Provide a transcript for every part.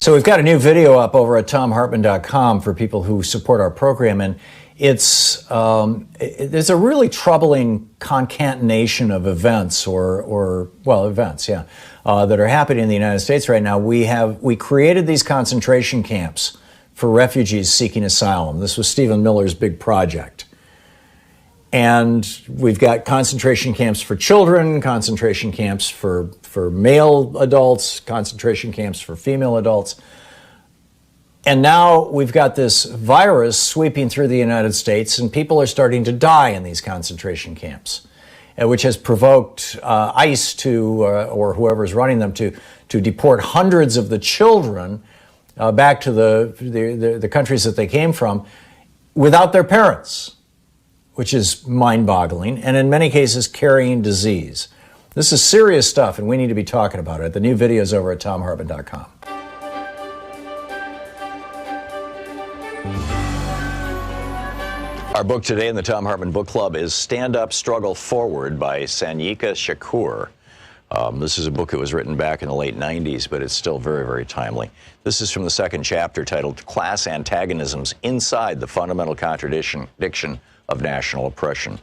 So we've got a new video up over at thomhartmann.com for people who support our program, and there's a really troubling concatenation of events, events, that are happening in the United States right now. We created these concentration camps for refugees seeking asylum. This was Stephen Miller's big project. And we've got concentration camps for children, concentration camps for male adults, concentration camps for female adults. And now we've got this virus sweeping through the United States, and people are starting to die in these concentration camps, which has provoked ICE or whoever's running them to deport hundreds of the children back to the countries that they came from without their parents, which is mind-boggling, and in many cases carrying disease. This is serious stuff, and we need to be talking about it. The new video is over at thomhartmann.com. Our book today in the Thom Hartmann Book Club is Stand Up, Struggle Forward by Sanyika Shakur. This is a book that was written back in the late 90s, but it's still very, very timely. This is from the second chapter titled Class Antagonisms Inside the Fundamental Contradiction of National Oppression.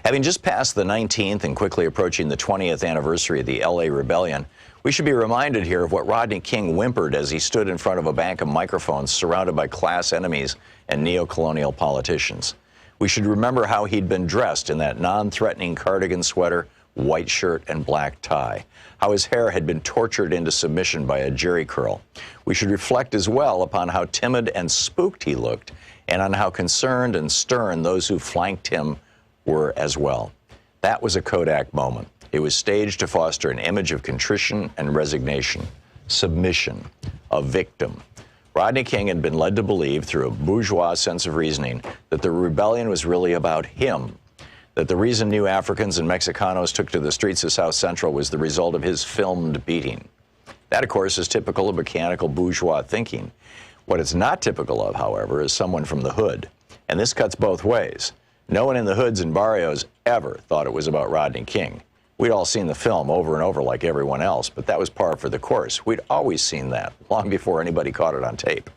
Having just passed the 19th and quickly approaching the 20th anniversary of the LA Rebellion, we should be reminded here of what Rodney King whimpered as he stood in front of a bank of microphones surrounded by class enemies and neo-colonial politicians. We should remember how he'd been dressed in that non-threatening cardigan sweater, white shirt, and black tie, how his hair had been tortured into submission by a jerry curl. We should reflect as well upon how timid and spooked he looked, and on how concerned and stern those who flanked him were as well. That was a Kodak moment. It was staged to foster an image of contrition and resignation, submission, a victim. Rodney King had been led to believe, through a bourgeois sense of reasoning, that the rebellion was really about him, that the reason new Africans and Mexicanos took to the streets of South Central was the result of his filmed beating. That, of course, is typical of mechanical bourgeois thinking. What it's not typical of, however, is someone from the hood. And this cuts both ways. No one in the hoods and barrios ever thought it was about Rodney King. We'd all seen the film over and over like everyone else, but that was par for the course. We'd always seen that, long before anybody caught it on tape.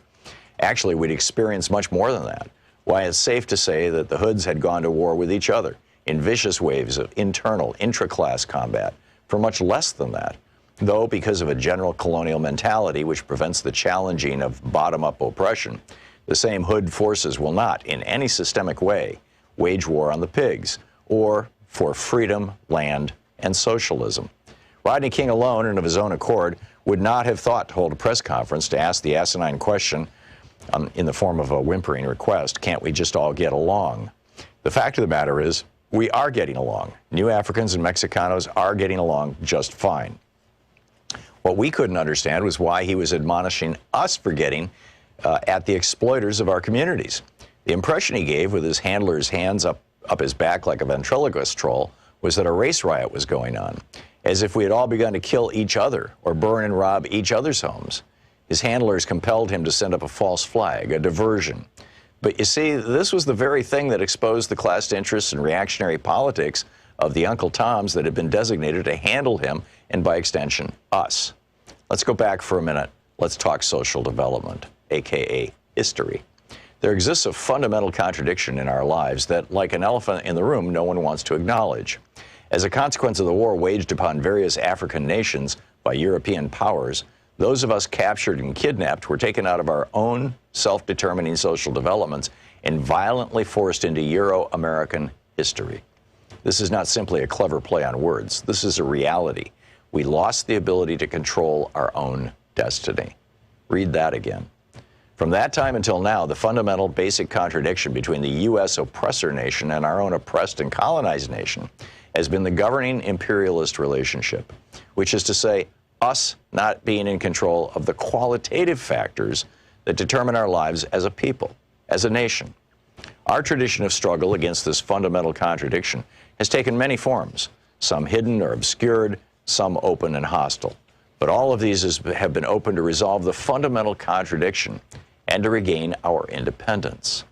Actually, we'd experienced much more than that. Why, it's safe to say that the hoods had gone to war with each other in vicious waves of internal, intra-class combat for much less than that. Though, because of a general colonial mentality which prevents the challenging of bottom-up oppression, the same hood forces will not, in any systemic way, wage war on the pigs, or for freedom, land, and socialism. Rodney King alone, and of his own accord, would not have thought to hold a press conference to ask the asinine question, in the form of a whimpering request, can't we just all get along? The fact of the matter is, we are getting along. New Africans and Mexicanos are getting along just fine. What we couldn't understand was why he was admonishing us for getting at the exploiters of our communities. The impression he gave, with his handler's hands up his back like a ventriloquist troll, was that a race riot was going on, as if we had all begun to kill each other or burn and rob each other's homes. His handlers compelled him to send up a false flag, a diversion. But you see, this was the very thing that exposed the class interests and reactionary politics of the Uncle Toms that had been designated to handle him, and by extension, us. Let's go back for a minute. Let's talk social development, aka history. There exists a fundamental contradiction in our lives that, like an elephant in the room, no one wants to acknowledge. As a consequence of the war waged upon various African nations by European powers, those of us captured and kidnapped were taken out of our own self-determining social developments and violently forced into Euro-American history. This is not simply a clever play on words. This is a reality. We lost the ability to control our own destiny. Read that again. From that time until now, the fundamental basic contradiction between the U.S. oppressor nation and our own oppressed and colonized nation has been the governing imperialist relationship, which is to say, us not being in control of the qualitative factors that determine our lives as a people, as a nation. Our tradition of struggle against this fundamental contradiction has taken many forms, some hidden or obscured, some open and hostile. But all of these have been open to resolve the fundamental contradiction and to regain our independence.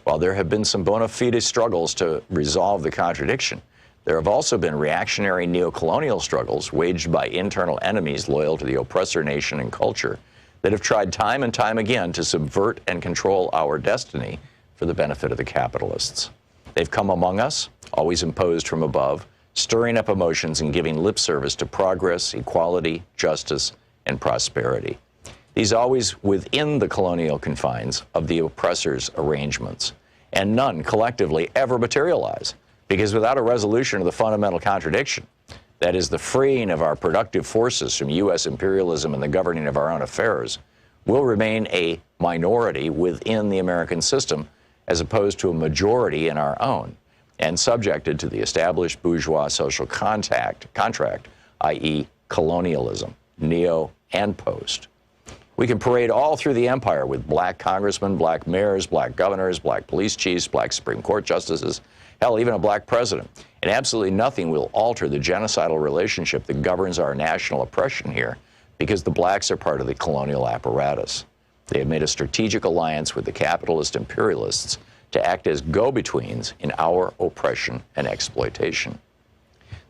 While there have been some bona fide struggles to resolve the contradiction, there have also been reactionary neocolonial struggles waged by internal enemies loyal to the oppressor nation and culture that have tried time and time again to subvert and control our destiny for the benefit of the capitalists. They've come among us, always imposed from above, stirring up emotions and giving lip service to progress, equality, justice, and prosperity. These always within the colonial confines of the oppressor's arrangements, and none collectively ever materialize, because without a resolution of the fundamental contradiction, that is the freeing of our productive forces from U.S. imperialism and the governing of our own affairs, we'll remain a minority within the American system as opposed to a majority in our own, and subjected to the established bourgeois social contract, i.e. colonialism, neo and post. We can parade all through the empire with black congressmen, black mayors, black governors, black police chiefs, black Supreme Court justices, hell, even a black president. And absolutely nothing will alter the genocidal relationship that governs our national oppression here, because the blacks are part of the colonial apparatus. They have made a strategic alliance with the capitalist imperialists to act as go-betweens in our oppression and exploitation.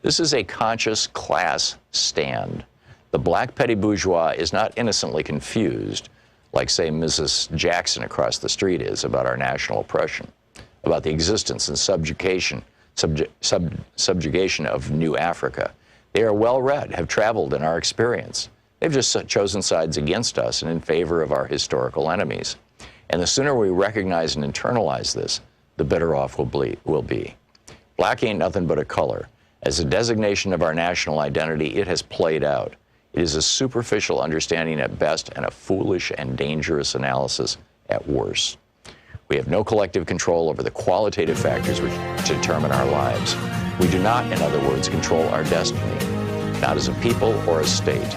This is a conscious class stand. The black petty bourgeois is not innocently confused, like, say, Mrs. Jackson across the street is, about our national oppression, about the existence and subjugation of New Africa. They are well-read, have traveled in our experience. They've just chosen sides against us and in favor of our historical enemies. And the sooner we recognize and internalize this, the better off we'll be. Black ain't nothing but a color. As a designation of our national identity, it has played out. It is a superficial understanding at best and a foolish and dangerous analysis at worst. We have no collective control over the qualitative factors which determine our lives. We do not, in other words, control our destiny, not as a people or a state.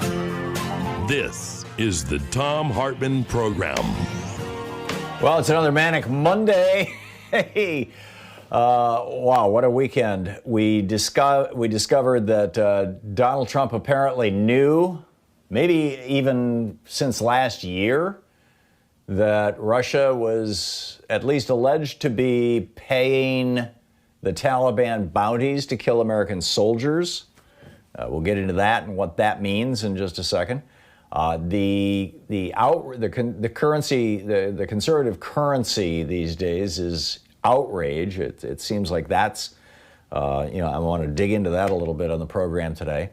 This is the Thom Hartmann Program. Well, it's another Manic Monday. Hey, wow, what a weekend. We discovered that Donald Trump apparently knew, maybe even since last year, that Russia was at least alleged to be paying the Taliban bounties to kill American soldiers. We'll get into that and what that means in just a second. The conservative currency these days is outrage. It seems like that's, I want to dig into that a little bit on the program today.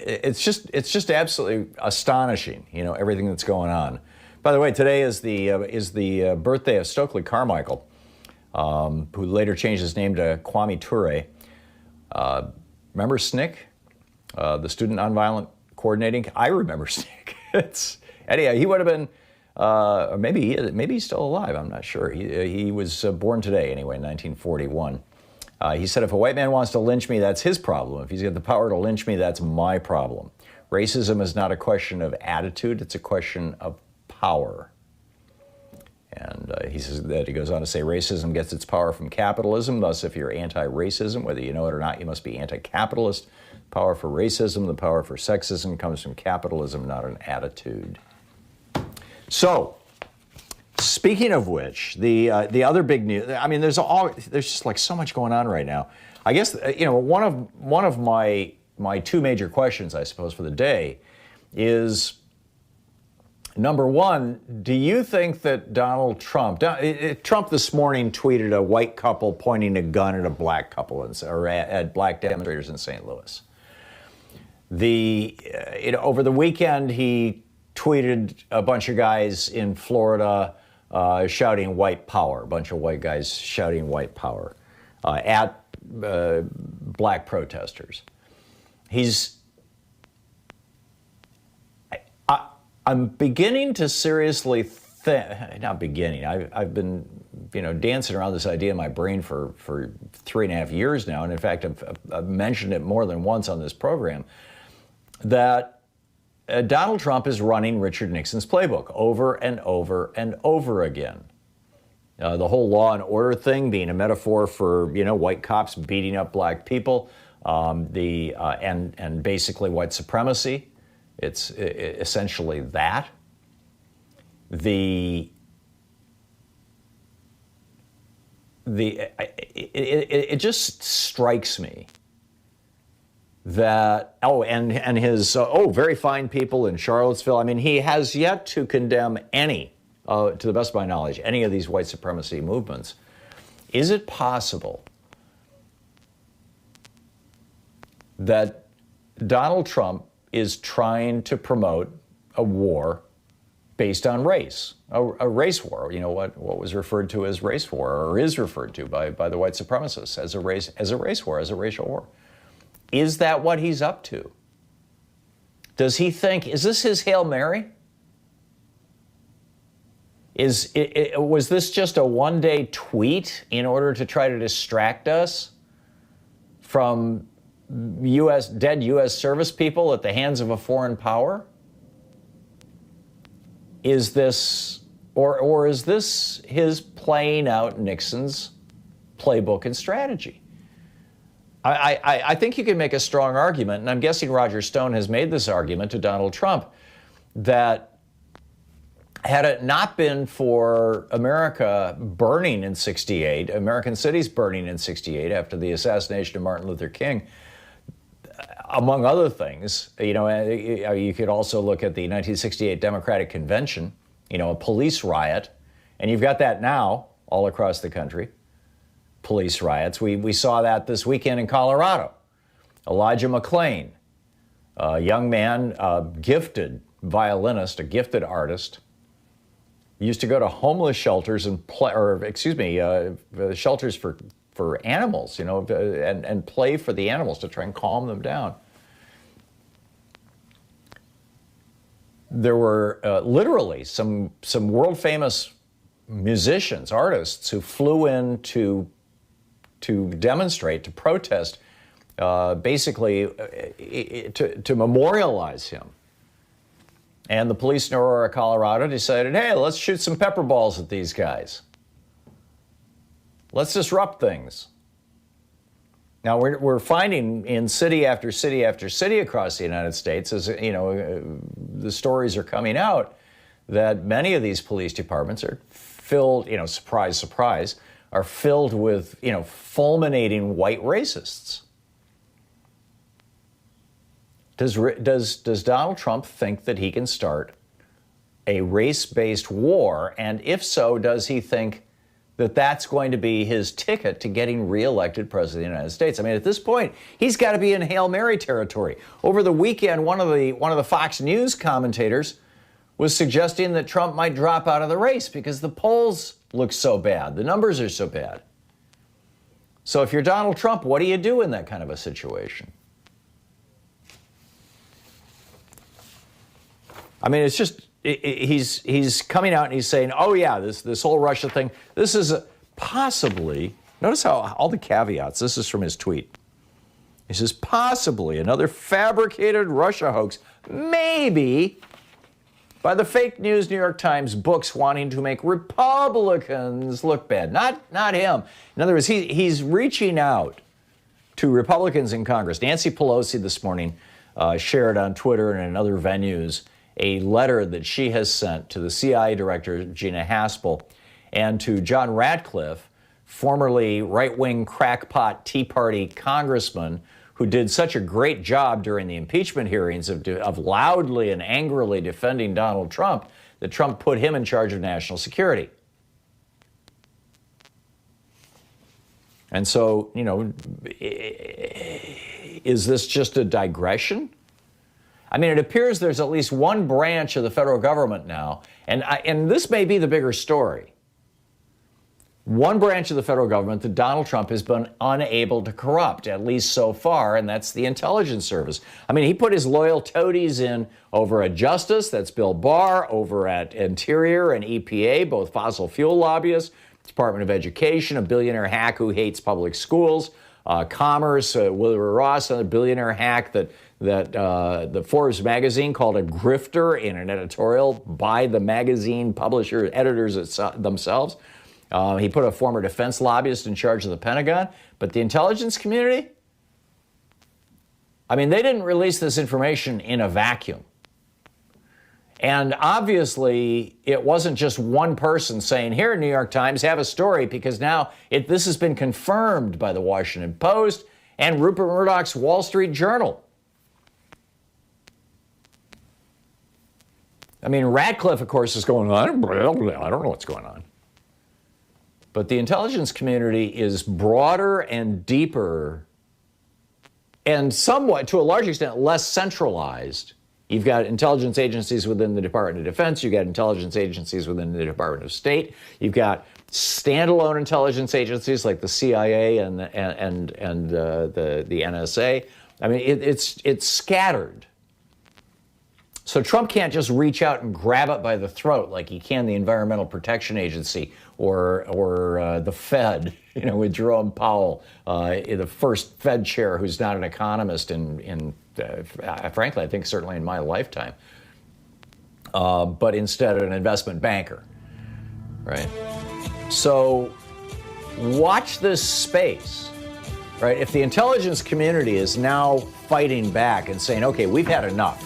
It's just absolutely astonishing, everything that's going on. By the way, today is the birthday of Stokley Carmichael, who later changed his name to Kwame Ture. Remember SNIC, the Student Nonviolent Coordinating? I remember SNIC. Anyhow, he would have been, or maybe he's still alive. I'm not sure. He was born today anyway, in 1941. He said, if a white man wants to lynch me, that's his problem. If he's got the power to lynch me, that's my problem. Racism is not a question of attitude, it's a question of power. And he goes on to say, racism gets its power from capitalism. Thus, if you're anti-racism, whether you know it or not, you must be anti-capitalist. Power for racism, the power for sexism comes from capitalism, not an attitude. So, speaking of which, the other big news, I mean, there's just like so much going on right now. I guess, one of my two major questions, I suppose, for the day is, number one, do you think that Donald Trump this morning tweeted a white couple pointing a gun at a black couple or at black demonstrators in St. Louis? Over the weekend, he tweeted a bunch of guys in Florida shouting white power, a bunch of white guys shouting white power at black protesters. I'm beginning to seriously not beginning, I've been dancing around this idea in my brain for 3.5 years now, and in fact I've mentioned it more than once on this program, that Donald Trump is running Richard Nixon's playbook over and over and over again. The whole law and order thing being a metaphor for white cops beating up black people, and basically white supremacy. It's essentially that. It just strikes me that, and his, very fine people in Charlottesville. I mean, he has yet to condemn any, to the best of my knowledge, any of these white supremacy movements. Is it possible that Donald Trump is trying to promote a war based on race, a race war? You know, what was referred to as race war, or is referred to by the white supremacists as a race war, as a racial war. Is that what he's up to? Does he think, is this his Hail Mary? Was this just a one-day tweet in order to try to distract us from dead U.S. service people at the hands of a foreign power? Is this, or is this his playing out Nixon's playbook and strategy? I think you can make a strong argument, and I'm guessing Roger Stone has made this argument to Donald Trump, that had it not been for America burning in '68, American cities burning in '68 after the assassination of Martin Luther King, among other things, you could also look at the 1968 Democratic Convention, a police riot, and you've got that now all across the country. Police riots. We saw that this weekend in Colorado. Elijah McClain, a young man, a gifted violinist, a gifted artist, used to go to homeless shelters and shelters for animals, and play for the animals to try and calm them down. There were literally some world famous musicians, artists who flew in to demonstrate, to protest, basically to memorialize him. And the police in Aurora, Colorado decided, hey, let's shoot some pepper balls at these guys. Let's disrupt things. Now, we're finding in city after city after city across the United States, as the stories are coming out, that many of these police departments are filled, surprise, surprise, are filled with, fulminating white racists. Does Donald Trump think that he can start a race-based war? And if so, does he think that that's going to be his ticket to getting reelected president of the United States? I mean, at this point, he's got to be in Hail Mary territory. Over the weekend, one of the Fox News commentators was suggesting that Trump might drop out of the race because the polls look so bad. The numbers are so bad. So if you're Donald Trump, what do you do in that kind of a situation? I mean, it's just, he's coming out and he's saying, oh yeah, this whole Russia thing, this is possibly, notice how all the caveats, this is from his tweet. He says, possibly another fabricated Russia hoax, maybe by the fake news New York Times books wanting to make Republicans look bad. Not him. In other words, he's reaching out to Republicans in Congress. Nancy Pelosi this morning shared on Twitter and in other venues a letter that she has sent to the CIA director, Gina Haspel, and to John Ratcliffe, formerly right-wing crackpot Tea Party congressman who did such a great job during the impeachment hearings of loudly and angrily defending Donald Trump that Trump put him in charge of national security. And so, is this just a digression? I mean, it appears there's at least one branch of the federal government now, and this may be the bigger story. One branch of the federal government that Donald Trump has been unable to corrupt, at least so far, and that's the intelligence service. I mean, he put his loyal toadies in over at Justice, that's Bill Barr, over at Interior and EPA, both fossil fuel lobbyists, Department of Education, a billionaire hack who hates public schools, Commerce, Wilbur Ross, another billionaire hack that the Forbes magazine called a grifter in an editorial by the magazine publisher, editors themselves. He put a former defense lobbyist in charge of the Pentagon. But the intelligence community, I mean, they didn't release this information in a vacuum. And obviously, it wasn't just one person saying, here, New York Times, have a story, because now this has been confirmed by the Washington Post and Rupert Murdoch's Wall Street Journal. I mean, Radcliffe, of course, is going, I don't know what's going on. But the intelligence community is broader and deeper and somewhat, to a large extent, less centralized. You've got intelligence agencies within the Department of Defense. You've got intelligence agencies within the Department of State. You've got standalone intelligence agencies like the CIA and the NSA. I mean, it's scattered. So Trump can't just reach out and grab it by the throat like he can the Environmental Protection Agency or the Fed, with Jerome Powell, the first Fed chair who's not an economist frankly, I think certainly in my lifetime, but instead an investment banker, right? So watch this space, right? If the intelligence community is now fighting back and saying, okay, we've had enough.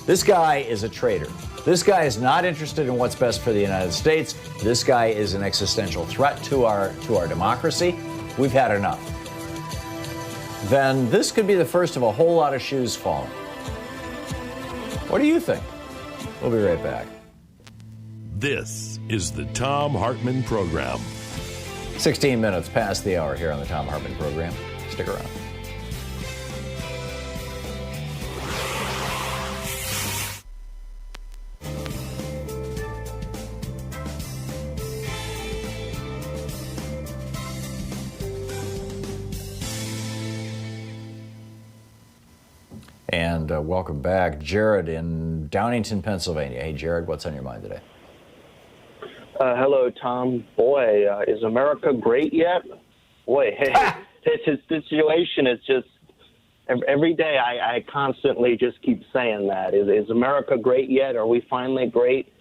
This guy is a traitor. This guy is not interested in what's best for the United States. This guy is an existential threat to our democracy. We've had enough. Then this could be the first of a whole lot of shoes falling. What do you think? We'll be right back. This is the Thom Hartmann Program. 16 minutes past the hour here on the Thom Hartmann Program. Stick around. And welcome back, Jared in Downingtown, Pennsylvania. Hey, Jared, what's on your mind today? Hello, Tom. Boy, is America great yet? Boy, this situation is just, every day I constantly just keep saying that. Is America great yet? Are we finally great?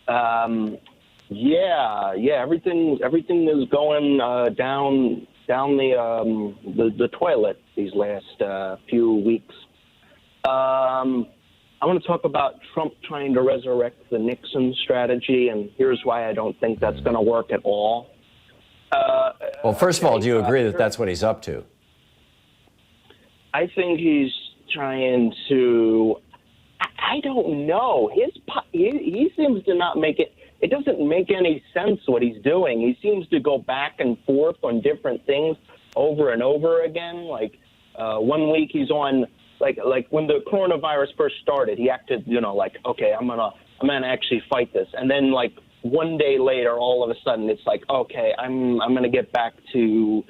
Yeah, everything is going down the toilet these last few weeks. I want to talk about Trump trying to resurrect the Nixon strategy, and here's why I don't think that's going to work at all. Well, first of all, do you agree that that's what he's up to? I think he's trying to. I don't know. He seems to not make it. It doesn't make any sense what he's doing. He seems to go back and forth on different things over and over again. Like 1 week he's on. Like when the coronavirus first started, he acted, like, okay, I'm gonna actually fight this, and then like 1 day later, all of a sudden, it's like, okay, I'm gonna get back to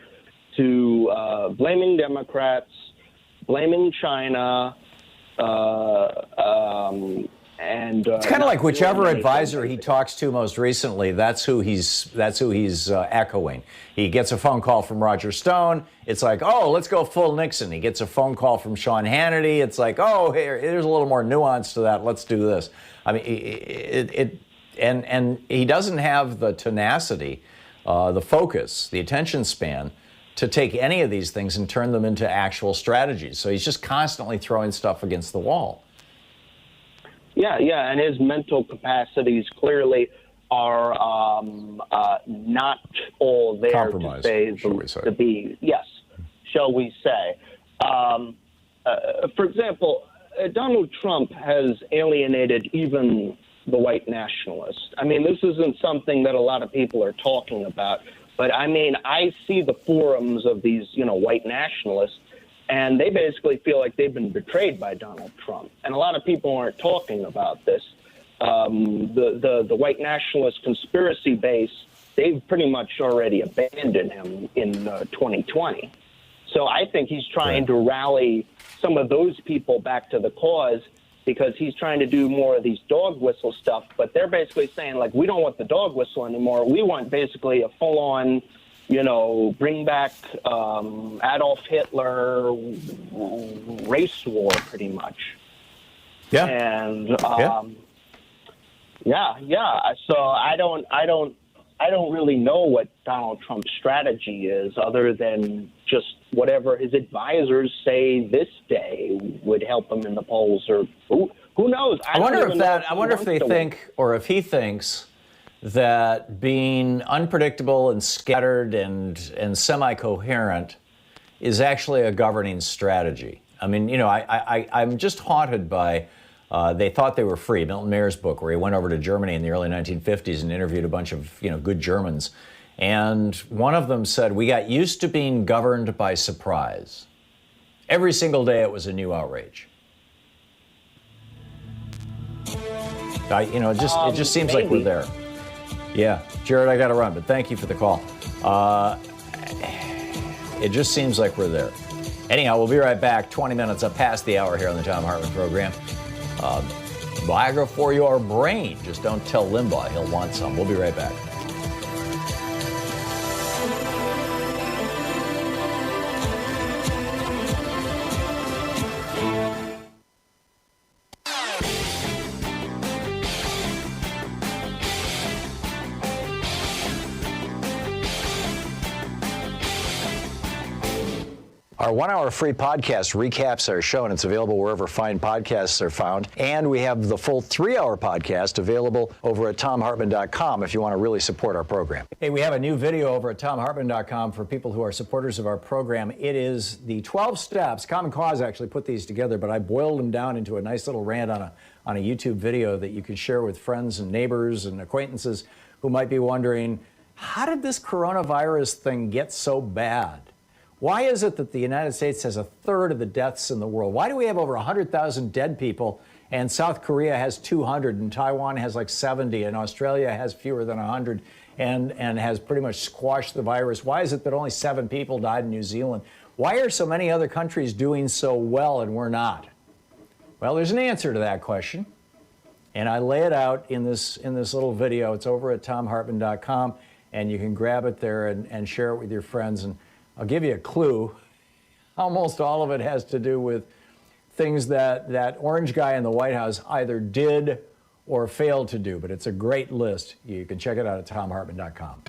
blaming Democrats, blaming China, and it's kind of like whichever advisor he talks to most recently, that's who he's echoing. He gets a phone call from Roger Stone. It's like, oh, let's go full Nixon. He gets a phone call from Sean Hannity. It's like, oh, here's a little more nuance to that. Let's do this. I mean, and he doesn't have the tenacity, the focus, the attention span to take any of these things and turn them into actual strategies. So he's just constantly throwing stuff against the wall. Yeah, and his mental capacities clearly are not all there compromised, to be, yes, shall we say. For example, Donald Trump has alienated even the white nationalists. I mean, this isn't something that a lot of people are talking about, but I mean, I see the forums of these, white nationalists, and they basically feel like they've been betrayed by Donald Trump. And a lot of people aren't talking about this. The white nationalist conspiracy base, they've pretty much already abandoned him in 2020. So I think he's trying to rally some of those people back to the cause because he's trying to do more of these dog whistle stuff. But they're basically saying, like, we don't want the dog whistle anymore. We want basically a full-on, bring back Adolf Hitler race war, pretty much. Yeah. And yeah. So I don't really know what Donald Trump's strategy is, other than just whatever his advisors say this day would help him in the polls, or who knows? I wonder if they think, or if he thinks, that being unpredictable and scattered and semi-coherent is actually a governing strategy. I mean, you know, I'm just haunted by, They Thought They Were Free, Milton Mayer's book, where he went over to Germany in the early 1950s and interviewed a bunch of, you know, good Germans. And one of them said, we got used to being governed by surprise. Every single day it was a new outrage. It just seems like we're there. Yeah, Jared, I got to run, but thank you for the call. It just seems like we're there. Anyhow, we'll be right back. 20 minutes up past the hour here on the Thom Hartmann program. Viagra for your brain. Just don't tell Limbaugh. He'll want some. We'll be right back. Our 1 hour free podcast recaps our show, and it's available wherever fine podcasts are found. And we have the full 3 hour podcast available over at thomhartmann.com if you want to really support our program. Hey, we have a new video over at thomhartmann.com for people who are supporters of our program. It is the 12 steps. Common Cause actually put these together, but I boiled them down into a nice little rant on a YouTube video that you can share with friends and neighbors and acquaintances who might be wondering, how did this coronavirus thing get so bad? Why is it that the United States has a third of the deaths in the world? Why do we have over 100,000 dead people, and South Korea has 200, and Taiwan has like 70, and Australia has fewer than 100, and has pretty much squashed the virus? Why is it that only 7 people died in New Zealand? Why are so many other countries doing so well and we're not? Well, there's an answer to that question, and I lay it out in this little video. It's over at thomhartmann.com, and you can grab it there and share it with your friends. And I'll give you a clue. Almost all of it has to do with things that orange guy in the White House either did or failed to do, but it's a great list. You can check it out at thomhartmann.com.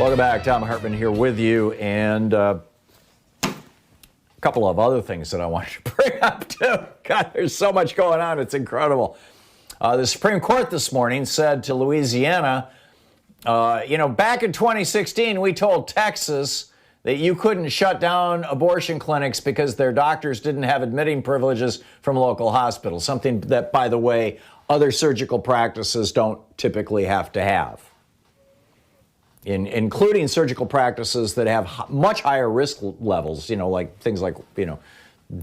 Welcome back. Thom Hartmann here with you, and couple of other things that I want to bring up too. God, there's so much going on. It's incredible. The Supreme Court this morning said to Louisiana, back in 2016, we told Texas that you couldn't shut down abortion clinics because their doctors didn't have admitting privileges from local hospitals, something that, by the way, other surgical practices don't typically have to have. Including surgical practices that have much higher risk levels, like things like,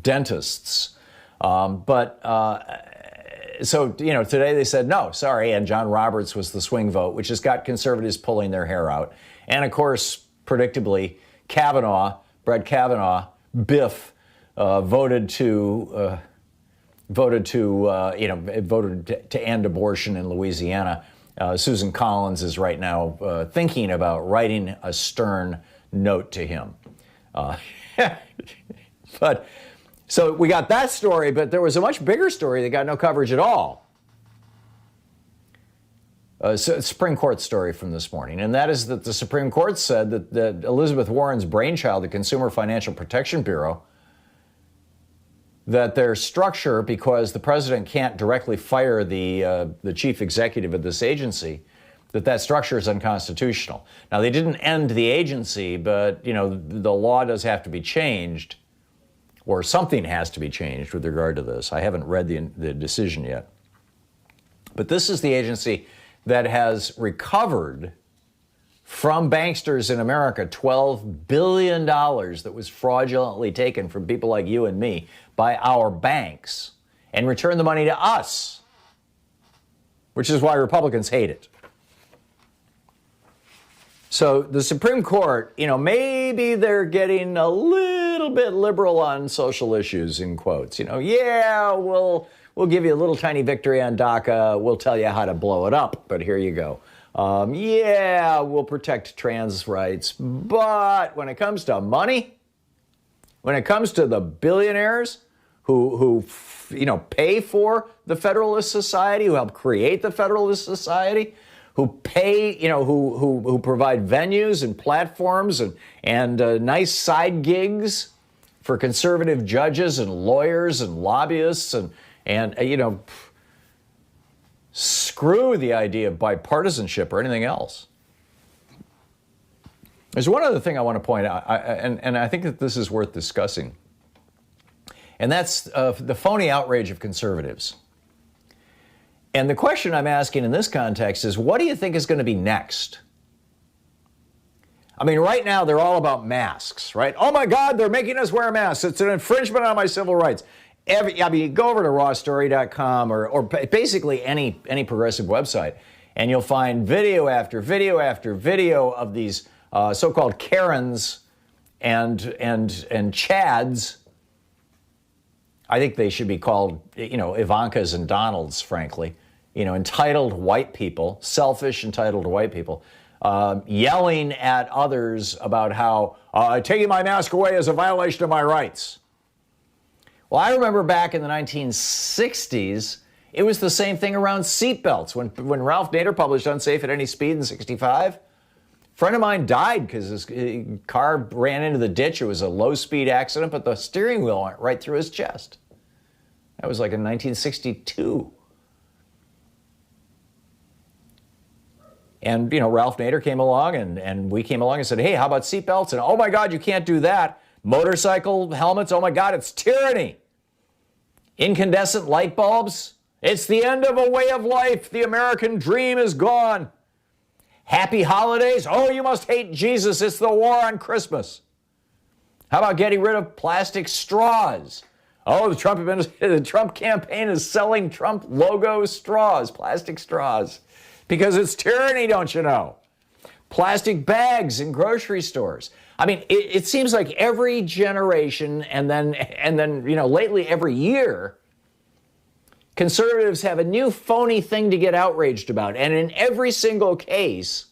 dentists. So today they said, no, sorry, and John Roberts was the swing vote, which has got conservatives pulling their hair out. And of course, predictably, Brett Kavanaugh, Biff, voted to end abortion in Louisiana. Susan Collins is right now thinking about writing a stern note to him. But so we got that story, but there was a much bigger story that got no coverage at all. Supreme Court story from this morning, and that is that the Supreme Court said that Elizabeth Warren's brainchild, the Consumer Financial Protection Bureau, that their structure, because the president can't directly fire the chief executive of this agency, that structure is unconstitutional. Now, they didn't end the agency, but, the law does have to be changed, or something has to be changed with regard to this. I haven't read the decision yet. But this is the agency that has recovered from banksters in America $12 billion that was fraudulently taken from people like you and me by our banks, and return the money to us, which is why Republicans hate it. So the Supreme Court, maybe they're getting a little bit liberal on social issues, in quotes. We'll give you a little tiny victory on DACA. We'll tell you how to blow it up, but here you go. We'll protect trans rights, but when it comes to money, when it comes to the billionaires who pay for the Federalist Society, who help create the Federalist Society, who pay, who provide venues and platforms and nice side gigs for conservative judges and lawyers and lobbyists and you know, screw the idea of bipartisanship or anything else. There's one other thing I want to point out, and I think that this is worth discussing, and that's the phony outrage of conservatives. And the question I'm asking in this context is, what do you think is going to be next? I mean, right now, they're all about masks, right? Oh, my God, they're making us wear masks. It's an infringement on my civil rights. I mean, go over to rawstory.com or basically any progressive website, and you'll find video after video after video of these so-called Karens and Chads. I think they should be called, you know, Ivankas and Donalds, frankly. You know, entitled white people, selfish, entitled white people, yelling at others about how taking my mask away is a violation of my rights. Well, I remember back in the 1960s, it was the same thing around seatbelts. When Ralph Nader published Unsafe at Any Speed in '65, a friend of mine died because his car ran into the ditch. It was a low-speed accident, but the steering wheel went right through his chest. That was like in 1962. And, you know, Ralph Nader came along and we came along and said, hey, how about seatbelts? And, oh, my God, you can't do that. Motorcycle helmets, oh, my God, it's tyranny. Incandescent light bulbs, it's the end of a way of life. The American dream is gone. Happy holidays, oh, you must hate Jesus. It's the war on Christmas. How about getting rid of plastic straws? Oh, the Trump campaign is selling Trump logo straws, plastic straws, because it's tyranny, don't you know? Plastic bags in grocery stores. I mean, it seems like every generation and then, you know, lately every year, conservatives have a new phony thing to get outraged about. And in every single case,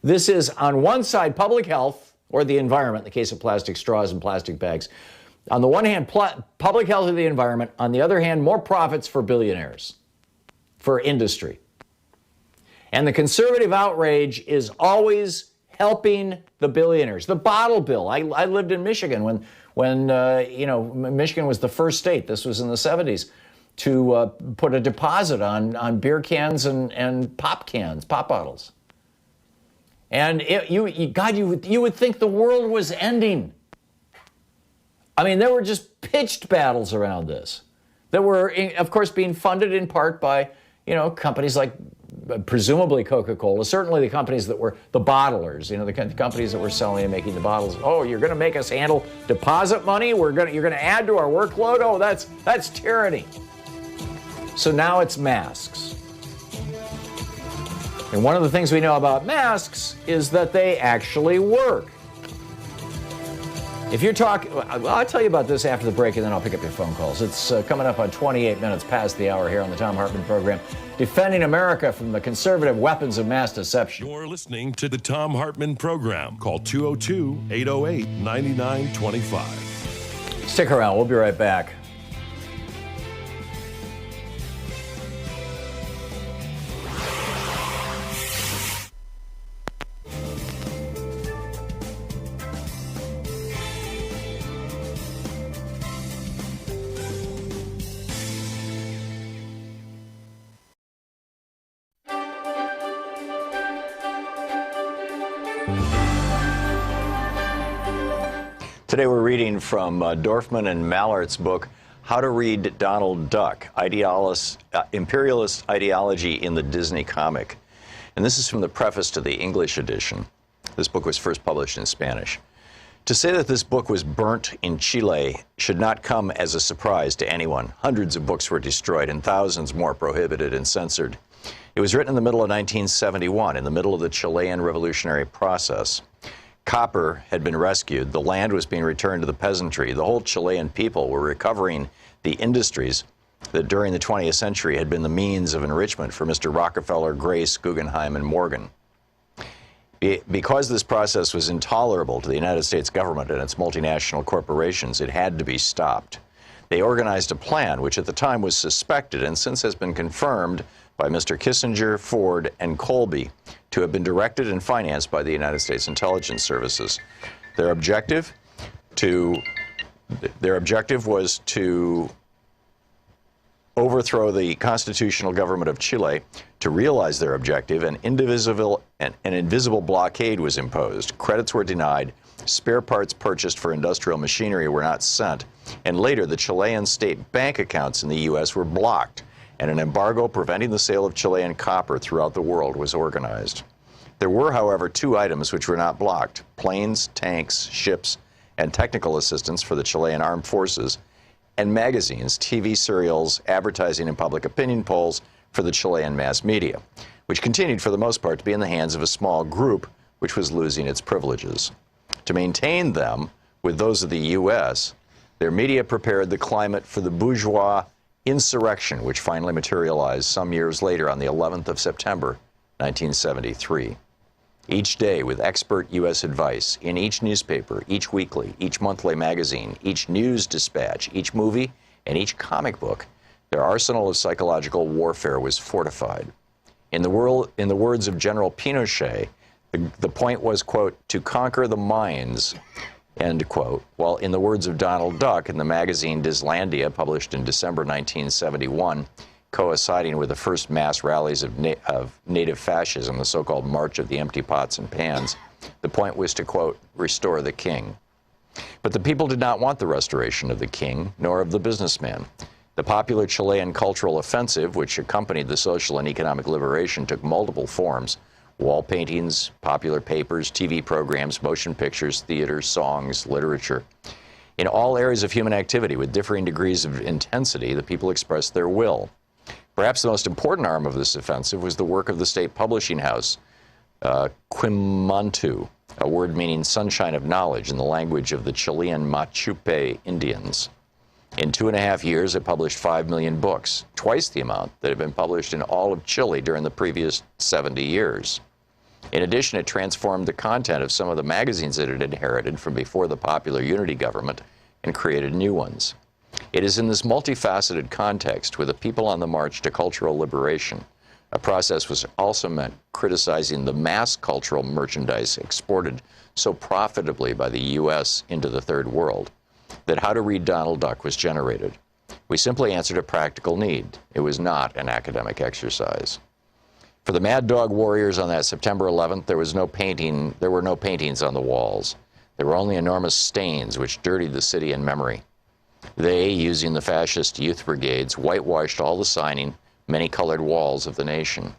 this is on one side, public health or the environment, in the case of plastic straws and plastic bags. On the one hand, public health or the environment. On the other hand, more profits for billionaires, for industry. And the conservative outrage is always helping the billionaires. The bottle bill. I lived in Michigan when you know, Michigan was the first state, this was in the 70s, to put a deposit on beer cans and pop bottles. And you would think the world was ending. I mean, there were just pitched battles around this that were, of course, being funded in part by, you know, companies like presumably Coca-Cola, certainly the companies that were the bottlers, you know, the companies that were selling and making the bottles. Oh, you're going to make us handle deposit money? You're going to add to our workload? Oh, that's tyranny. So now it's masks. And one of the things we know about masks is that they actually work. If you're talking, well, I'll tell you about this after the break, and then I'll pick up your phone calls. It's coming up on 28 minutes past the hour here on the Thom Hartmann program, defending America from the conservative weapons of mass deception. You're listening to the Thom Hartmann program. Call 202-808-9925. Stick around. We'll be right back. Today we're reading from Dorfman and Mallart's book, How to Read Donald Duck, Imperialist Ideology in the Disney Comic. And this is from the preface to the English edition. This book was first published in Spanish. To say that this book was burnt in Chile should not come as a surprise to anyone. Hundreds of books were destroyed and thousands more prohibited and censored. It was written in the middle of 1971, in the middle of the Chilean revolutionary process. Copper had been rescued, the land was being returned to the peasantry, the whole Chilean people were recovering the industries that during the 20th century had been the means of enrichment for Mr. Rockefeller, Grace, Guggenheim, and Morgan. Because this process was intolerable to the United States government and its multinational corporations, it had to be stopped. They organized a plan which at the time was suspected and since has been confirmed by Mr. Kissinger, Ford, and Colby to have been directed and financed by the United States intelligence services. Their objective? To Their objective was to overthrow the constitutional government of Chile. To realize their objective, an invisible blockade was imposed. Credits were denied, spare parts purchased for industrial machinery were not sent, and later the Chilean state bank accounts in the U.S. were blocked, and an embargo preventing the sale of Chilean copper throughout the world was organized. There were, however, two items which were not blocked: planes, tanks, ships, and technical assistance for the Chilean armed forces, and magazines, TV serials, advertising, and public opinion polls for the Chilean mass media, which continued for the most part to be in the hands of a small group which was losing its privileges. To maintain them with those of the U.S., their media prepared the climate for the bourgeois insurrection, which finally materialized some years later on the 11th of September, 1973. Each day, with expert U.S. advice, in each newspaper, each weekly, each monthly magazine, each news dispatch, each movie, and each comic book, their arsenal of psychological warfare was fortified. In the words of General Pinochet, the point was, quote, to conquer the minds, end quote, while in the words of Donald Duck in the magazine Dislandia, published in December 1971, coinciding with the first mass rallies of native fascism, the so-called March of the Empty Pots and Pans, the point was to, quote, restore the king. But the people did not want the restoration of the king, nor of the businessman. The popular Chilean cultural offensive, which accompanied the social and economic liberation, took multiple forms: wall paintings, popular papers, TV programs, motion pictures, theater, songs, literature. In all areas of human activity, with differing degrees of intensity, the people expressed their will. Perhaps the most important arm of this offensive was the work of the state publishing house, Quimantu, a word meaning sunshine of knowledge in the language of the Chilean Machupe Indians. In 2.5 years, it published 5 million books, twice the amount that had been published in all of Chile during the previous 70 years. In addition, it transformed the content of some of the magazines it had inherited from before the popular unity government and created new ones. It is in this multifaceted context, with the people on the march to cultural liberation, a process which also meant criticizing the mass cultural merchandise exported so profitably by the U.S. into the Third World, that How to Read Donald Duck was generated. We simply answered a practical need. It was not an academic exercise. For the Mad Dog Warriors on that September 11th, there were no paintings on the walls. There were only enormous stains which dirtied the city in memory. They, using the fascist youth brigades, whitewashed all the signing, many-colored walls of the nation.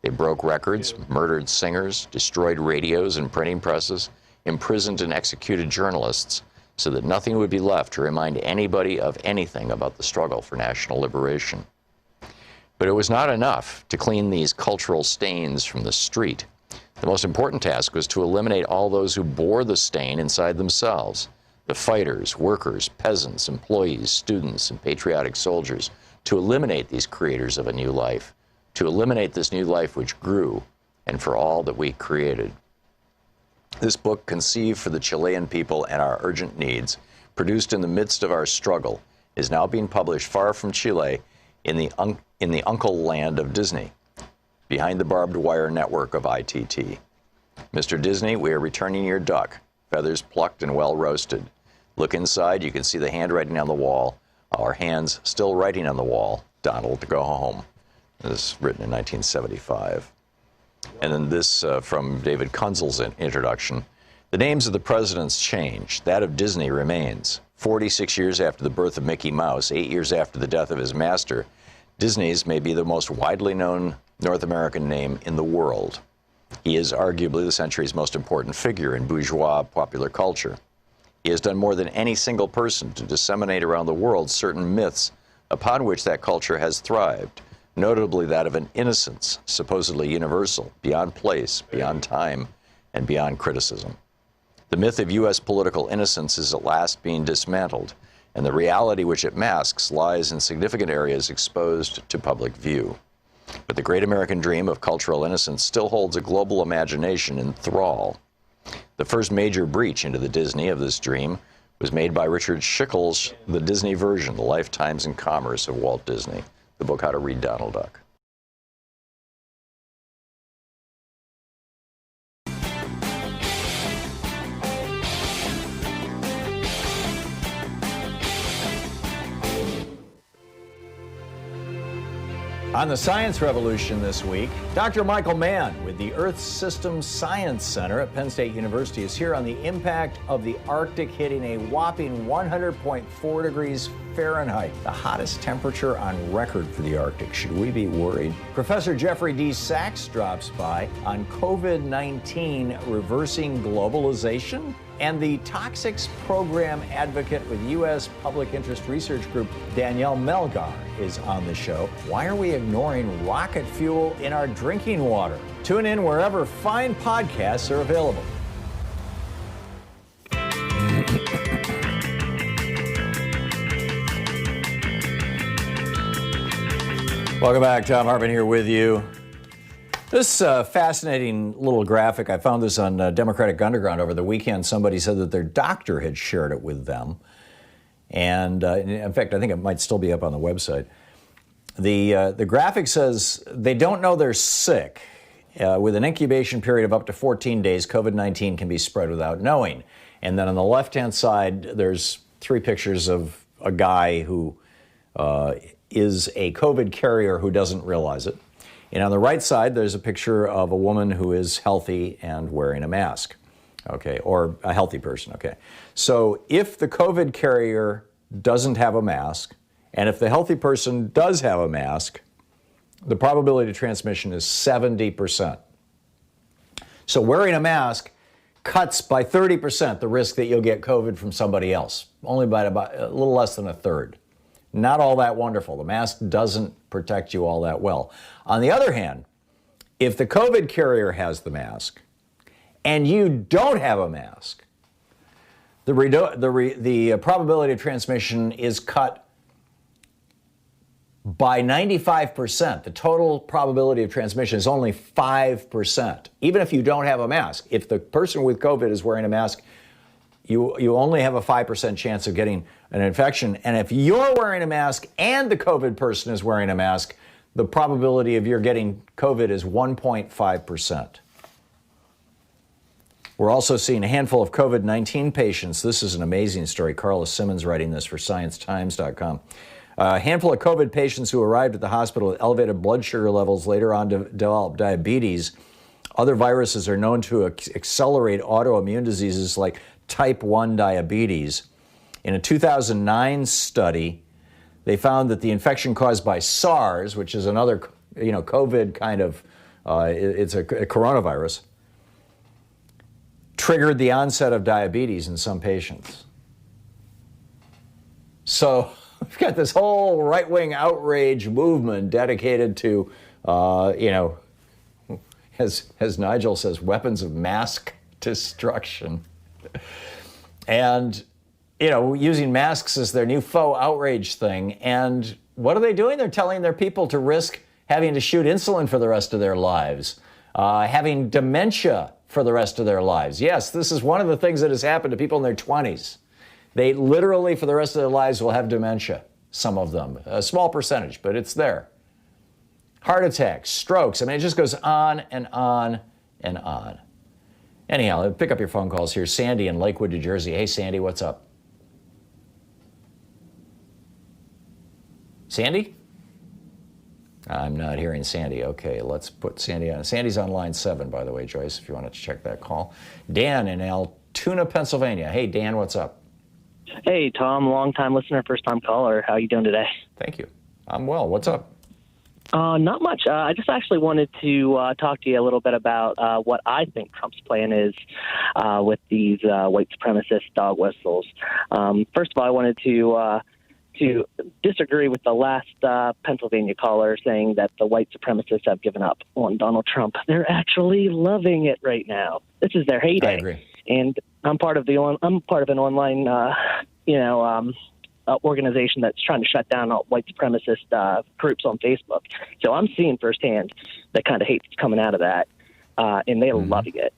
They broke records, murdered singers, destroyed radios and printing presses, imprisoned and executed journalists, so that nothing would be left to remind anybody of anything about the struggle for national liberation. But it was not enough to clean these cultural stains from the street. The most important task was to eliminate all those who bore the stain inside themselves: the fighters, workers, peasants, employees, students, and patriotic soldiers, to eliminate these creators of a new life, to eliminate this new life which grew, and for all that we created. This book, conceived for the Chilean people and our urgent needs, produced in the midst of our struggle, is now being published far from Chile in the uncle land of Disney, behind the barbed wire network of ITT. Mr. Disney, we are returning your duck, feathers plucked and well roasted. Look inside, you can see the handwriting on the wall, our hands still writing on the wall, Donald, to go home. This is written in 1975. And then this from David Kunzel's introduction. The names of the presidents change. That of Disney remains. 46 years after the birth of Mickey Mouse, 8 years after the death of his master, Disney's may be the most widely known North American name in the world. He is arguably the century's most important figure in bourgeois popular culture. He has done more than any single person to disseminate around the world certain myths upon which that culture has thrived, notably that of an innocence supposedly universal, beyond place, beyond time, and beyond criticism. The myth of U.S. political innocence is at last being dismantled, and the reality which it masks lies in significant areas exposed to public view. But the great American dream of cultural innocence still holds a global imagination in thrall. The first major breach into the Disney of this dream was made by Richard Schickel's The Disney Version, The Lifetimes and Commerce of Walt Disney, the book How to Read Donald Duck. On the Science Revolution this week, Dr. Michael Mann with the Earth Systems Science Center at Penn State University is here on the impact of the Arctic hitting a whopping 100.4 degrees Fahrenheit, the hottest temperature on record for the Arctic. Should we be worried? Professor Jeffrey D. Sachs drops by on COVID-19 reversing globalization. And the Toxics Program advocate with U.S. Public Interest Research Group, Danielle Melgar, is on the show. Why are we ignoring rocket fuel in our drinking water? Tune in wherever fine podcasts are available. Welcome back. Thom Hartmann here with you. This fascinating little graphic, I found this on Democratic Underground over the weekend. Somebody said that their doctor had shared it with them. And in fact, I think it might still be up on the website. The graphic says they don't know they're sick. With an incubation period of up to 14 days, COVID-19 can be spread without knowing. And then on the left-hand side, there's 3 pictures of a guy who is a COVID carrier who doesn't realize it. And on the right side, there's a picture of a woman who is healthy and wearing a mask, okay, or a healthy person, okay. So if the COVID carrier doesn't have a mask, and if the healthy person does have a mask, the probability of transmission is 70%. So wearing a mask cuts by 30% the risk that you'll get COVID from somebody else, only by about a little less than a third. Not all that wonderful. The mask doesn't protect you all that well. On the other hand, if the COVID carrier has the mask and you don't have a mask, the probability of transmission is cut by 95%. The total probability of transmission is only 5%, even if you don't have a mask. If the person with COVID is wearing a mask, you only have a 5% chance of getting an infection. And if you're wearing a mask and the COVID person is wearing a mask, the probability of your getting COVID is 1.5%. We're also seeing a handful of COVID-19 patients. This is an amazing story. Carla Simmons writing this for ScienceTimes.com. A handful of COVID patients who arrived at the hospital with elevated blood sugar levels later on developed diabetes. Other viruses are known to accelerate autoimmune diseases like type 1 diabetes. In a 2009 study, they found that the infection caused by SARS, which is another, COVID kind of, it's a coronavirus, triggered the onset of diabetes in some patients. So we've got this whole right-wing outrage movement dedicated to, as Nigel says, weapons of mass destruction. And, using masks as their new faux outrage thing. And what are they doing? They're telling their people to risk having to shoot insulin for the rest of their lives, having dementia for the rest of their lives. Yes, this is one of the things that has happened to people in their 20s. They literally, for the rest of their lives, will have dementia, some of them. A small percentage, but it's there. Heart attacks, strokes. I mean, it just goes on and on and on. Anyhow, pick up your phone calls here. Sandy in Lakewood, New Jersey. Hey, Sandy, what's up? Sandy? I'm not hearing Sandy. Okay, let's put Sandy on. Sandy's on line 7, by the way, Joyce, if you want to check that call. Dan in Altoona, Pennsylvania. Hey, Dan, what's up? Hey, Tom, long-time listener, first-time caller. How are you doing today? Thank you. I'm well. What's up? Not much. I just actually wanted to talk to you a little bit about what I think Trump's plan is with these white supremacist dog whistles. First of all, I wanted to disagree with the last Pennsylvania caller saying that the white supremacists have given up on Donald Trump. They're actually loving it right now. This is their heyday. I agree. And I'm part of an online, organization that's trying to shut down all white supremacist groups on Facebook. So I'm seeing firsthand the kind of hate that's coming out of that, and they're loving it.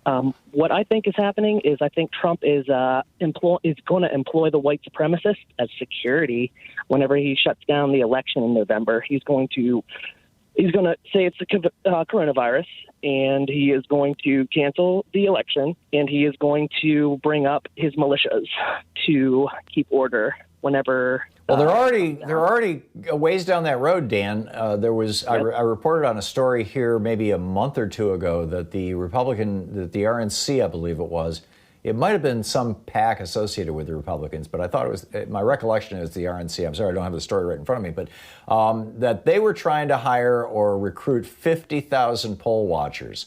What I think is happening is I think Trump is going to employ the white supremacists as security whenever he shuts down the election in November. He's going to say it's the coronavirus, and he is going to cancel the election, and he is going to bring up his militias to keep order whenever Well, they're already a ways down that road, Dan. I reported on a story here maybe a month or two ago that the RNC, I believe it might have been some PAC associated with the Republicans, but I thought it was, my recollection is the RNC. I'm sorry, I don't have the story right in front of me, but that they were trying to hire or recruit 50,000 poll watchers.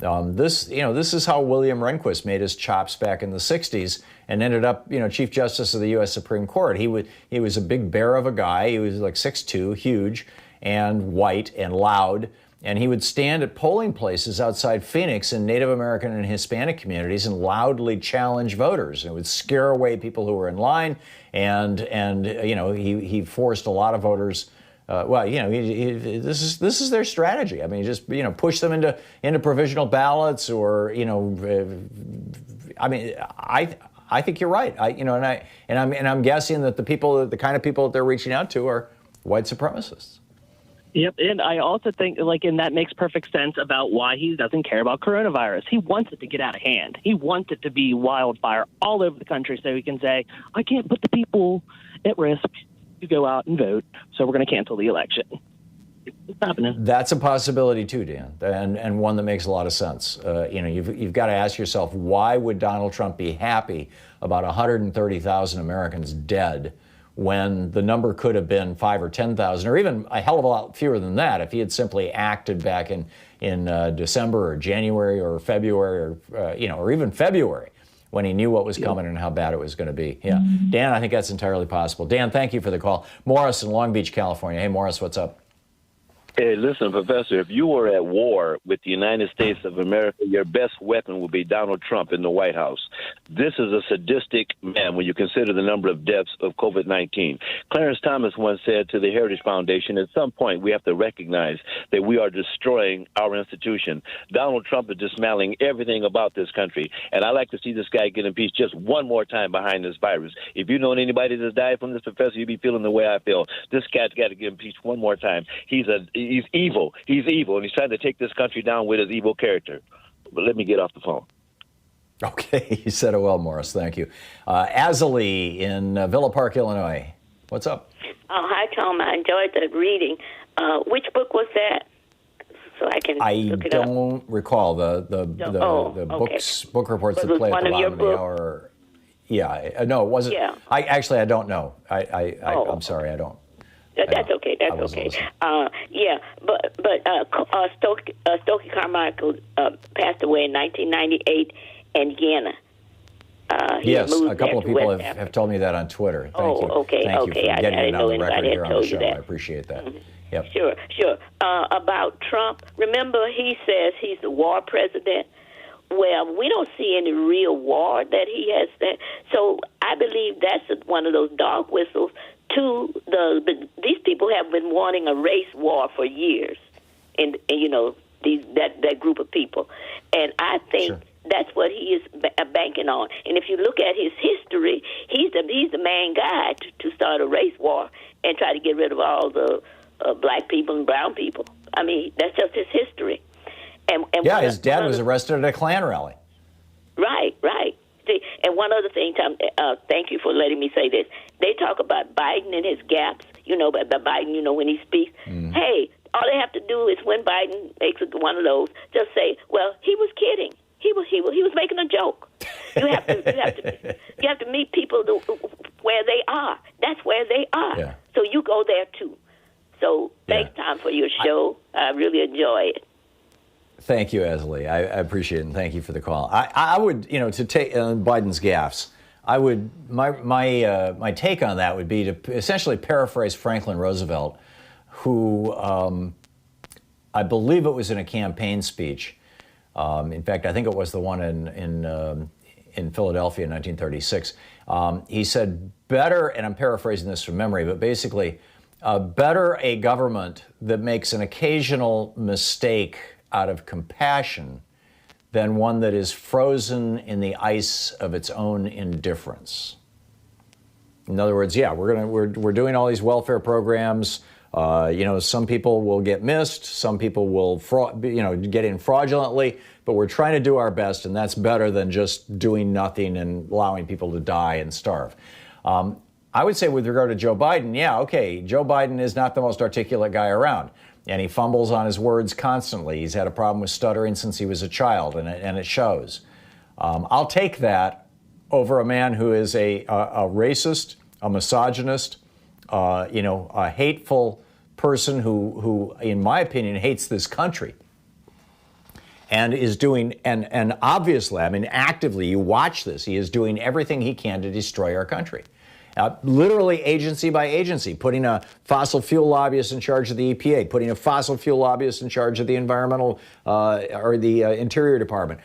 This is how William Rehnquist made his chops back in the 60s and ended up, Chief Justice of the U.S. Supreme Court. He was a big bear of a guy. He was like 6'2", huge and white and loud. And he would stand at polling places outside Phoenix in Native American and Hispanic communities and loudly challenge voters. It would scare away people who were in line. And he forced a lot of voters. This is their strategy. I mean, you just push them into provisional ballots, or I think you're right. I'm guessing that the kind of people that they're reaching out to are white supremacists. Yep, and I also think, and that makes perfect sense about why he doesn't care about coronavirus. He wants it to get out of hand. He wants it to be wildfire all over the country so he can say, I can't put the people at risk to go out and vote, so we're going to cancel the election. It's happening. That's a possibility too, Dan, and one that makes a lot of sense. You've got to ask yourself, why would Donald Trump be happy about 130,000 Americans dead when the number could have been 5,000 or 10,000, or even a hell of a lot fewer than that if he had simply acted back in December or January or February or even February, when he knew what was coming and how bad it was going to be. Yeah, Dan, I think that's entirely possible. Dan, thank you for the call. Morris in Long Beach, California. Hey, Morris, what's up? Hey, listen, Professor, if you were at war with the United States of America, your best weapon would be Donald Trump in the White House. This is a sadistic man when you consider the number of deaths of COVID-19. Clarence Thomas once said to the Heritage Foundation, at some point we have to recognize that we are destroying our institution. Donald Trump is dismantling everything about this country, and I like to see this guy get impeached just one more time behind this virus. If you know anybody that's died from this, Professor, you'd be feeling the way I feel. This guy's got to get impeached one more time. He's evil. He's evil, and he's trying to take this country down with his evil character. But let me get off the phone. Okay, you said it well, Morris. Thank you. Azalee in Villa Park, Illinois. What's up? Oh, hi, Tom. I enjoyed the reading. Which book was that? So I can look it up. I don't recall the book reports that play at the bottom of the hour. Yeah, no, it wasn't. Yeah. I don't know. I'm sorry, I don't. That's okay. That's okay. But Stokley Carmichael passed away in 1998 in Ghana. Yes, a couple of people have told me that on Twitter. Thank you. Okay. Thank you for getting it on the record here on the show. I appreciate that. Mm-hmm. Yep. Sure. About Trump, remember he says he's the war president. Well, we don't see any real war that he has. So I believe that's one of those dog whistles to these people have been wanting a race war for years, and that group of people, and I think that's what he is banking on. And if you look at his history, he's the main guy to start a race war and try to get rid of all the black people and brown people. I mean, that's just his history. And his dad was arrested at a Klan rally. Right. See, and one other thing, Tom, thank you for letting me say this. They talk about Biden and his gaps, but Biden, when he speaks. Hey, all they have to do is when Biden makes one of those, just say, well, he was kidding. He was making a joke. You have to meet people where they are. That's where they are. Yeah. So you go there too. So thanks, Tom, for your show. I really enjoy it. Thank you, Azalee. I appreciate it, and thank you for the call. I would, to take Biden's gaffes, I would my take on that would be to essentially paraphrase Franklin Roosevelt, who I believe it was in a campaign speech. In fact, I think it was the one in Philadelphia in 1936. He said, "Better," and I'm paraphrasing this from memory, but basically, better a government that makes an occasional mistake out of compassion than one that is frozen in the ice of its own indifference. In other words, we're doing all these welfare programs. Some people will get missed, some people will get in fraudulently, but we're trying to do our best, and that's better than just doing nothing and allowing people to die and starve. I would say with regard to Joe Biden, yeah, okay, Joe Biden is not the most articulate guy around, and he fumbles on his words constantly. He's had a problem with stuttering since he was a child, and it shows. I'll take that over a man who is a racist, a misogynist, a hateful person who, in my opinion, hates this country. And is doing, and obviously, I mean, actively, you watch this, he is doing everything he can to destroy our country. Literally agency by agency, putting a fossil fuel lobbyist in charge of the EPA, putting a fossil fuel lobbyist in charge of the environmental or the Interior Department,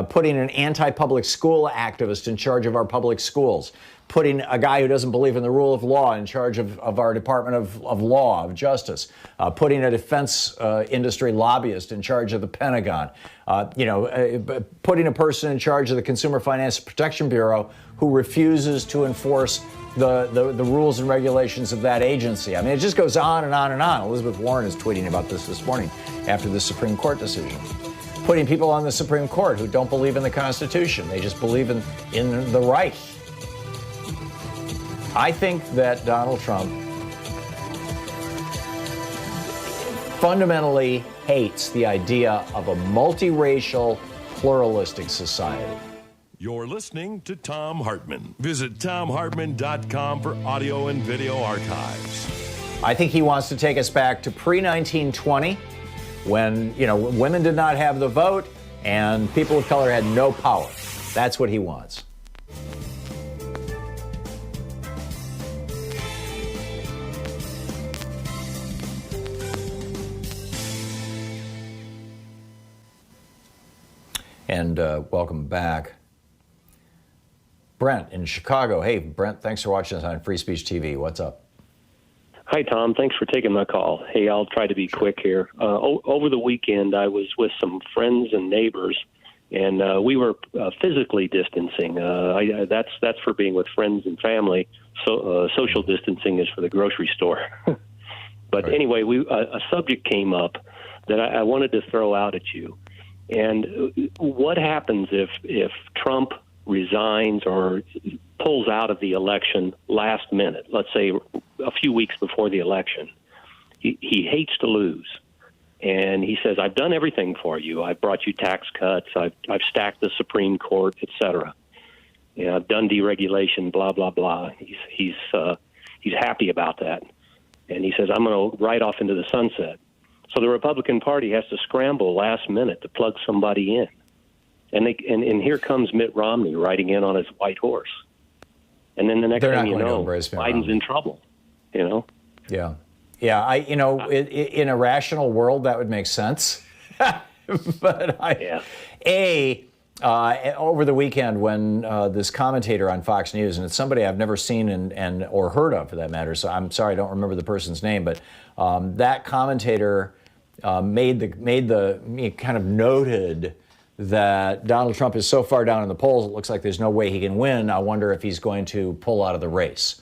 putting an anti-public school activist in charge of our public schools, putting a guy who doesn't believe in the rule of law in charge of our Department of Law, of Justice, putting a defense industry lobbyist in charge of the Pentagon, putting a person in charge of the Consumer Finance Protection Bureau who refuses to enforce the rules and regulations of that agency. I mean, it just goes on and on and on. Elizabeth Warren is tweeting about this morning after the Supreme Court decision. Putting people on the Supreme Court who don't believe in the Constitution. They just believe in the right. I think that Donald Trump fundamentally hates the idea of a multiracial, pluralistic society. You're listening to Thom Hartmann. Visit thomhartmann.com for audio and video archives. I think he wants to take us back to pre-1920 when, women did not have the vote and people of color had no power. That's what he wants. And welcome back. Brent in Chicago. Hey, Brent, thanks for watching us on Free Speech TV. What's up? Hi, Tom. Thanks for taking my call. Hey, I'll try to be quick here. Over the weekend, I was with some friends and neighbors, and we were physically distancing. That's for being with friends and family. So social distancing is for the grocery store. But right. Anyway, a subject came up that I wanted to throw out at you. And what happens if Trump resigns or pulls out of the election last minute, let's say a few weeks before the election? He hates to lose. And he says, I've done everything for you. I've brought you tax cuts. I've stacked the Supreme Court, et cetera. I've done deregulation, blah, blah, blah. He's happy about that. And he says, I'm going to ride off into the sunset. So the Republican Party has to scramble last minute to plug somebody in. And here comes Mitt Romney riding in on his white horse. And then the next thing you know, Biden's in trouble, Yeah. Yeah, in a rational world, that would make sense. But over the weekend when this commentator on Fox News, and it's somebody I've never seen and or heard of for that matter, so I'm sorry I don't remember the person's name, but that commentator made the kind of noted that Donald Trump is so far down in the polls, it looks like there's no way he can win. I wonder if he's going to pull out of the race.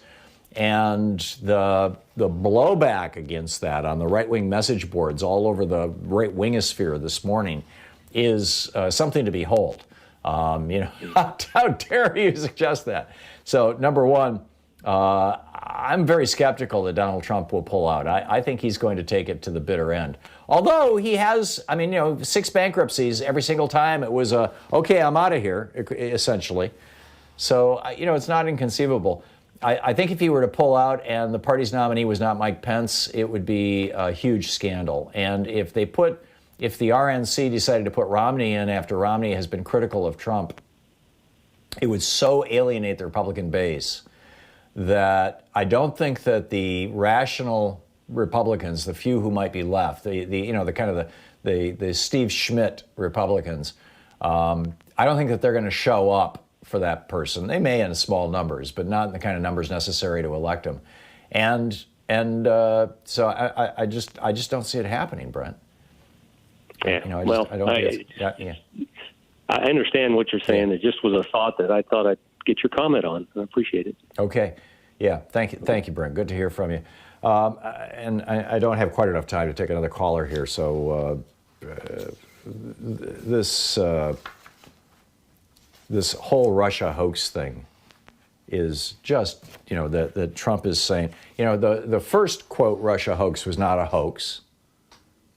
And the blowback against that on the right-wing message boards all over the right-wingosphere this morning is something to behold. How dare you suggest that? So, number one, I'm very skeptical that Donald Trump will pull out. I think he's going to take it to the bitter end. Although he has, 6 bankruptcies every single time. It was okay, I'm out of here, essentially. So, it's not inconceivable. I think if he were to pull out and the party's nominee was not Mike Pence, it would be a huge scandal. And if the RNC decided to put Romney in after Romney has been critical of Trump, it would so alienate the Republican base that I don't think that the rational Republicans, the few who might be left, the Steve Schmidt Republicans, I don't think that they're going to show up for that person. They may in small numbers, but not in the kind of numbers necessary to elect him. So I just don't see it happening, Brent. Yeah. I understand what you're saying. It just was a thought that I thought I'd get your comment on. I appreciate it. Okay. Yeah. Thank you, Brent. Good to hear from you. And I don't have quite enough time to take another caller here. So this whole Russia hoax thing is just, that Trump is saying, the first, quote, Russia hoax was not a hoax.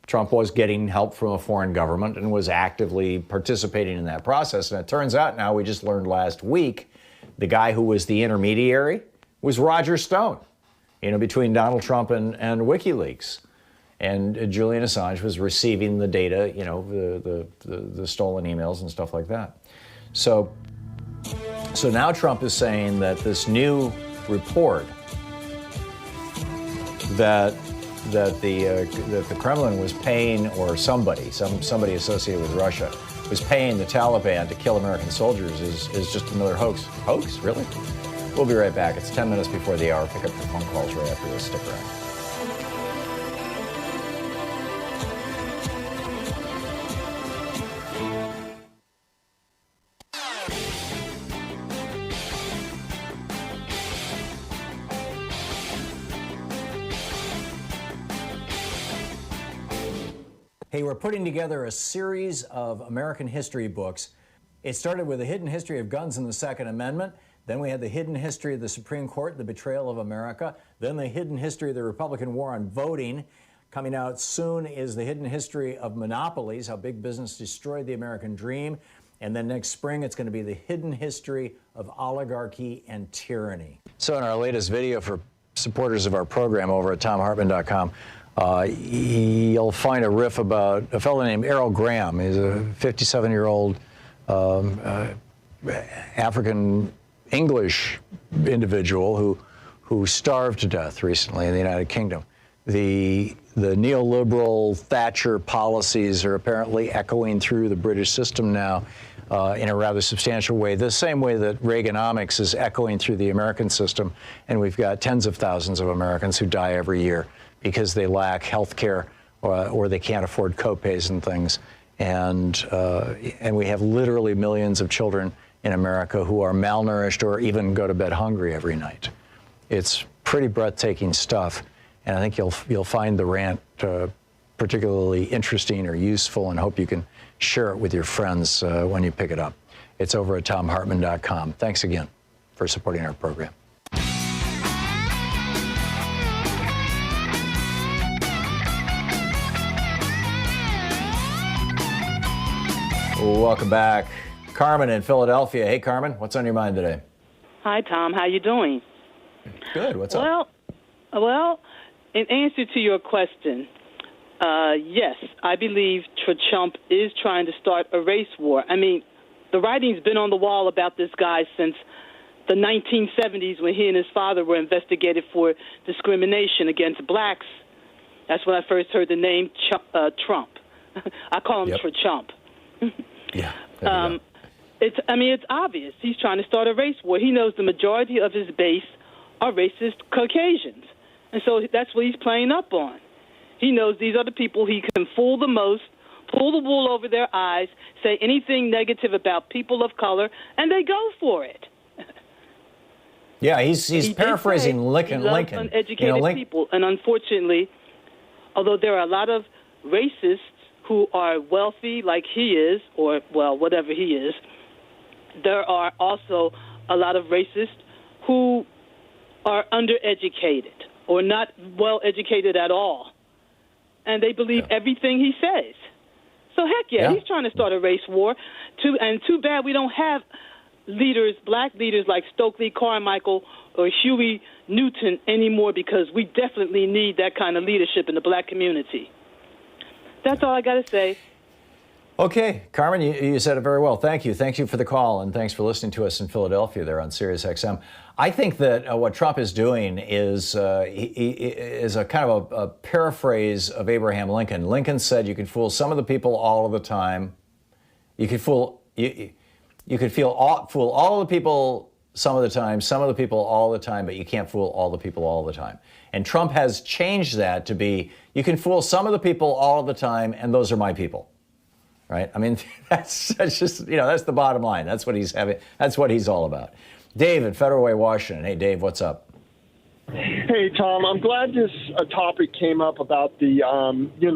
Trump was getting help from a foreign government and was actively participating in that process. And it turns out now, we just learned last week, the guy who was the intermediary was Roger Stone, between Donald Trump and WikiLeaks. And Julian Assange was receiving the data, the stolen emails and stuff like that. So now Trump is saying that this new report that the Kremlin was paying, or somebody associated with Russia was paying the Taliban to kill American soldiers is just another hoax. Hoax? Really? We'll be right back. It's 10 minutes before the hour. Pick up your phone calls right after this. Stick around. Hey, we're putting together a series of American history books. It started with a hidden history of guns and the Second Amendment. Then we had the hidden history of the Supreme Court, the betrayal of America. Then the hidden history of the Republican war on voting. Coming out soon is the hidden history of monopolies, how big business destroyed the American dream. And then next spring, it's going to be the hidden history of oligarchy and tyranny. So in our latest video for supporters of our program over at ThomHartmann.com, you'll find a riff about a fellow named Errol Graham. He's a 57-year-old African English individual who starved to death recently in the United Kingdom. The neoliberal Thatcher policies are apparently echoing through the British system now in a rather substantial way, the same way that Reaganomics is echoing through the American system, and we've got tens of thousands of Americans who die every year because they lack health care or they can't afford copays and things. And we have literally millions of children in America who are malnourished or even go to bed hungry every night. It's pretty breathtaking stuff, and I think you'll find the rant particularly interesting or useful, and hope you can share it with your friends when you pick it up. It's over at ThomHartmann.com. Thanks again for supporting our program. Welcome back. Carmen in Philadelphia. Hey, Carmen, what's on your mind today? Hi, Tom. How you doing? Good. What's up? Well, in answer to your question, yes, I believe Trump is trying to start a race war. I mean, the writing's been on the wall about this guy since the 1970s when he and his father were investigated for discrimination against blacks. That's when I first heard the name Trump. I call him Trump. Yeah. It's obvious. He's trying to start a race war. He knows the majority of his base are racist Caucasians. And so that's what he's playing up on. He knows these are the people he can fool the most, pull the wool over their eyes, say anything negative about people of color, and they go for it. Yeah, he's paraphrasing Lincoln. Uneducated people. And unfortunately, although there are a lot of racists who are wealthy like he is, or, well, whatever he is, there are also a lot of racists who are undereducated or not well educated at all. And they believe everything he says. So, heck yeah, he's trying to start a race war. Too bad we don't have leaders, black leaders like Stokley Carmichael or Huey Newton anymore, because we definitely need that kind of leadership in the black community. That's all I got to say. Okay, Carmen, you said it very well. Thank you. Thank you for the call, and thanks for listening to us in Philadelphia there on Sirius XM. I think that what Trump is doing is a kind of a paraphrase of Abraham Lincoln. Lincoln said you can fool some of the people all of the time. You could fool all the people some of the time, some of the people all the time, but you can't fool all the people all the time. And Trump has changed that to be, you can fool some of the people all the time, and those are my people. Right? I mean, that's just, that's the bottom line. That's what he's all about. Dave in Federal Way, Washington. Hey, Dave, what's up? Hey, Tom, I'm glad this topic came up about the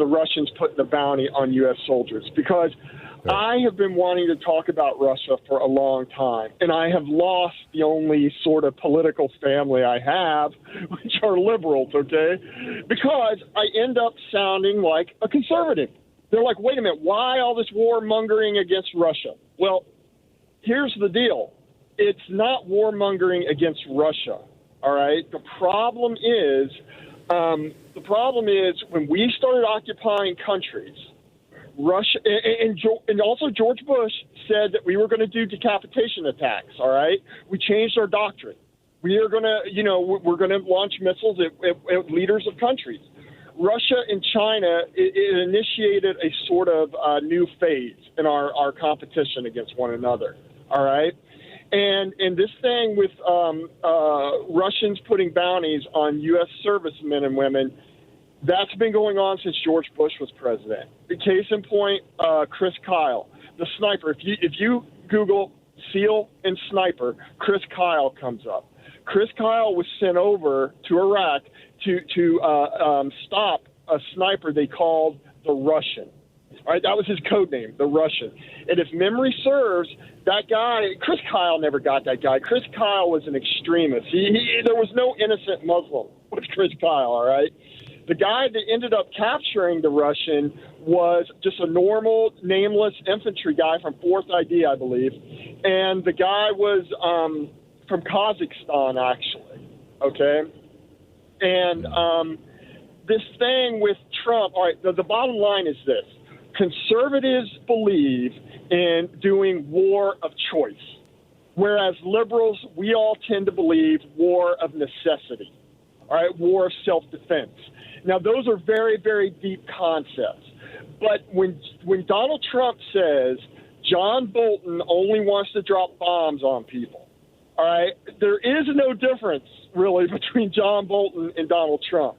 Russians putting a bounty on U.S. soldiers, because I have been wanting to talk about Russia for a long time, and I have lost the only sort of political family I have, which are liberals, okay? Because I end up sounding like a conservative. They're like, wait a minute, why all this warmongering against Russia? Well, here's the deal. It's not warmongering against Russia, all right? The problem is when we started occupying countries, Russia and also George Bush said that we were going to do decapitation attacks. All right, we changed our doctrine. We are going to, we're going to launch missiles at leaders of countries. Russia and China it initiated a sort of new phase in our competition against one another. All right, and this thing with Russians putting bounties on U.S. servicemen and women. That's been going on since George Bush was president. The case in point, Chris Kyle, the sniper. If you Google SEAL and sniper, Chris Kyle comes up. Chris Kyle was sent over to Iraq to stop a sniper they called the Russian. All right, that was his code name, the Russian. And if memory serves, that guy, Chris Kyle never got that guy. Chris Kyle was an extremist. There was no innocent Muslim with Chris Kyle, all right? The guy that ended up capturing the Russian was just a normal, nameless infantry guy from 4th ID, I believe. And the guy was from Kazakhstan, actually, okay? And this thing with Trump, all right, the bottom line is this. Conservatives believe in doing war of choice, whereas liberals, we all tend to believe war of necessity, all right, war of self-defense. Now, those are very, very deep concepts. But when Donald Trump says John Bolton only wants to drop bombs on people, all right, there is no difference, really, between John Bolton and Donald Trump.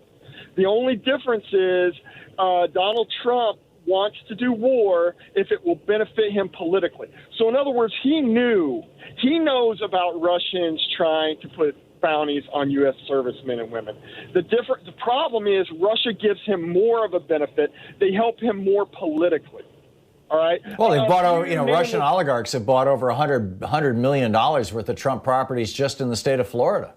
The only difference is Donald Trump wants to do war if it will benefit him politically. So, in other words, he knows about Russians trying to put bounties on U.S. servicemen and women. The problem is Russia gives him more of a benefit. They help him more politically. All right. Well, they've bought over, Russian oligarchs have bought over $100 million worth of Trump properties just in the state of Florida.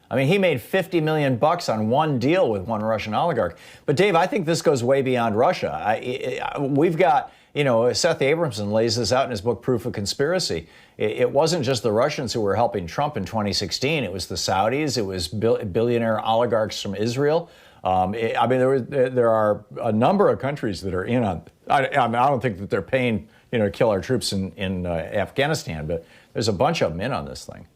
I mean, he made $50 million on one deal with one Russian oligarch. But Dave, I think this goes way beyond Russia. We've got, Seth Abramson lays this out in his book, Proof of Conspiracy. It wasn't just the Russians who were helping Trump in 2016. It was the Saudis. It was billionaire oligarchs from Israel. There are a number of countries that are in on. I don't think that they're paying, to kill our troops in Afghanistan, but there's a bunch of them in on this thing.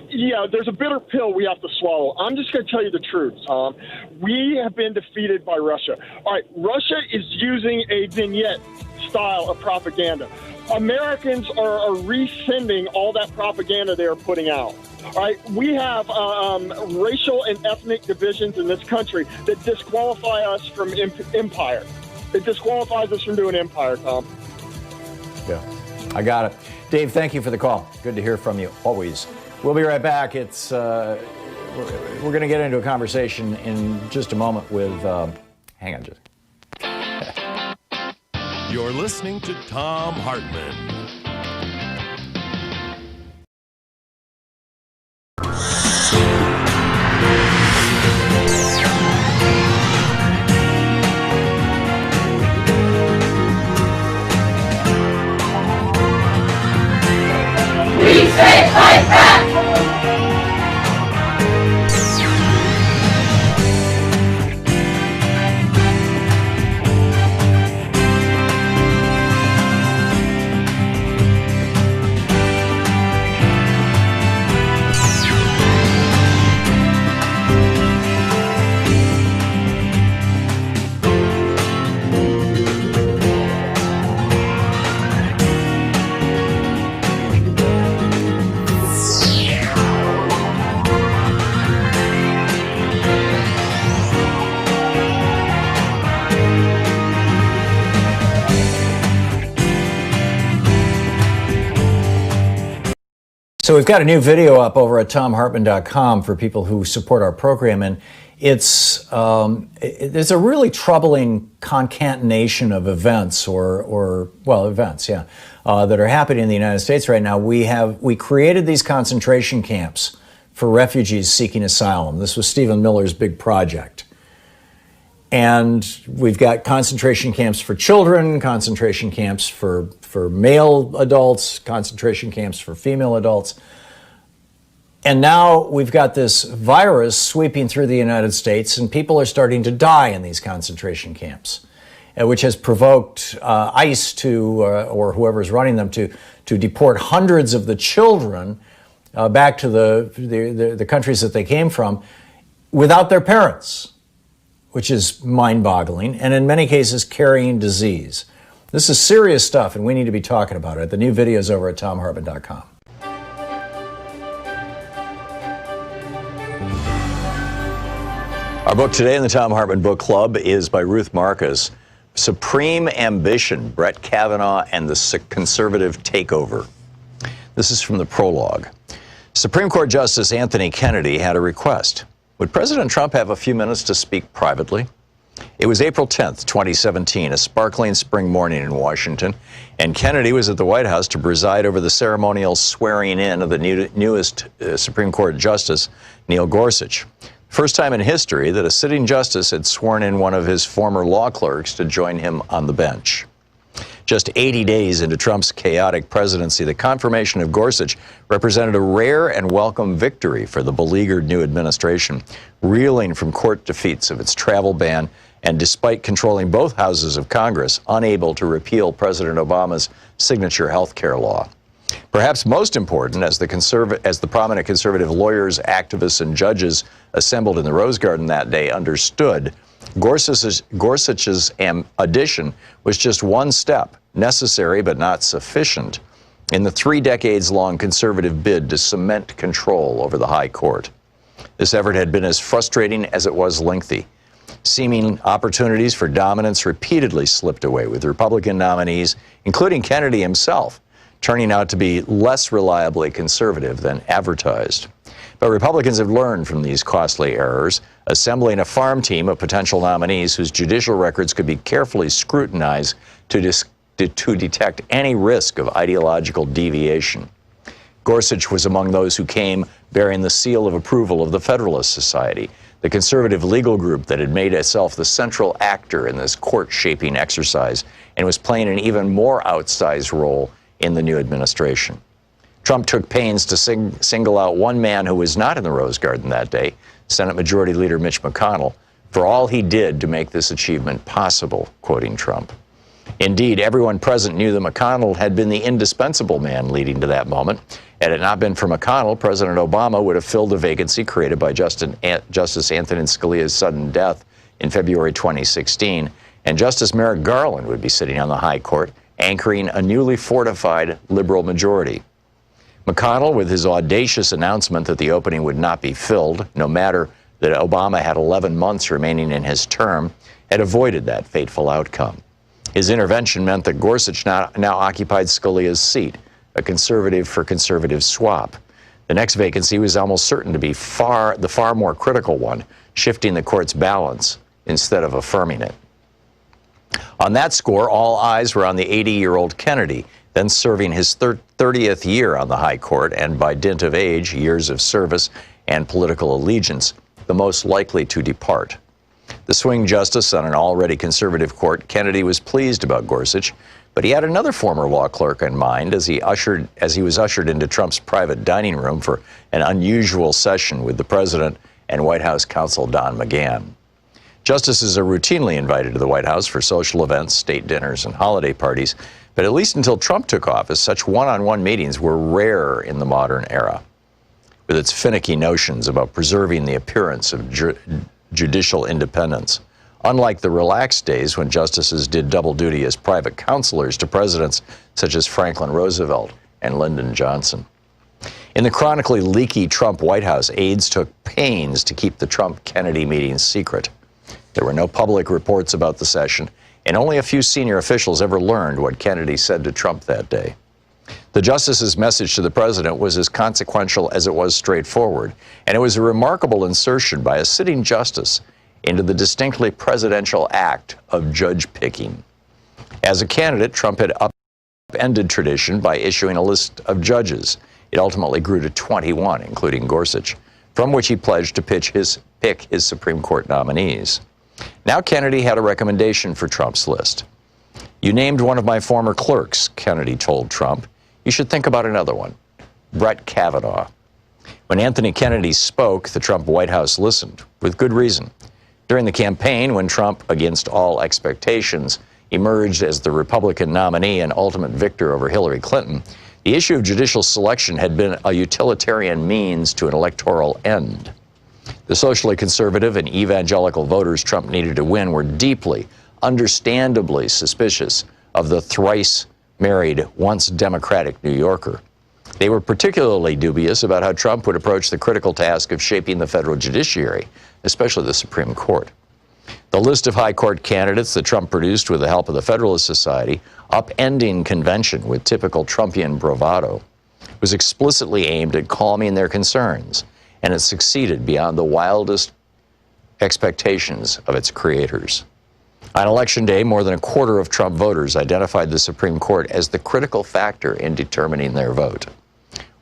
Yeah, there's a bitter pill we have to swallow. I'm just going to tell you the truth, Tom. We have been defeated by Russia. All right, Russia is using a vignette style of propaganda. Americans are rescinding all that propaganda they are putting out. All right, we have racial and ethnic divisions in this country that disqualify us from empire. It disqualifies us from doing empire, Tom. Yeah, I got it. Dave, thank you for the call. Good to hear from you, always. We'll be right back. We're going to get into a conversation in just a moment with, hang on just. You're listening to Thom Hartmann. So we've got a new video up over at ThomHartmann.com for people who support our program, and there's a really troubling concatenation of events events that are happening in the United States right now. We created these concentration camps for refugees seeking asylum. This was Stephen Miller's big project. And we've got concentration camps for children, concentration camps for male adults, concentration camps for female adults. And now we've got this virus sweeping through the United States, and people are starting to die in these concentration camps, which has provoked ICE or whoever's running them to deport hundreds of the children back to the countries that they came from without their parents, which is mind-boggling, and in many cases carrying disease. This is serious stuff, and we need to be talking about it. The new video is over at thomhartmann.com. Our book today in the Thom Hartmann Book Club is by Ruth Marcus, Supreme Ambition, Brett Kavanaugh and the Conservative Takeover. This is from the prologue. Supreme Court Justice Anthony Kennedy had a request. Would President Trump have a few minutes to speak privately? It was April 10th, 2017, a sparkling spring morning in Washington, and Kennedy was at the White House to preside over the ceremonial swearing in of the newest Supreme Court Justice, Neil Gorsuch. First time in history that a sitting justice had sworn in one of his former law clerks to join him on the bench. Just 80 days into Trump's chaotic presidency, the confirmation of Gorsuch represented a rare and welcome victory for the beleaguered new administration, reeling from court defeats of its travel ban and, despite controlling both houses of Congress, unable to repeal President Obama's signature health care law. Perhaps most important, as the prominent conservative lawyers, activists, and judges assembled in the Rose Garden that day understood, Gorsuch's addition was just one step, necessary but not sufficient, in the 3 decades-long conservative bid to cement control over the high court. This effort had been as frustrating as it was lengthy. Seeming opportunities for dominance repeatedly slipped away, with Republican nominees, including Kennedy himself, turning out to be less reliably conservative than advertised. But Republicans have learned from these costly errors, assembling a farm team of potential nominees whose judicial records could be carefully scrutinized to detect any risk of ideological deviation. Gorsuch was among those who came bearing the seal of approval of the Federalist Society, the conservative legal group that had made itself the central actor in this court-shaping exercise and was playing an even more outsized role in the new administration. Trump took pains to single out one man who was not in the Rose Garden that day, Senate Majority Leader Mitch McConnell, for all he did to make this achievement possible, quoting Trump. Indeed, everyone present knew that McConnell had been the indispensable man leading to that moment. Had it not been for McConnell, President Obama would have filled the vacancy created by Justice Antonin Scalia's sudden death in February 2016, and Justice Merrick Garland would be sitting on the high court, anchoring a newly fortified liberal majority. McConnell, with his audacious announcement that the opening would not be filled, no matter that Obama had 11 months remaining in his term, had avoided that fateful outcome. His intervention meant that Gorsuch now occupied Scalia's seat, a conservative for conservative swap. The next vacancy was almost certain to be the far more critical one, shifting the court's balance instead of affirming it. On that score, all eyes were on the 80-year-old Kennedy, then serving his 30th year on the high court, and by dint of age, years of service, and political allegiance, the most likely to depart. The swing justice on an already conservative court, Kennedy was pleased about Gorsuch, but he had another former law clerk in mind as he was ushered into Trump's private dining room for an unusual session with the president and White House counsel Don McGahn. Justices are routinely invited to the White House for social events, state dinners, and holiday parties, but at least until Trump took office, such one-on-one meetings were rare in the modern era. With its finicky notions about preserving the appearance of judicial independence, unlike the relaxed days when justices did double duty as private counselors to presidents such as Franklin Roosevelt and Lyndon Johnson. In the chronically leaky Trump White House, aides took pains to keep the Trump-Kennedy meetings secret. There were no public reports about the session, and only a few senior officials ever learned what Kennedy said to Trump that day. The justice's message to the president was as consequential as it was straightforward, and it was a remarkable insertion by a sitting justice into the distinctly presidential act of judge picking. As a candidate, Trump had upended tradition by issuing a list of judges. It ultimately grew to 21, including Gorsuch, from which he pledged to pick his Supreme Court nominees. Now Kennedy had a recommendation for Trump's list. "You named one of my former clerks," Kennedy told Trump. "You should think about another one, Brett Kavanaugh." When Anthony Kennedy spoke, the Trump White House listened, with good reason. During the campaign, when Trump, against all expectations, emerged as the Republican nominee and ultimate victor over Hillary Clinton, the issue of judicial selection had been a utilitarian means to an electoral end. The socially conservative and evangelical voters Trump needed to win were deeply, understandably suspicious of the thrice-married, once Democratic New Yorker. They were particularly dubious about how Trump would approach the critical task of shaping the federal judiciary, especially the Supreme Court. The list of high court candidates that Trump produced with the help of the Federalist Society, upending convention with typical Trumpian bravado, was explicitly aimed at calming their concerns, and it succeeded beyond the wildest expectations of its creators. On Election Day, more than a quarter of Trump voters identified the Supreme Court as the critical factor in determining their vote.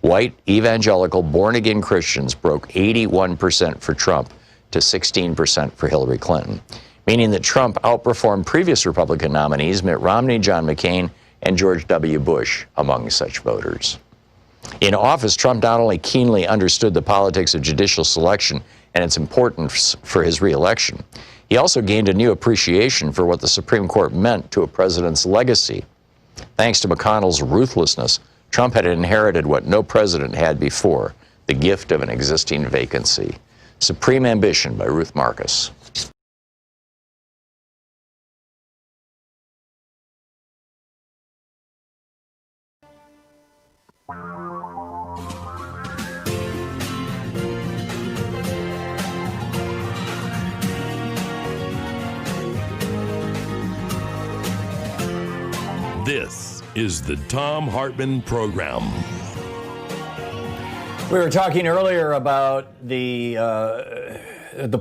White, evangelical, born-again Christians broke 81% for Trump to 16% for Hillary Clinton, meaning that Trump outperformed previous Republican nominees Mitt Romney, John McCain, and George W. Bush among such voters. In office, Trump not only keenly understood the politics of judicial selection and its importance for his reelection, he also gained a new appreciation for what the Supreme Court meant to a president's legacy. Thanks to McConnell's ruthlessness, Trump had inherited what no president had before, the gift of an existing vacancy. Supreme Ambition by Ruth Marcus. This is the Thom Hartmann Program. We were talking earlier about the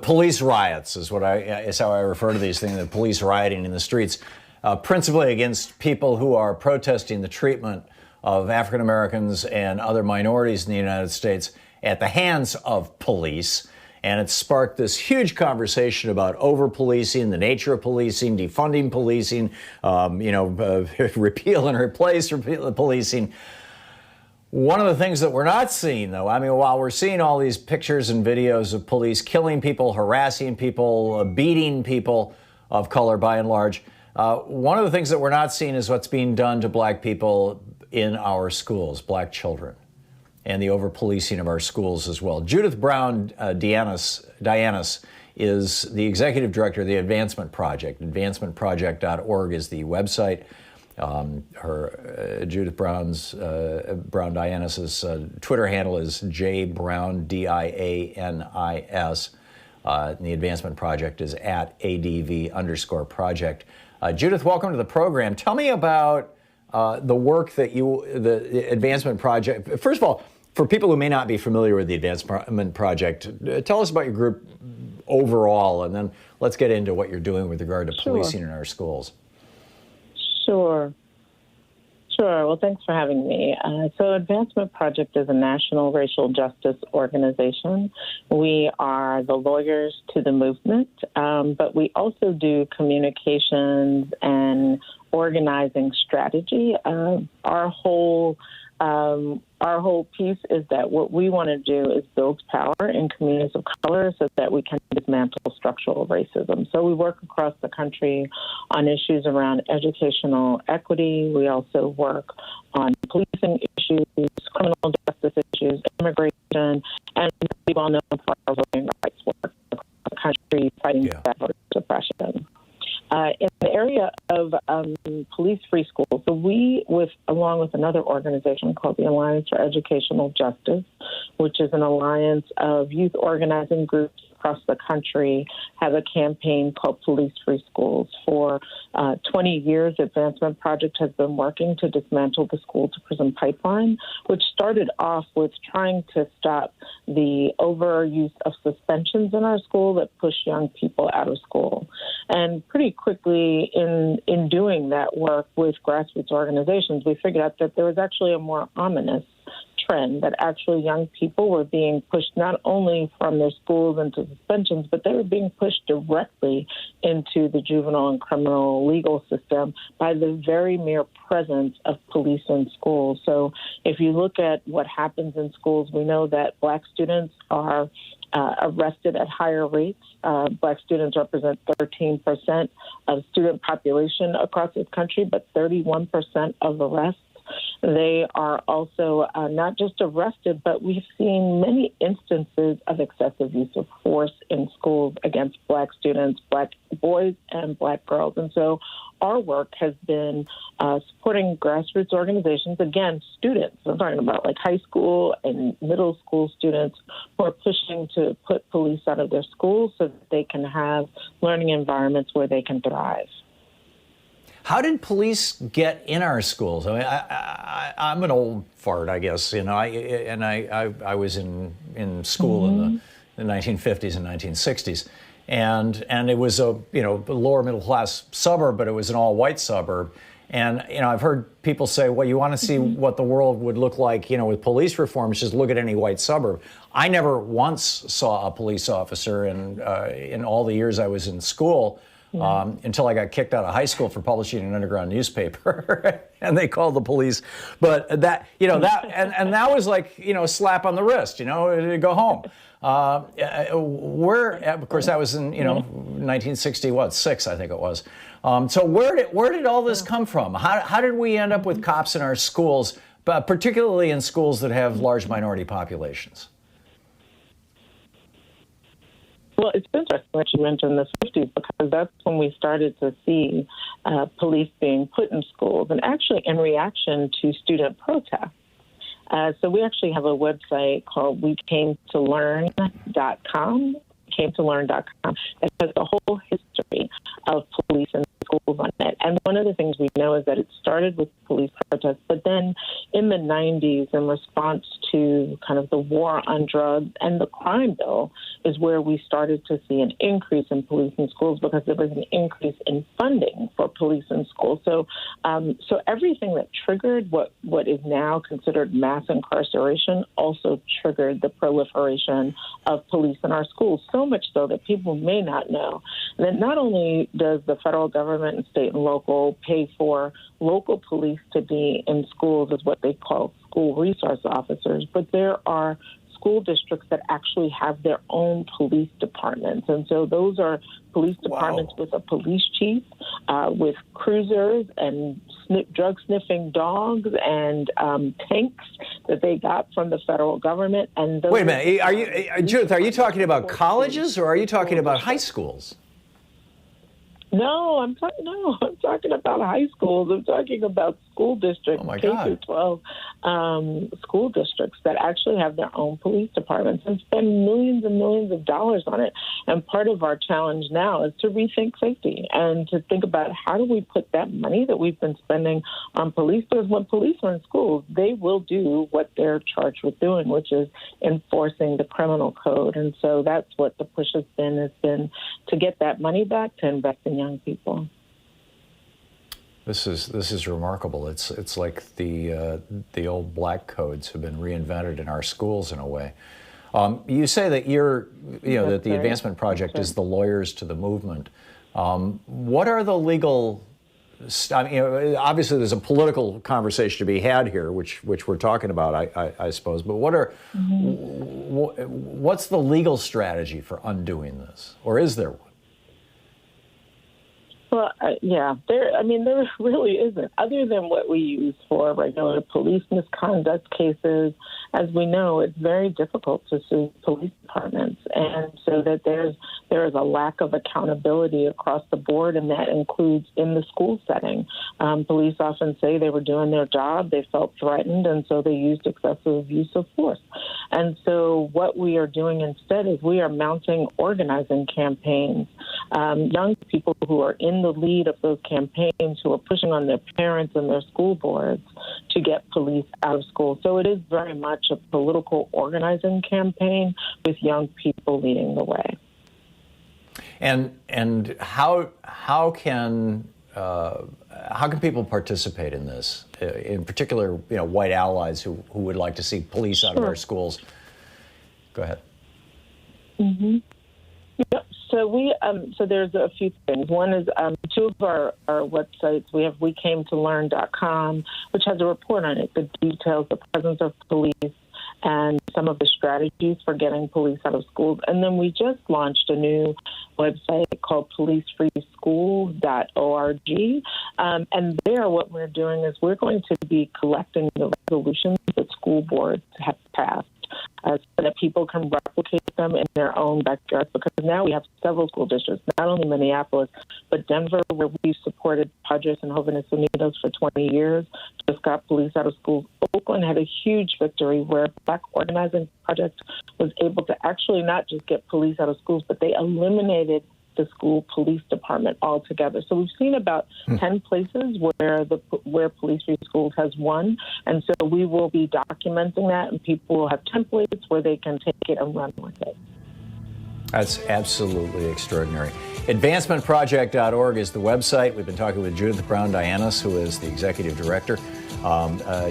police riots, is how I refer to these things, the police rioting in the streets, principally against people who are protesting the treatment of African Americans and other minorities in the United States at the hands of police. And it sparked this huge conversation about over-policing, the nature of policing, defunding policing, repeal and replace policing. One of the things that we're not seeing, though, I mean, while we're seeing all these pictures and videos of police killing people, harassing people, beating people of color by and large, one of the things that we're not seeing is what's being done to black people in our schools, black children, and the over-policing of our schools as well. Judith Browne Dianis is the executive director of the Advancement Project. AdvancementProject.org is the website. Judith Browne Dianis' Twitter handle is jbrowne, Dianis. The Advancement Project is at @ADV_project. Judith, welcome to the program. Tell me about the work that the Advancement Project. First of all, for people who may not be familiar with the Advancement Project, tell us about your group overall, and then let's get into what you're doing with regard to policing in our schools. Sure. Well, thanks for having me. So Advancement Project is a national racial justice organization. We are the lawyers to the movement, but we also do communications and organizing strategy. Our whole piece is that what we want to do is build power in communities of color so that we can dismantle structural racism. So we work across the country on issues around educational equity. We also work on policing issues, criminal justice issues, immigration, and we've all known for our voting rights work across the country fighting back voter suppression. In the area of police-free schools, so we, along with another organization called the Alliance for Educational Justice, which is an alliance of youth organizing groups across the country have a campaign called Police Free Schools. For 20 years, Advancement Project has been working to dismantle the school-to-prison pipeline, which started off with trying to stop the overuse of suspensions in our school that push young people out of school. And pretty quickly in doing that work with grassroots organizations, we figured out that there was actually a more ominous trend, that actually young people were being pushed not only from their schools into suspensions, but they were being pushed directly into the juvenile and criminal legal system by the very mere presence of police in schools. So if you look at what happens in schools, we know that Black students are arrested at higher rates. Black students represent 13% of student population across this country, but 31% of arrests. They are also not just arrested, but we've seen many instances of excessive use of force in schools against Black students, Black boys and Black girls. And so our work has been supporting grassroots organizations, again, students. I'm talking about like high school and middle school students who are pushing to put police out of their schools so that they can have learning environments where they can thrive. How did police get in our schools? I mean, I'm an old fart, I guess. You know, I was in school in the 1950s and 1960s, and it was a lower middle class suburb, but it was an all white suburb. And I've heard people say, well, you want to see what the world would look like, with police reforms, just look at any white suburb. I never once saw a police officer in all the years I was in school. Until I got kicked out of high school for publishing an underground newspaper, and they called the police. But that that was like a slap on the wrist, to go home. Of course, that was in 1966, I think it was. So where did all this come from? How did we end up with cops in our schools, but particularly in schools that have large minority populations? Well, it's interesting that you mentioned the 50s, because that's when we started to see police being put in schools, and actually in reaction to student protests. So we actually have a website called WeCameToLearn.com, that has the whole history of police in schools on it. And one of the things we know is that it started with police protests, but then in the 90s, in response to kind of the war on drugs and the crime bill, is where we started to see an increase in police in schools, because there was an increase in funding for police in schools. So everything that triggered what is now considered mass incarceration also triggered the proliferation of police in our schools, so much so that people may not know that not only does the federal government and state and local pay for local police to be in schools as what they call school resource officers, but there are school districts that actually have their own police departments. And so those are police departments with a police chief, with cruisers and drug-sniffing dogs and tanks that they got from the federal government. And those— Wait a minute, Judith, are you talking about colleges or are you talking about high schools? No, I'm talking about high schools. I'm talking about school districts, K-12 school districts that actually have their own police departments and spend millions and millions of dollars on it. And part of our challenge now is to rethink safety and to think about how do we put that money that we've been spending on police, because when police are in schools, they will do what they're charged with doing, which is enforcing the criminal code. And so that's what the push has been to get that money back to invest in young people. This is remarkable. It's like the old black codes have been reinvented in our schools in a way. You say that that the Advancement Project is the lawyers to the movement. What are the legal? Obviously, there's a political conversation to be had here, which we're talking about, I suppose. But what's the legal strategy for undoing this, or is there one? Well, yeah, there really isn't. Other than what we use for regular police misconduct cases, as we know, it's very difficult to sue police departments, and so that there is a lack of accountability across the board, and that includes in the school setting. Police often say they were doing their job, they felt threatened, and so they used excessive use of force. And so what we are doing instead is we are mounting organizing campaigns. Young people who are in the lead of those campaigns, who are pushing on their parents and their school boards to get police out of school. So it is very much a political organizing campaign with young people leading the way. And how can people participate in this? In particular, white allies who would like to see police out of our schools. Go ahead. Mm-hmm. Yep. So there's a few things. One is two of our websites. We have WeCameToLearn.com, which has a report on it that details the presence of police and some of the strategies for getting police out of schools. And then we just launched a new website called policefreeschools.org. And there what we're doing is we're going to be collecting the resolutions that school boards have passed, so that people can replicate them in their own backyards, because now we have several school districts, not only Minneapolis, but Denver, where we've supported Padres and Jóvenes Unidos for 20 years, just got police out of schools. Oakland had a huge victory where Black Organizing Project was able to actually not just get police out of schools, but they eliminated the school police department altogether. So we've seen about 10 places where Police Free Schools has won, and so we will be documenting that, and people will have templates where they can take it and run with it. That's absolutely extraordinary. Advancementproject.org is the website. We've been talking with Judith Browne Dianis, who is the executive director.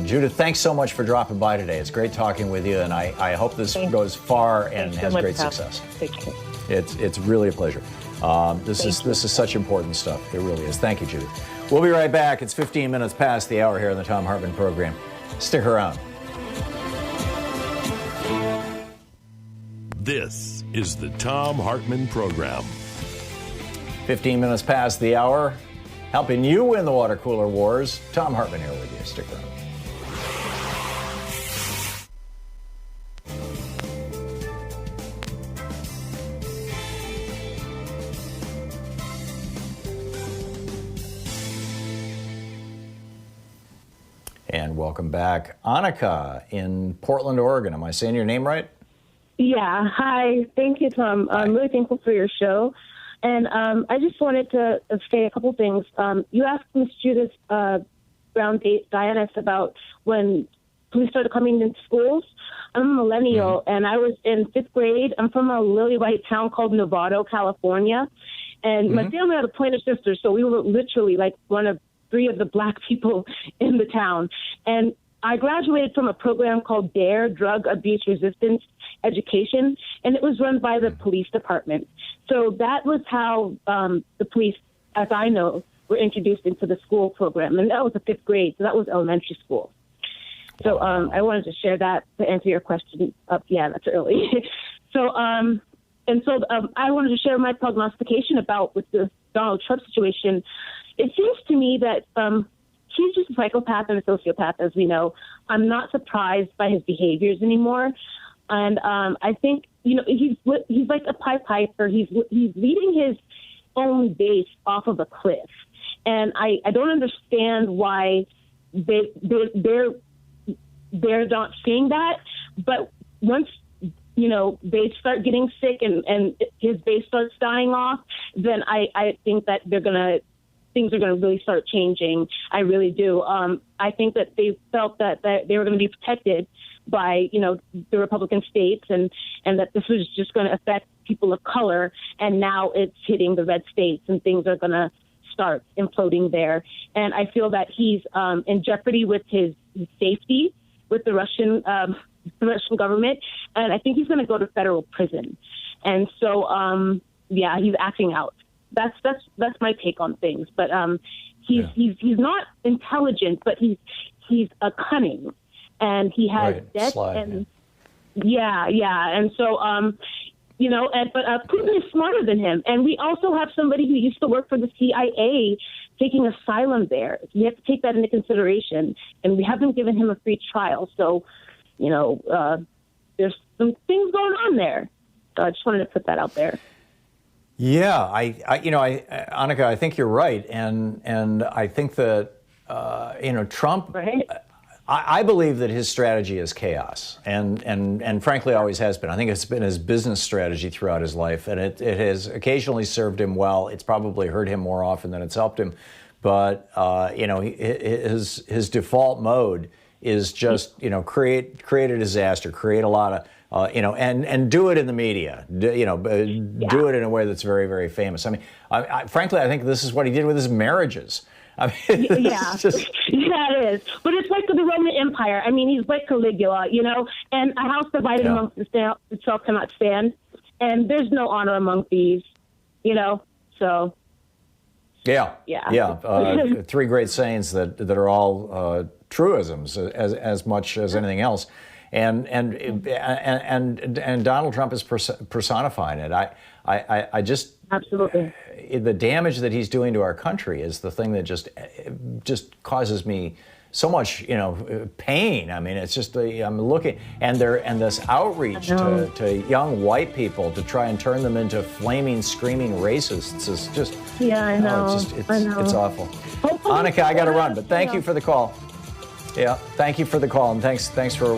Judith, thanks so much for dropping by today. It's great talking with you, and I hope this goes far and has great success. Thank you. It's really a pleasure. This is such important stuff. It really is. Thank you, Judith. We'll be right back. It's 15 minutes past the hour here on the Thom Hartmann program. Stick around. This is the Thom Hartmann program. 15 minutes past the hour, helping you win the water cooler wars. Thom Hartmann here with you. Stick around. And welcome back. Annika in Portland, Oregon. Am I saying your name right? Yeah. Hi. Thank you, Tom. I'm really thankful for your show. And I just wanted to say a couple things. You asked Miss Judith Browne Dianis about when police started coming into schools. I'm a millennial, and I was in 5th grade. I'm from a lily white town called Novato, California. And my family had a Pointer sister, so we were literally like one of 3 of the Black people in the town. And I graduated from a program called DARE, Drug Abuse Resistance Education, and it was run by the police department. So that was how the police, as I know, were introduced into the school program. And that was the 5th grade, so that was elementary school. So I wanted to share that to answer your question. Yeah, that's early. So I wanted to share my prognostication about with the Donald Trump situation. It seems to me that he's just a psychopath and a sociopath, as we know. I'm not surprised by his behaviors anymore. And I think, he's like a Pied Piper. He's leading his own base off of a cliff. And I don't understand why they're not seeing that. But once, they start getting sick and his base starts dying off, then I think that things are going to really start changing. I really do. I think that they felt that they were going to be protected by, the Republican states and that this was just going to affect people of color. And now it's hitting the red states and things are going to start imploding there. And I feel that he's in jeopardy with his safety with the Russian government. And I think he's going to go to federal prison. And so, he's acting out. That's my take on things. But he's not intelligent, but he's a cunning, and he has debt. And and so But Putin is smarter than him. And we also have somebody who used to work for the CIA taking asylum there. We have to take that into consideration. And we haven't given him a free trial. So, there's some things going on there. So I just wanted to put that out there. Yeah, Annika, I think you're right, and I think that Trump. Right. I believe that his strategy is chaos, and frankly always has been. I think it's been his business strategy throughout his life, and it has occasionally served him well. It's probably hurt him more often than it's helped him, but his default mode is just create a disaster, create a lot of. And do it in the media, do it in a way that's very, very famous. I mean, frankly, I think this is what he did with his marriages. I mean, yeah, it is. But it's like the Roman Empire. I mean, he's like Caligula, and a house divided amongst itself cannot stand. And there's no honor among thieves, so. Yeah. Three great sayings that are all truisms as much as anything else. And Donald Trump is personifying it. I just absolutely the damage that he's doing to our country is the thing that just causes me so much pain. I mean, it's just I'm looking and this outreach to young white people to try and turn them into flaming, screaming racists is just I know. It's awful. Annika, I got to run, but thank you for the call. Yeah, thank you for the call, and thanks for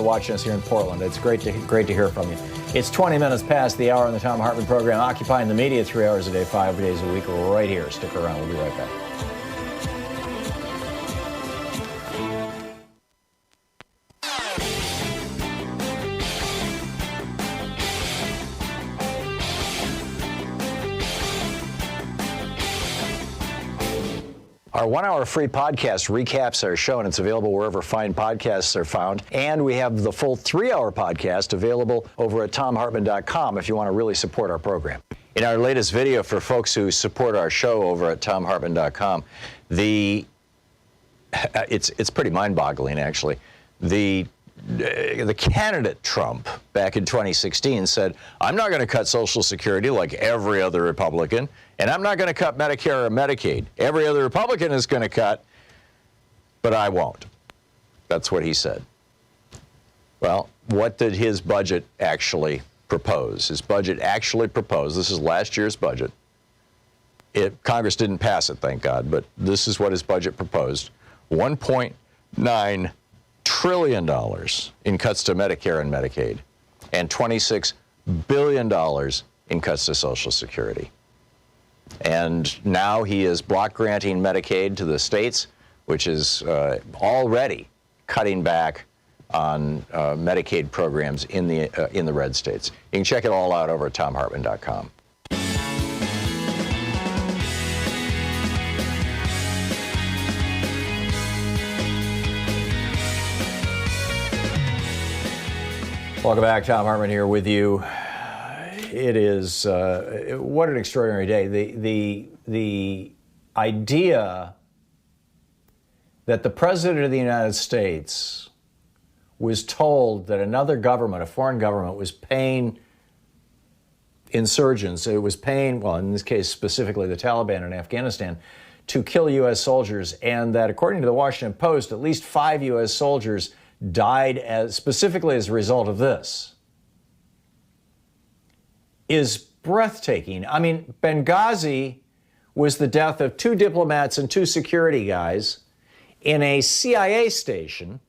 watching us here in Portland. It's great to hear from you. It's 20 minutes past the hour on the Thom Hartmann program, occupying the media 3 hours a day, 5 days a week. We're right here. Stick around. We'll be right back. Our 1 hour free podcast recaps our show, and it's available wherever fine podcasts are found. And we have the full 3 hour podcast available over at thomhartmann.com if you want to really support our program. In our latest video for folks who support our show over at thomhartmann.com, it's pretty mind-boggling, actually. The candidate Trump back in 2016 said, I'm not going to cut Social Security like every other Republican, and I'm not going to cut Medicare or Medicaid. Every other Republican is going to cut, but I won't. That's what he said. Well, what did his budget actually propose? His budget actually proposed, this is last year's budget. Congress didn't pass it, thank God, but this is what his budget proposed. $1.9 trillion in cuts to Medicare and Medicaid, and $26 billion in cuts to Social Security. And now he is block granting Medicaid to the states, which is already cutting back on Medicaid programs in the red states. You can check it all out over at thomhartmann.com. Welcome back. Thom Hartmann here with you. It is what an extraordinary day. The idea that the President of the United States was told that another government, a foreign government, was paying insurgents, it was paying, well, in this case specifically the Taliban in Afghanistan, to kill U.S. soldiers, and that according to the Washington Post, at least 5 U.S. soldiers died specifically as a result of this, is breathtaking. I mean, Benghazi was the death of 2 diplomats and 2 security guys in a CIA station,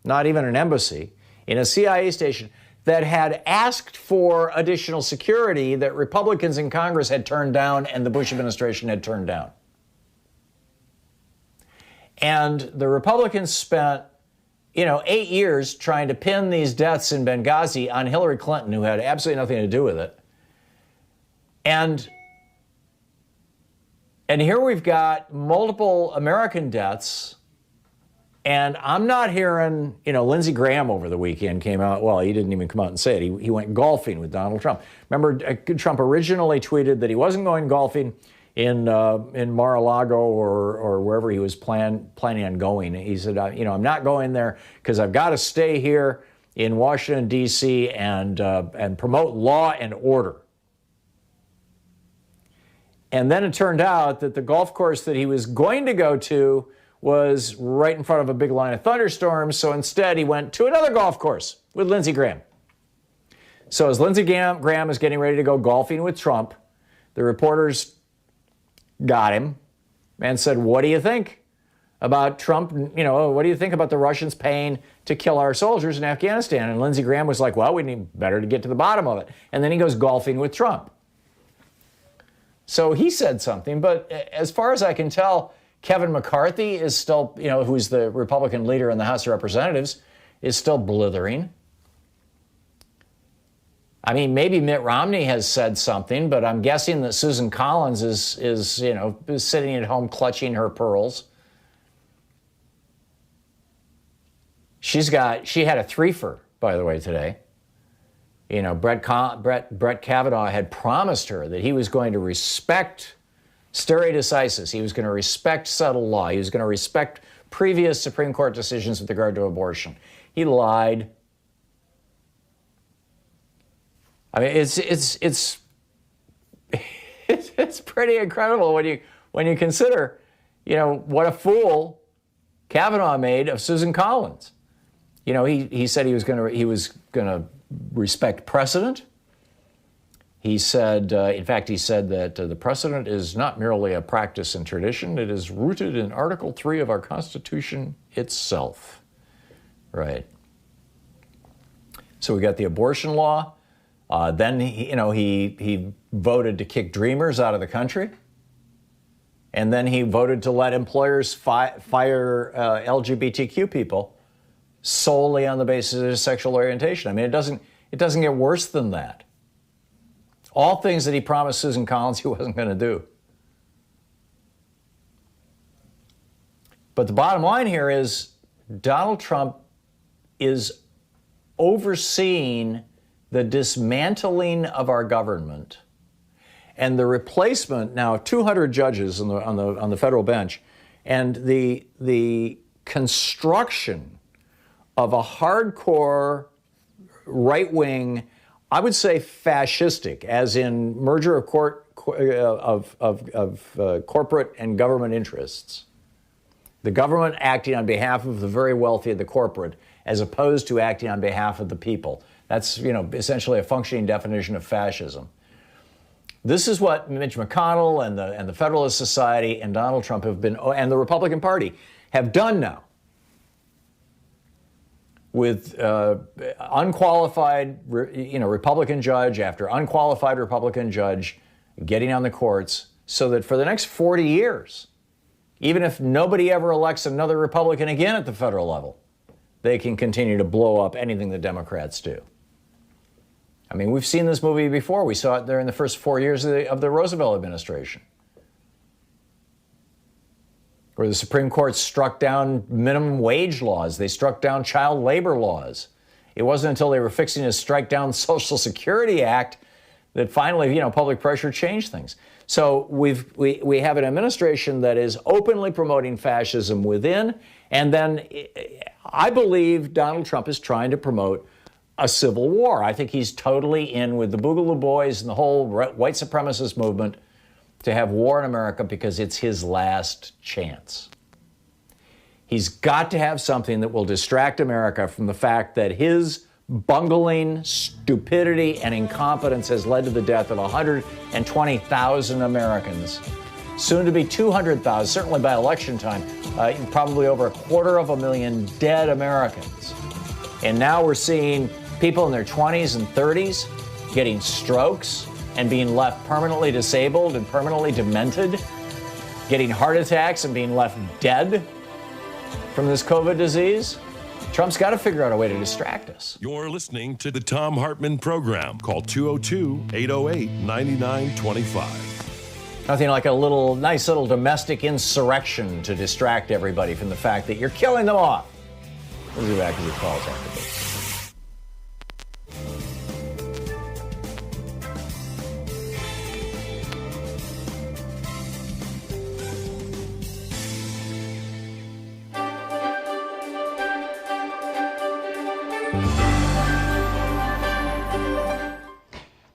not even an embassy, in a CIA station that had asked for additional security that Republicans in Congress had turned down and the Bush administration had turned down. And the Republicans spent 8 years trying to pin these deaths in Benghazi on Hillary Clinton, who had absolutely nothing to do with it. And here we've got multiple American deaths, and I'm not hearing, Lindsey Graham over the weekend came out, well, he didn't even come out and say it. He went golfing with Donald Trump. Remember, Trump originally tweeted that he wasn't going golfing in Mar-a-Lago or wherever he was planning on going. He said, I'm not going there because I've got to stay here, in Washington, D.C. and promote law and order. And then it turned out that the golf course that he was going to go to was right in front of a big line of thunderstorms, so instead he went to another golf course with Lindsey Graham. So as Lindsey Graham is getting ready to go golfing with Trump, the reporters got him and said, what do you think about Trump? You know, what do you think about the Russians paying to kill our soldiers in Afghanistan? And Lindsey Graham was like, well, we need better to get to the bottom of it. And then he goes golfing with Trump. So he said something, but as far as I can tell, Kevin McCarthy is still, you know, who's the Republican leader in the House of Representatives, is still blithering. I mean, maybe Mitt Romney has said something, but I'm guessing that Susan Collins is sitting at home clutching her pearls. She had a threefer, by the way, today. You know, Brett Kavanaugh had promised her that he was going to respect stare decisis. He was going to respect settled law. He was going to respect previous Supreme Court decisions with regard to abortion. He lied. I mean, it's pretty incredible when you consider, you know, what a fool Kavanaugh made of Susan Collins. You know, he said he was going to respect precedent. He said, in fact, he said that the precedent is not merely a practice and tradition, it is rooted in Article 3 of our Constitution itself. Right. So we got the abortion law. Then, he voted to kick Dreamers out of the country. And then he voted to let employers fire LGBTQ people solely on the basis of their sexual orientation. I mean, it doesn't get worse than that. All things that he promised Susan Collins he wasn't going to do. But the bottom line here is Donald Trump is overseeing the dismantling of our government and the replacement now of 200 judges on the federal bench and the construction of a hardcore right-wing, I would say fascistic, as in merger of corporate and government interests. The government acting on behalf of the very wealthy and the corporate, as opposed to acting on behalf of the people. That's, essentially a functioning definition of fascism. This is what Mitch McConnell and the Federalist Society and Donald Trump have been, and the Republican Party have done now. With unqualified, Republican judge after unqualified Republican judge getting on the courts, so that for the next 40 years, even if nobody ever elects another Republican again at the federal level, they can continue to blow up anything the Democrats do. I mean, we've seen this movie before. We saw it there in the first 4 years of the Roosevelt administration, where the Supreme Court struck down minimum wage laws. They struck down child labor laws. It wasn't until they were fixing to strike down the Social Security Act that finally, public pressure changed things. So we have an administration that is openly promoting fascism within, and then I believe Donald Trump is trying to promote a civil war. I think he's totally in with the Boogaloo Boys and the whole white supremacist movement to have war in America because it's his last chance. He's got to have something that will distract America from the fact that his bungling stupidity and incompetence has led to the death of 120,000 Americans, soon to be 200,000, certainly by election time, probably over 250,000 dead Americans. And now we're seeing people in their 20s and 30s getting strokes and being left permanently disabled and permanently demented, getting heart attacks and being left dead from this COVID disease. Trump's got to figure out a way to distract us. You're listening to the Thom Hartmann program. Call 202-808-9925. Nothing like a nice little domestic insurrection to distract everybody from the fact that you're killing them off. We'll be back with your calls after this.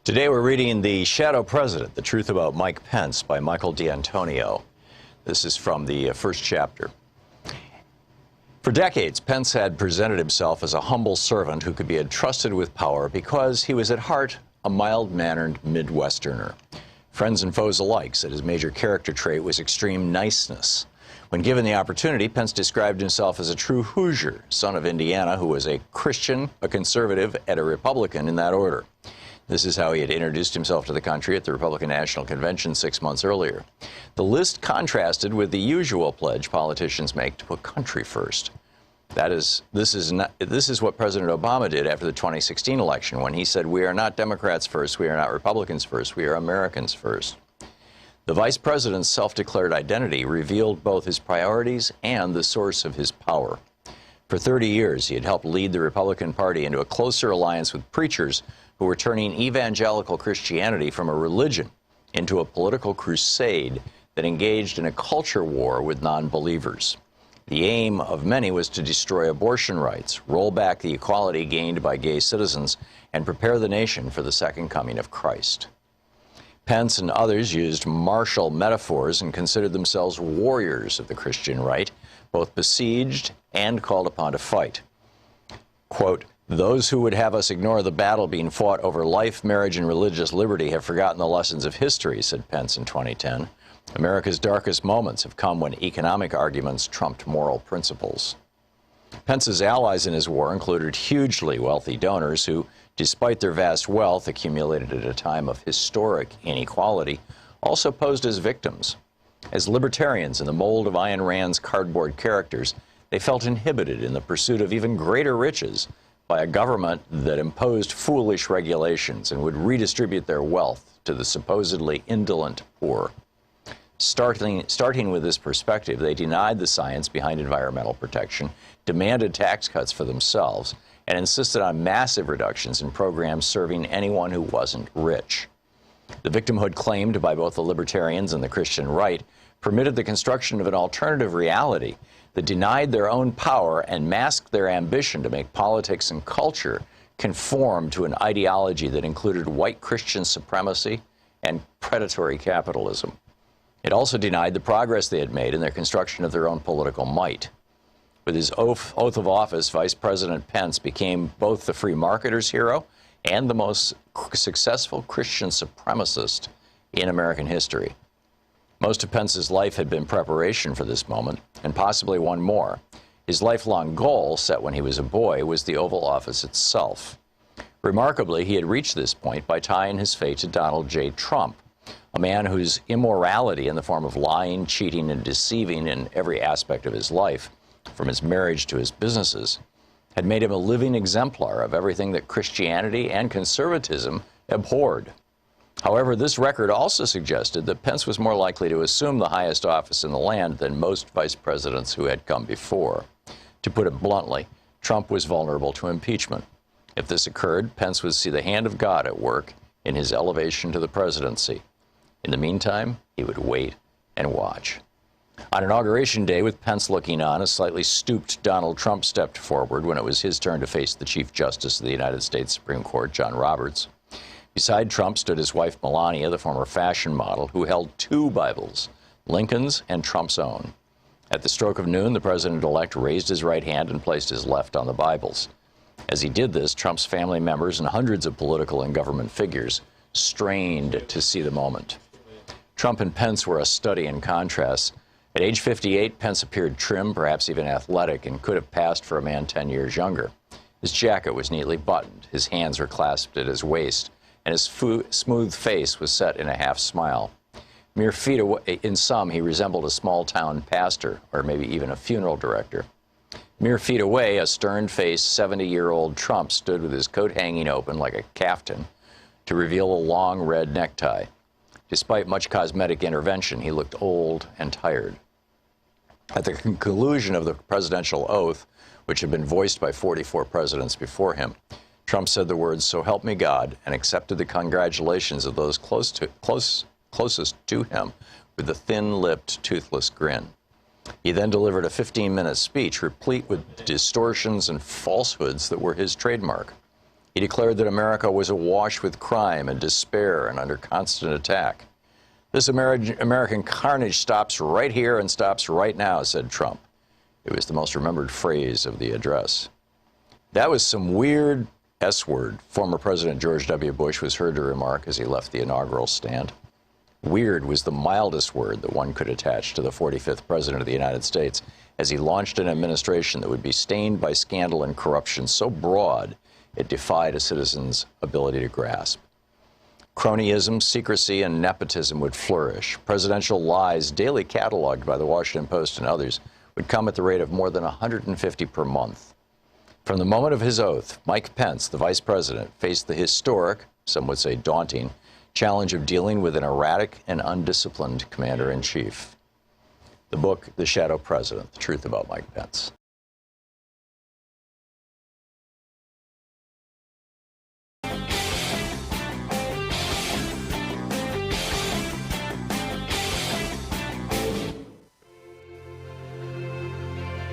Today we're reading The Shadow President, The Truth About Mike Pence by Michael D'Antonio. This is from the first chapter. For decades, Pence had presented himself as a humble servant who could be entrusted with power because he was at heart a mild-mannered Midwesterner. Friends and foes alike said his major character trait was extreme niceness. When given the opportunity, Pence described himself as a true Hoosier, son of Indiana, who was a Christian, a conservative, and a Republican in that order. This is how he had introduced himself to the country at the Republican National Convention 6 months earlier. The list contrasted with the usual pledge politicians make to put country first. This is what President Obama did after the 2016 election when he said, "We are not Democrats first, we are not Republicans first, we are Americans first." The vice president's self-declared identity revealed both his priorities and the source of his power. For 30 years, he had helped lead the Republican Party into a closer alliance with preachers who were turning evangelical Christianity from a religion into a political crusade that engaged in a culture war with non-believers. The aim of many was to destroy abortion rights, roll back the equality gained by gay citizens, and prepare the nation for the second coming of Christ. Pence and others used martial metaphors and considered themselves warriors of the Christian right, both besieged and called upon to fight. Quote, "Those who would have us ignore the battle being fought over life, marriage, and religious liberty have forgotten the lessons of history," said Pence in 2010. "America's darkest moments have come when economic arguments trumped moral principles." Pence's allies in his war included hugely wealthy donors who, despite their vast wealth accumulated at a time of historic inequality, also posed as victims. As libertarians in the mold of Ayn Rand's cardboard characters, they felt inhibited in the pursuit of even greater riches by a government that imposed foolish regulations and would redistribute their wealth to the supposedly indolent poor. Starting with this perspective, they denied the science behind environmental protection, demanded tax cuts for themselves, and insisted on massive reductions in programs serving anyone who wasn't rich. The victimhood claimed by both the libertarians and the Christian right permitted the construction of an alternative reality that denied their own power and masked their ambition to make politics and culture conform to an ideology that included white Christian supremacy and predatory capitalism. It also denied the progress they had made in their construction of their own political might. With his oath of office, Vice President Pence became both the free marketer's hero and the most successful Christian supremacist in American history. Most of Pence's life had been preparation for this moment, and possibly one more. His lifelong goal, set when he was a boy, was the Oval Office itself. Remarkably, he had reached this point by tying his fate to Donald J. Trump, a man whose immorality in the form of lying, cheating, and deceiving in every aspect of his life, from his marriage to his businesses, had made him a living exemplar of everything that Christianity and conservatism abhorred. However, this record also suggested that Pence was more likely to assume the highest office in the land than most vice presidents who had come before. To put it bluntly, Trump was vulnerable to impeachment. If this occurred, Pence would see the hand of God at work in his elevation to the presidency. In the meantime, he would wait and watch. On Inauguration Day, with Pence looking on, a slightly stooped Donald Trump stepped forward when it was his turn to face the Chief Justice of the United States Supreme Court, John Roberts. Beside Trump stood his wife, Melania, the former fashion model, who held two Bibles, Lincoln's and Trump's own. At the stroke of noon, the president-elect raised his right hand and placed his left on the Bibles. As he did this, Trump's family members and hundreds of political and government figures strained to see the moment. Trump and Pence were a study in contrast. At age 58, Pence appeared trim, perhaps even athletic, and could have passed for a man 10 years younger. His jacket was neatly buttoned, his hands were clasped at his waist, and his smooth face was set in a half smile. Mere feet away, in sum, he resembled a small-town pastor, or maybe even a funeral director. Mere feet away, a stern-faced 70-year-old Trump stood with his coat hanging open like a caftan to reveal a long red necktie. Despite much cosmetic intervention, he looked old and tired. At the conclusion of the presidential oath, which had been voiced by 44 presidents before him, Trump said the words, "So help me God," and accepted the congratulations of those closest to him with a thin-lipped, toothless grin. He then delivered a 15-minute speech replete with distortions and falsehoods that were his trademark. He declared that America was awash with crime and despair and under constant attack. This American carnage stops right here and stops right now, said Trump. It was the most remembered phrase of the address. That was some weird S-word former President George W. Bush was heard to remark as he left the inaugural stand. Weird was the mildest word that one could attach to the 45th President of the United States as he launched an administration that would be stained by scandal and corruption so broad it defied a citizen's ability to grasp. Cronyism, secrecy, and nepotism would flourish. Presidential lies, daily cataloged by the Washington Post and others, would come at the rate of more than 150 per month. From the moment of his oath, Mike Pence, the vice president, faced the historic, some would say daunting, challenge of dealing with an erratic and undisciplined commander-in-chief. The book, The Shadow President, The Truth About Mike Pence.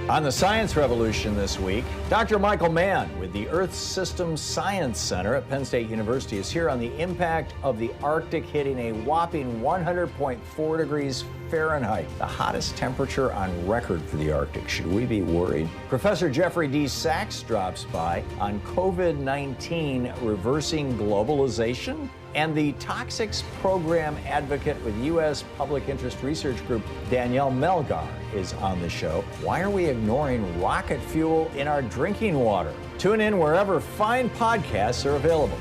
On the Science Revolution this week, Dr. Michael Mann with the Earth Systems Science Center at Penn State University is here on the impact of the Arctic hitting a whopping 100.4 degrees Fahrenheit, the hottest temperature on record for the Arctic. Should we be worried? Professor Jeffrey D. Sachs drops by on COVID-19 reversing globalization. And the Toxics Program advocate with U.S. Public Interest Research Group, Danielle Melgar, is on the show. Why are we ignoring rocket fuel in our drinking water? Tune in wherever fine podcasts are available.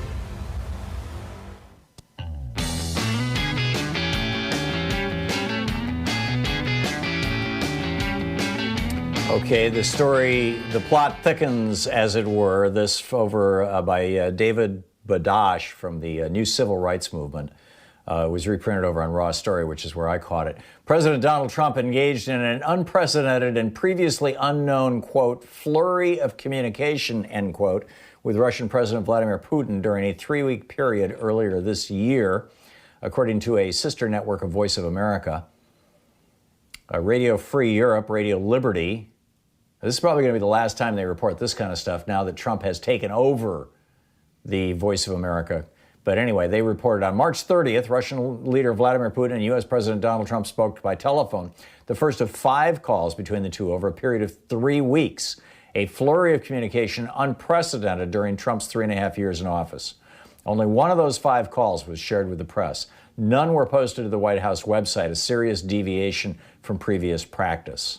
Okay, the story, the plot thickens, as it were. This over by David Badash from the New Civil Rights Movement was reprinted over on Raw Story, which is where I caught it. President Donald Trump engaged in an unprecedented and previously unknown, quote, flurry of communication, end quote, with Russian President Vladimir Putin during a 3-week period earlier this year, according to a sister network of Voice of America. Radio Free Europe, Radio Liberty. This is probably going to be the last time they report this kind of stuff now that Trump has taken over the Voice of America. But anyway, they reported on March 30th, Russian leader Vladimir Putin and U.S. President Donald Trump spoke by telephone, the first of 5 calls between the two over a period of 3 weeks, a flurry of communication unprecedented during Trump's 3.5 years in office. Only one of those 5 calls was shared with the press. None were posted to the White House website, a serious deviation from previous practice.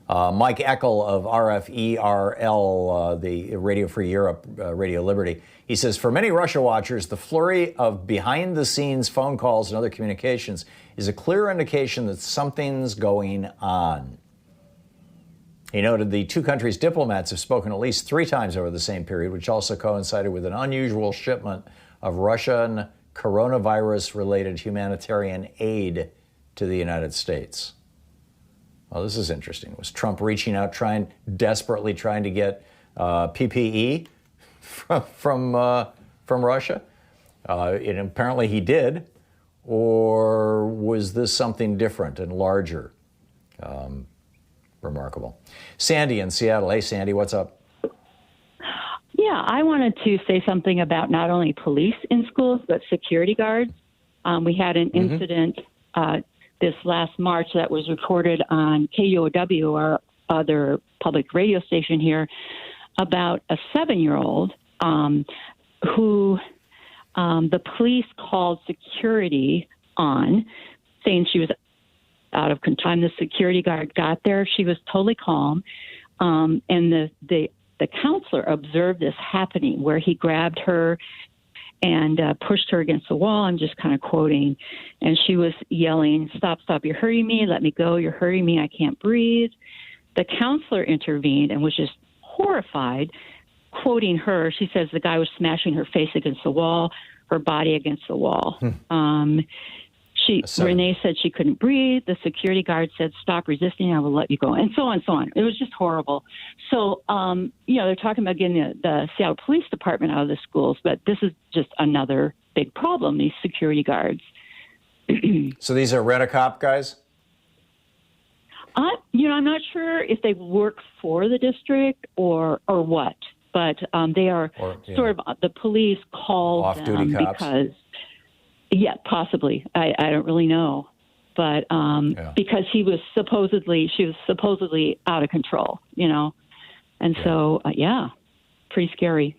Mike Eckel of RFERL, the Radio Free Europe, Radio Liberty, he says, for many Russia watchers, the flurry of behind-the-scenes phone calls and other communications is a clear indication that something's going on. He noted the two countries' diplomats have spoken at least 3 times over the same period, which also coincided with an unusual shipment of Russian coronavirus-related humanitarian aid to the United States. Well, this is interesting. Was Trump reaching out, desperately trying to get PPE from Russia? And apparently he did. Or was this something different and larger? Remarkable. Sandy in Seattle. Hey, Sandy, what's up? Yeah, I wanted to say something about not only police in schools, but security guards. We had an incident this last March that was reported on KUOW, our other public radio station here, about a 7-year-old who the police called security on, saying she was out of control. The security guard got there. She was totally calm. And the counselor observed this happening, where he grabbed her and pushed her against the wall. I'm just kind of quoting. And she was yelling, stop, you're hurting me, let me go, you're hurting me, I can't breathe. The counselor intervened and was just horrified, quoting her. She says the guy was smashing her face against the wall, her body against the wall. Renee said she couldn't breathe. The security guard said, stop resisting, I will let you go, and so on and so on. It was just horrible. So, they're talking about getting the Seattle Police Department out of the schools, but this is just another big problem, these security guards. So these are rent-a-cop guys? I'm not sure if they work for the district or what, but they are sort of the police called off-duty them cops? because, possibly. I don't really know, but because she was supposedly out of control, and so pretty scary.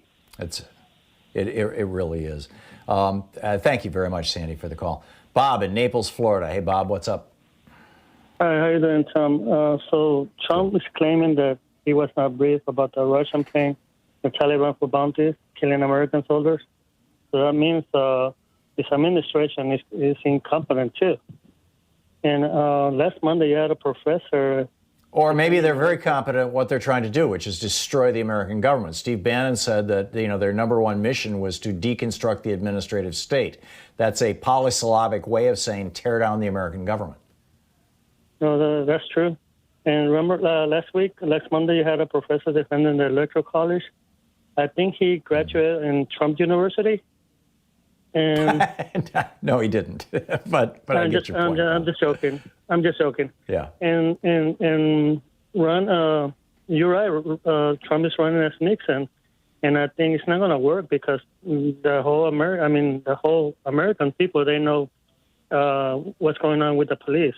It really is. Thank you very much, Sandy, for the call. Bob in Naples, Florida. Hey, Bob, what's up? Hi, how you doing, Tom? So Trump is claiming that he was not briefed about the Russian plane, the Taliban for bounties, killing American soldiers. So that means his administration is incompetent, too. And last Monday, you had a professor... Or maybe they're very competent at what they're trying to do, which is destroy the American government. Steve Bannon said that their number one mission was to deconstruct the administrative state. That's a polysyllabic way of saying tear down the American government. No, that's true. And remember last Monday, you had a professor defending the Electoral College. I think he graduated in Trump University. And no, he didn't. but I get your point. I'm just joking. Yeah. And Ron, you're right. Trump is running as Nixon, and I think it's not going to work because the whole American people, they know what's going on with the police.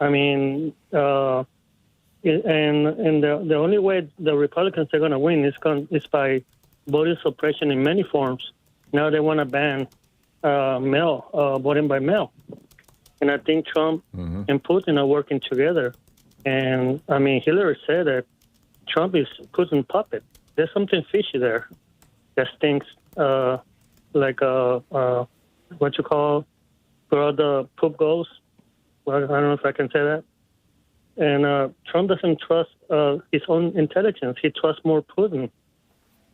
I mean, and the only way the Republicans are going to win is by voter suppression in many forms. Now they want to ban voting by mail. And I think Trump and Putin are working together. And, I mean, Hillary said that Trump is Putin's puppet. There's something fishy there that stinks like what you call where the poop goes. Well, I don't know if I can say that. And Trump doesn't trust his own intelligence. He trusts more Putin.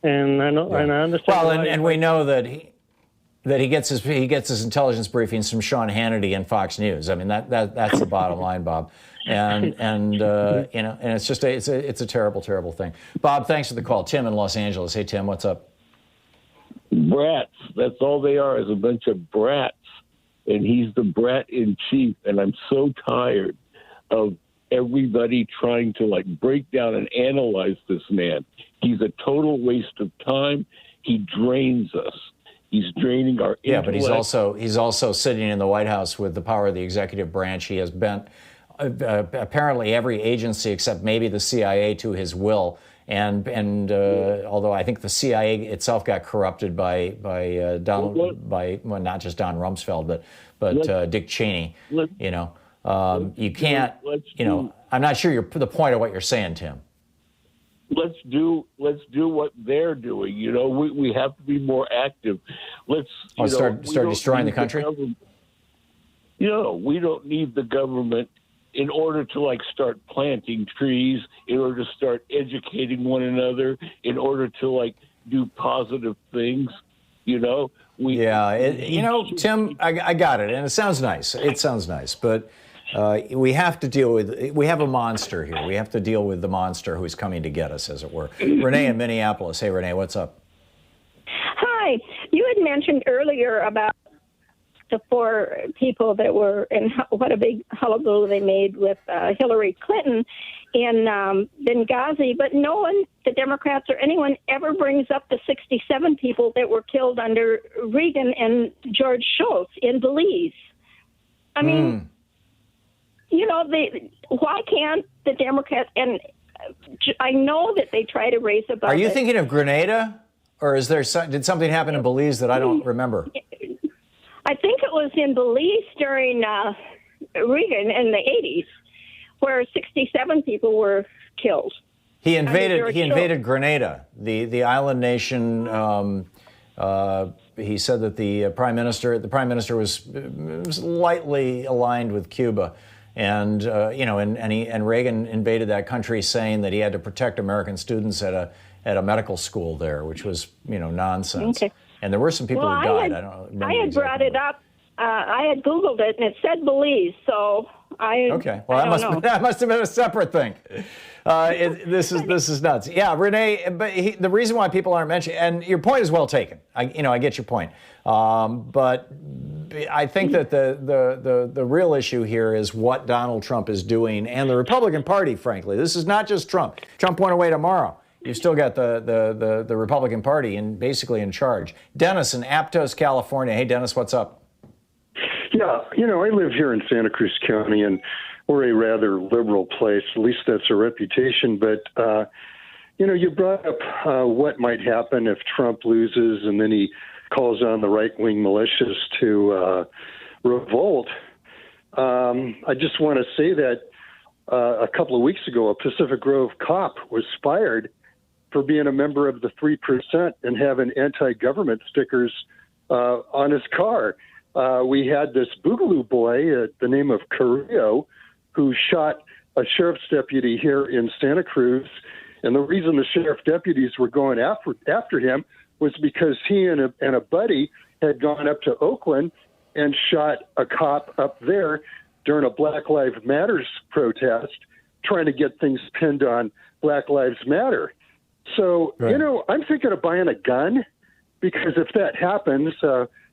And I know, and I understand. Well, and we know that he gets his intelligence briefings from Sean Hannity and Fox News. I mean that's the bottom line, Bob. And it's just it's a terrible thing. Bob, thanks for the call. Tim in Los Angeles. Hey, Tim, what's up? Brats. That's all they are, is a bunch of brats. And he's the brat in chief. And I'm so tired of everybody trying to break down and analyze this man. He's a total waste of time. He drains us. He's draining our intellect. Yeah, but he's also sitting in the White House with the power of the executive branch. He has bent apparently every agency except maybe the CIA to his will. And although I think the CIA itself got corrupted by not just Don Rumsfeld, but Dick Cheney. You can't. I'm not sure the point of what you're saying, Tim. Let's do what they're doing. We have to be more active. Let's start destroying the country. We don't need the government in order to like planting trees, in order to start educating one another, in order to like do positive things, you know? Tim, I got it, and it sounds nice. It sounds nice, but we have a monster here. We have to deal with the monster who's coming to get us, as it were. Renee in Minneapolis. Hey, Renee, what's up? Hi. You had mentioned earlier about the 4 people that were, and what a big hullabaloo they made with Hillary Clinton in Benghazi, but no one, the Democrats or anyone, ever brings up the 67 people that were killed under Reagan and George Shultz in Belize. I mean, why can't the Democrats, and I know that they try to raise a budget. Are you thinking of Grenada? Or did something happen in Belize that I don't remember? I think it was in Belize during Reagan in the 80s, where 67 people were killed. He invaded Grenada, the island nation. He said that the prime minister was lightly aligned with Cuba, and Reagan invaded that country, saying that he had to protect American students at a medical school there, which was nonsense. Okay. And there were some people who died. I had brought it up. I had Googled it, and it said Belize. So okay. Well, that must have been a separate thing. This is nuts. Yeah, Renee. But the reason why people aren't mentioning, and your point is well taken. I get your point. But I think that the real issue here is what Donald Trump is doing, and the Republican Party, frankly. This is not just Trump. Trump went away tomorrow. You've still got the Republican Party basically in charge. Dennis in Aptos, California. Hey, Dennis, what's up? Yeah, I live here in Santa Cruz County, and we're a rather liberal place. At least that's our reputation. But, you brought up what might happen if Trump loses and then he calls on the right-wing militias to revolt. I just want to say that a couple of weeks ago, a Pacific Grove cop was fired for being a member of the 3% and having anti-government stickers on his car. We had this Boogaloo boy, the name of Carrillo, who shot a sheriff's deputy here in Santa Cruz. And the reason the sheriff deputies were going after him was because he and a buddy had gone up to Oakland and shot a cop up there during a Black Lives Matters protest, trying to get things pinned on Black Lives Matter. So, right. I'm thinking of buying a gun, because if that happens,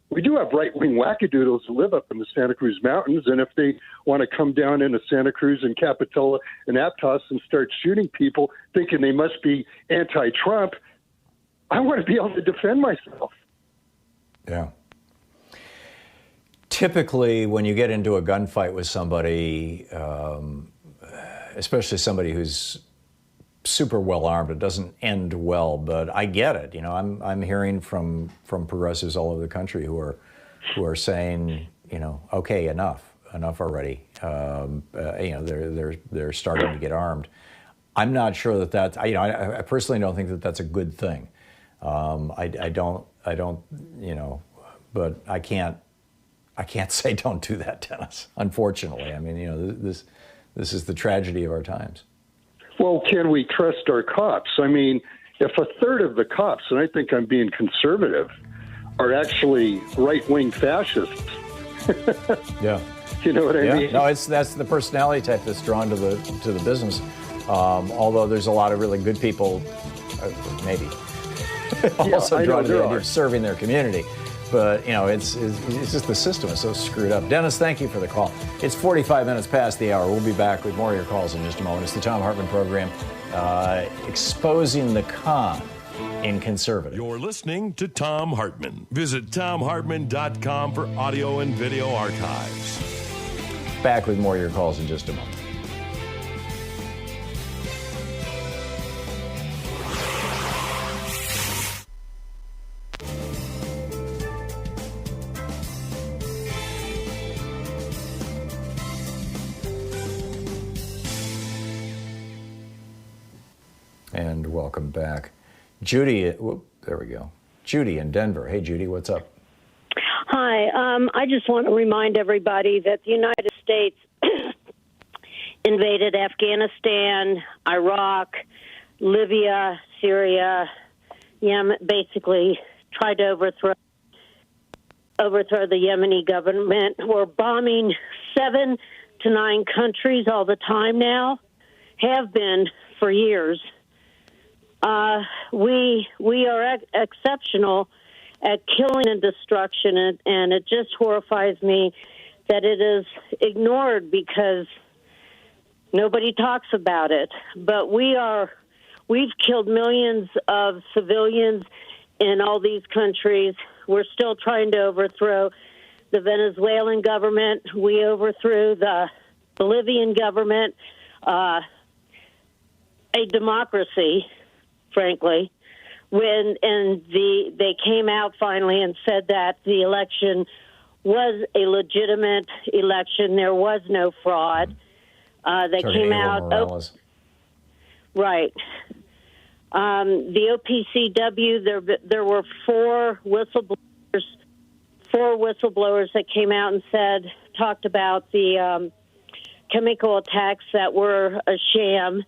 we do have right-wing wackadoodles who live up in the Santa Cruz Mountains, and if they want to come down into Santa Cruz and Capitola and Aptos and start shooting people thinking they must be anti-Trump, I want to be able to defend myself. Yeah. Typically, when you get into a gunfight with somebody, especially somebody who's super well armed, it doesn't end well. But I get it. I'm hearing from progressives all over the country who are saying, okay, enough already. They're starting to get armed. I'm not sure that's. I personally don't think that that's a good thing. I don't. But I can't say don't do that, Dennis. Unfortunately, this is the tragedy of our times. Well, can we trust our cops? If a third of the cops, and I think I'm being conservative, are actually right-wing fascists. Yeah. You know what I mean? No, that's the personality type that's drawn to the business. Although there's a lot of really good people, maybe, also drawn to the idea of serving their community. But, it's just the system is so screwed up. Dennis, thank you for the call. It's 45 minutes past the hour. We'll be back with more of your calls in just a moment. It's the Thom Hartmann program, exposing the con in conservative. You're listening to Thom Hartmann. Visit thomhartmann.com for audio and video archives. Back with more of your calls in just a moment. And welcome back. Judy, there we go. Judy in Denver. Hey, Judy, what's up? Hi. I just want to remind everybody that the United States invaded Afghanistan, Iraq, Libya, Syria, Yemen, basically tried to overthrow the Yemeni government. We're bombing 7 to 9 countries all the time now, have been for years. We are exceptional at killing and destruction, and it just horrifies me that it is ignored because nobody talks about it. But we've killed millions of civilians in all these countries. We're still trying to overthrow the Venezuelan government. We overthrew the Bolivian government, a democracy, frankly. They came out finally and said that the election was a legitimate election. There was no fraud. They came out. Right. The OPCW, there were 4 whistleblowers that came out and talked about the chemical attacks that were a sham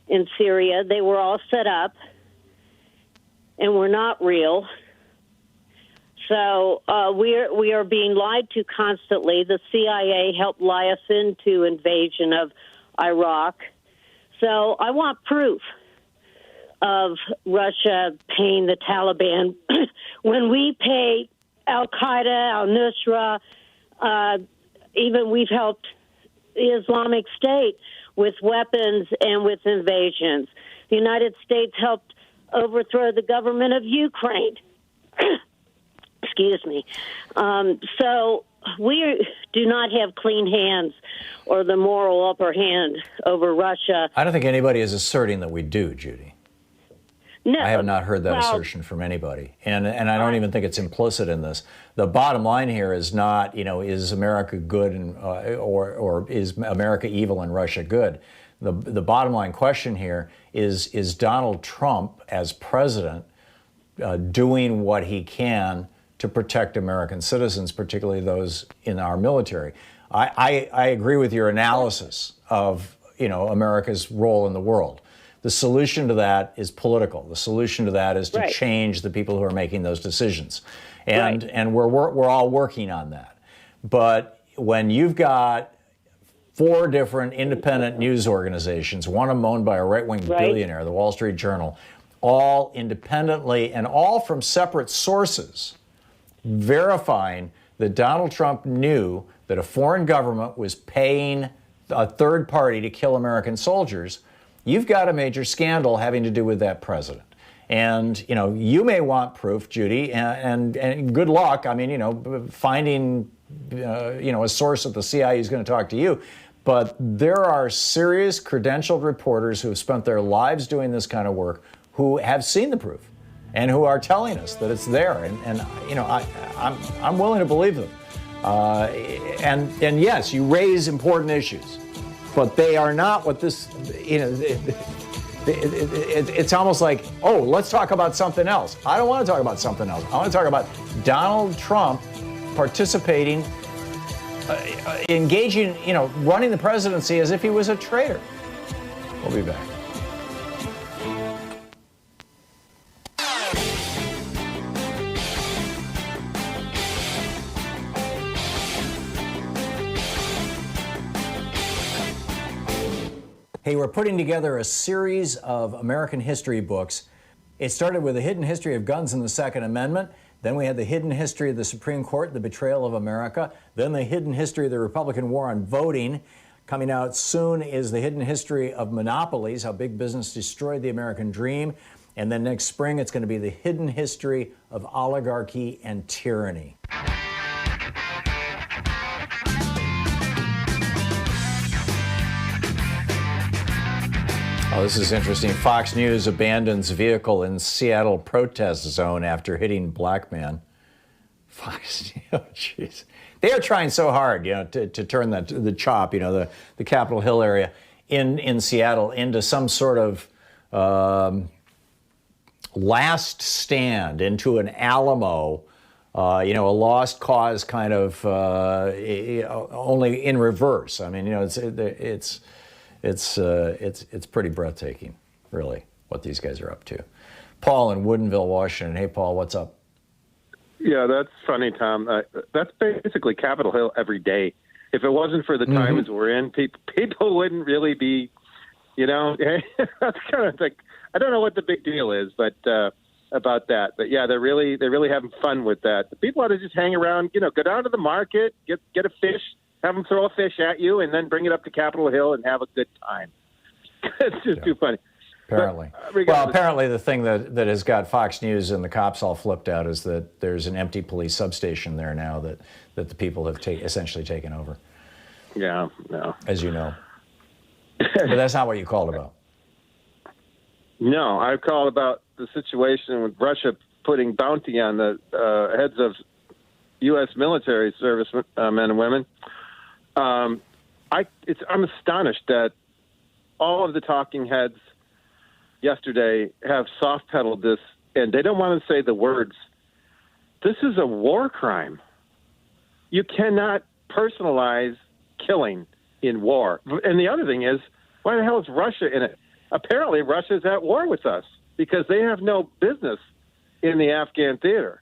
in Syria. They were all set up and were not real. So we are being lied to constantly. The CIA helped lie us into invasion of Iraq. So I want proof of Russia paying the Taliban. When we pay Al Qaeda, Al Nusra, even we've helped the Islamic State with weapons and with invasions. The United States helped overthrow the government of Ukraine. Excuse me. So we do not have clean hands or the moral upper hand over Russia. I don't think anybody is asserting that we do, Judy. No, I have not heard that assertion from anybody. And I don't even think it's implicit in this. The bottom line here is not, is America good and, or is America evil and Russia good? The bottom line question here is Donald Trump as president doing what he can to protect American citizens, particularly those in our military? I agree with your analysis of, America's role in the world. The solution to that is political. The solution to that is to change the people who are making those decisions. And we're all working on that. But when you've got 4 different independent news organizations, one of them owned by a right-wing billionaire, the Wall Street Journal, all independently and all from separate sources, verifying that Donald Trump knew that a foreign government was paying a third party to kill American soldiers, you've got a major scandal having to do with that president. And, you may want proof, Judy, and good luck. I mean, finding, a source at the CIA who's going to talk to you. But there are serious credentialed reporters who have spent their lives doing this kind of work who have seen the proof and who are telling us that it's there. And I'm willing to believe them. And yes, you raise important issues, but they are not what this, it's almost like, oh, let's talk about something else. I don't want to talk about something else. I want to talk about Donald Trump participating, engaging, running the presidency as if he was a traitor. We'll be back. Hey, we're putting together a series of American history books. It started with the hidden history of guns and the Second Amendment. Then we had the hidden history of the Supreme Court, the betrayal of America. Then the hidden history of the Republican war on voting. Coming out soon is the hidden history of monopolies, how big business destroyed the American dream. And then next spring, it's going to be the hidden history of oligarchy and tyranny. Oh, this is interesting. Fox News abandons vehicle in Seattle protest zone after hitting black man. Fox, jeez. They are trying so hard, to turn the CHOP, the Capitol Hill area in Seattle into some sort of last stand, into an Alamo, a lost cause kind of, only in reverse. I mean, it's pretty breathtaking, really, what these guys are up to. Paul in Woodinville, Washington. Hey, Paul, what's up? Yeah, that's funny, Tom. That's basically Capitol Hill every day. If it wasn't for the times we're in, people wouldn't really be, that's kind of like, I don't know what the big deal is, but about that. But yeah, they're really having fun with that. The people ought to just hang around, go down to the market, get a fish, have them throw a fish at you, and then bring it up to Capitol Hill and have a good time. It's just too funny. Apparently. Well, apparently the thing that has got Fox News and the cops all flipped out is that there's an empty police substation there now that the people have essentially taken over. Yeah, no. As you know. But that's not what you called about. No, I called about the situation with Russia putting bounty on the heads of U.S. military service men and women. I'm astonished that all of the talking heads yesterday have soft pedaled this, and they don't want to say the words. This is a war crime. You cannot personalize killing in war. And the other thing is, why the hell is Russia in it? Apparently, Russia's at war with us because they have no business in the Afghan theater.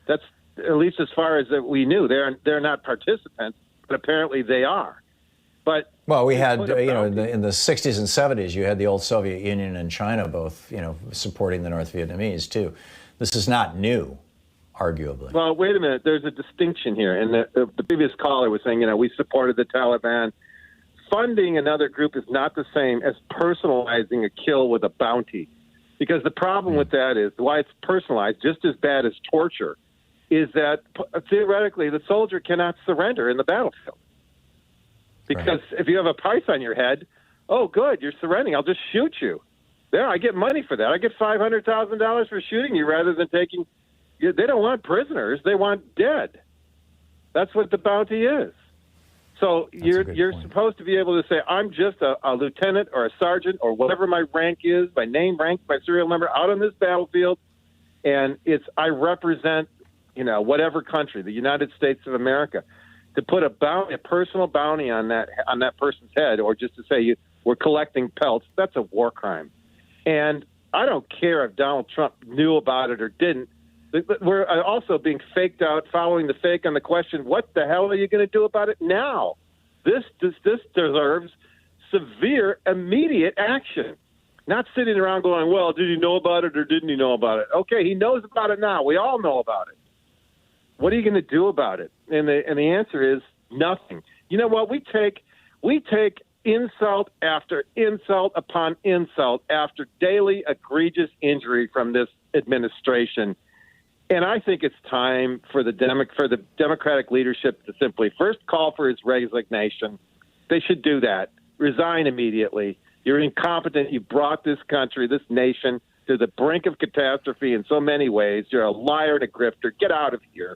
That's at least as far as we knew. They're not participants, but apparently they are. But well, we had, in the 60s and 70s, you had the old Soviet Union and China both, supporting the North Vietnamese, too. This is not new. arguably. Well, wait a minute. There's a distinction here. And the previous caller was saying, we supported the Taliban. Funding another group is not the same as personalizing a kill with a bounty. Because the problem with that is why it's personalized, just as bad as torture, is that theoretically the soldier cannot surrender in the battlefield. Because if you have a price on your head, oh, good, you're surrendering. I'll just shoot you. There, I get money for that. I get $500,000 for shooting you rather than taking. They don't want prisoners. They want dead. That's what the bounty is. So you're supposed to be able to say, I'm just a lieutenant or a sergeant or whatever my rank is, my name, rank, my serial number, out on this battlefield, and I represent, whatever country, the United States of America. To put a personal bounty on that person's head, or just to say we're collecting pelts, that's a war crime. And I don't care if Donald Trump knew about it or didn't. We're also being faked out, following the fake on the question, what the hell are you going to do about it now? This deserves severe, immediate action. Not sitting around going, well, did he know about it or didn't he know about it? Okay, he knows about it now. We all know about it. What are you going to do about it? And the answer is nothing. You know what? We take insult after insult upon insult after daily egregious injury from this administration. And I think it's time for the Democratic leadership to simply first call for his resignation. They should do that. Resign immediately. You're incompetent. You brought this country, this nation, to the brink of catastrophe in so many ways. You're a liar and a grifter. Get out of here.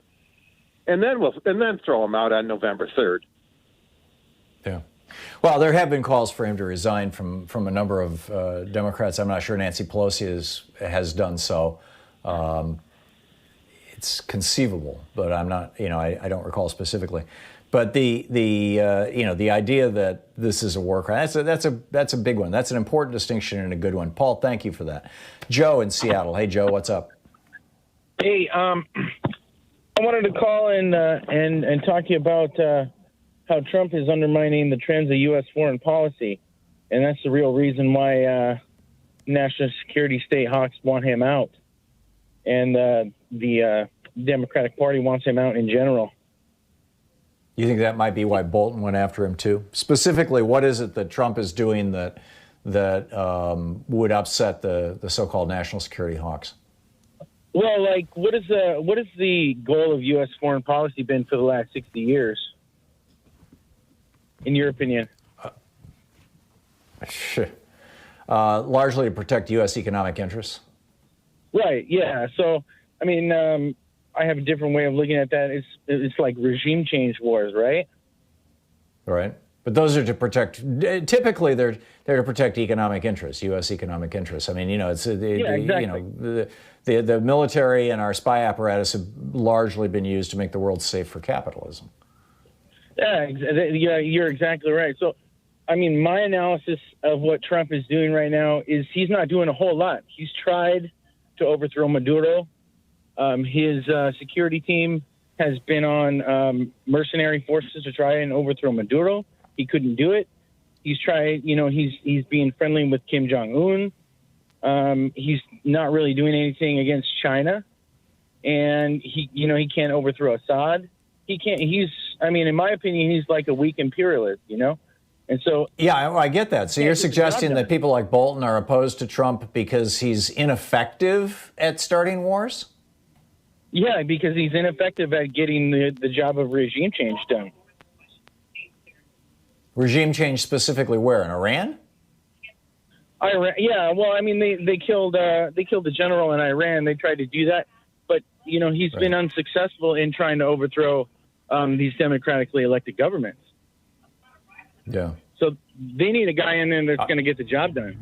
And then throw him out on November 3rd. Yeah. Well, there have been calls for him to resign from a number of Democrats. I'm not sure Nancy Pelosi has done so. It's conceivable, but I'm not. I don't recall specifically. But the idea that this is a war crime, that's a big one. That's an important distinction and a good one. Paul, thank you for that. Joe in Seattle. Hey, Joe, what's up? Hey, I wanted to call and talk to you about how Trump is undermining the trends of U.S. foreign policy, and that's the real reason why national security state hawks want him out, and the Democratic Party wants him out in general. You think that might be why Bolton went after him too? Specifically, what is it that Trump is doing that would upset the so-called national security hawks? Well, what is the goal of U.S. foreign policy been for the last 60 years, in your opinion? Largely to protect U.S. economic interests. Right. Yeah. So, I mean, I have a different way of looking at that. It's like regime change wars, right? Right. But those are to protect. Typically, they're to protect economic interests, U.S. economic interests. I mean, it's exactly. The military and our spy apparatus have largely been used to make the world safe for capitalism. Yeah, you're exactly right. So, I mean, my analysis of what Trump is doing right now is he's not doing a whole lot. He's tried to overthrow Maduro. His security team has been on mercenary forces to try and overthrow Maduro. He couldn't do it. He's tried, he's being friendly with Kim Jong-un. He's not really doing anything against China. And he can't overthrow Assad. In my opinion, he's like a weak imperialist, And so, yeah, I get that. So you're suggesting that people like Bolton are opposed to Trump because he's ineffective at starting wars? Yeah, because he's ineffective at getting the job of regime change done. Regime change specifically where? In Iran? Iran. Yeah. Well, I mean, they killed the general in Iran. They tried to do that, but he's been unsuccessful in trying to overthrow these democratically elected governments. Yeah. So they need a guy in there that's going to get the job done.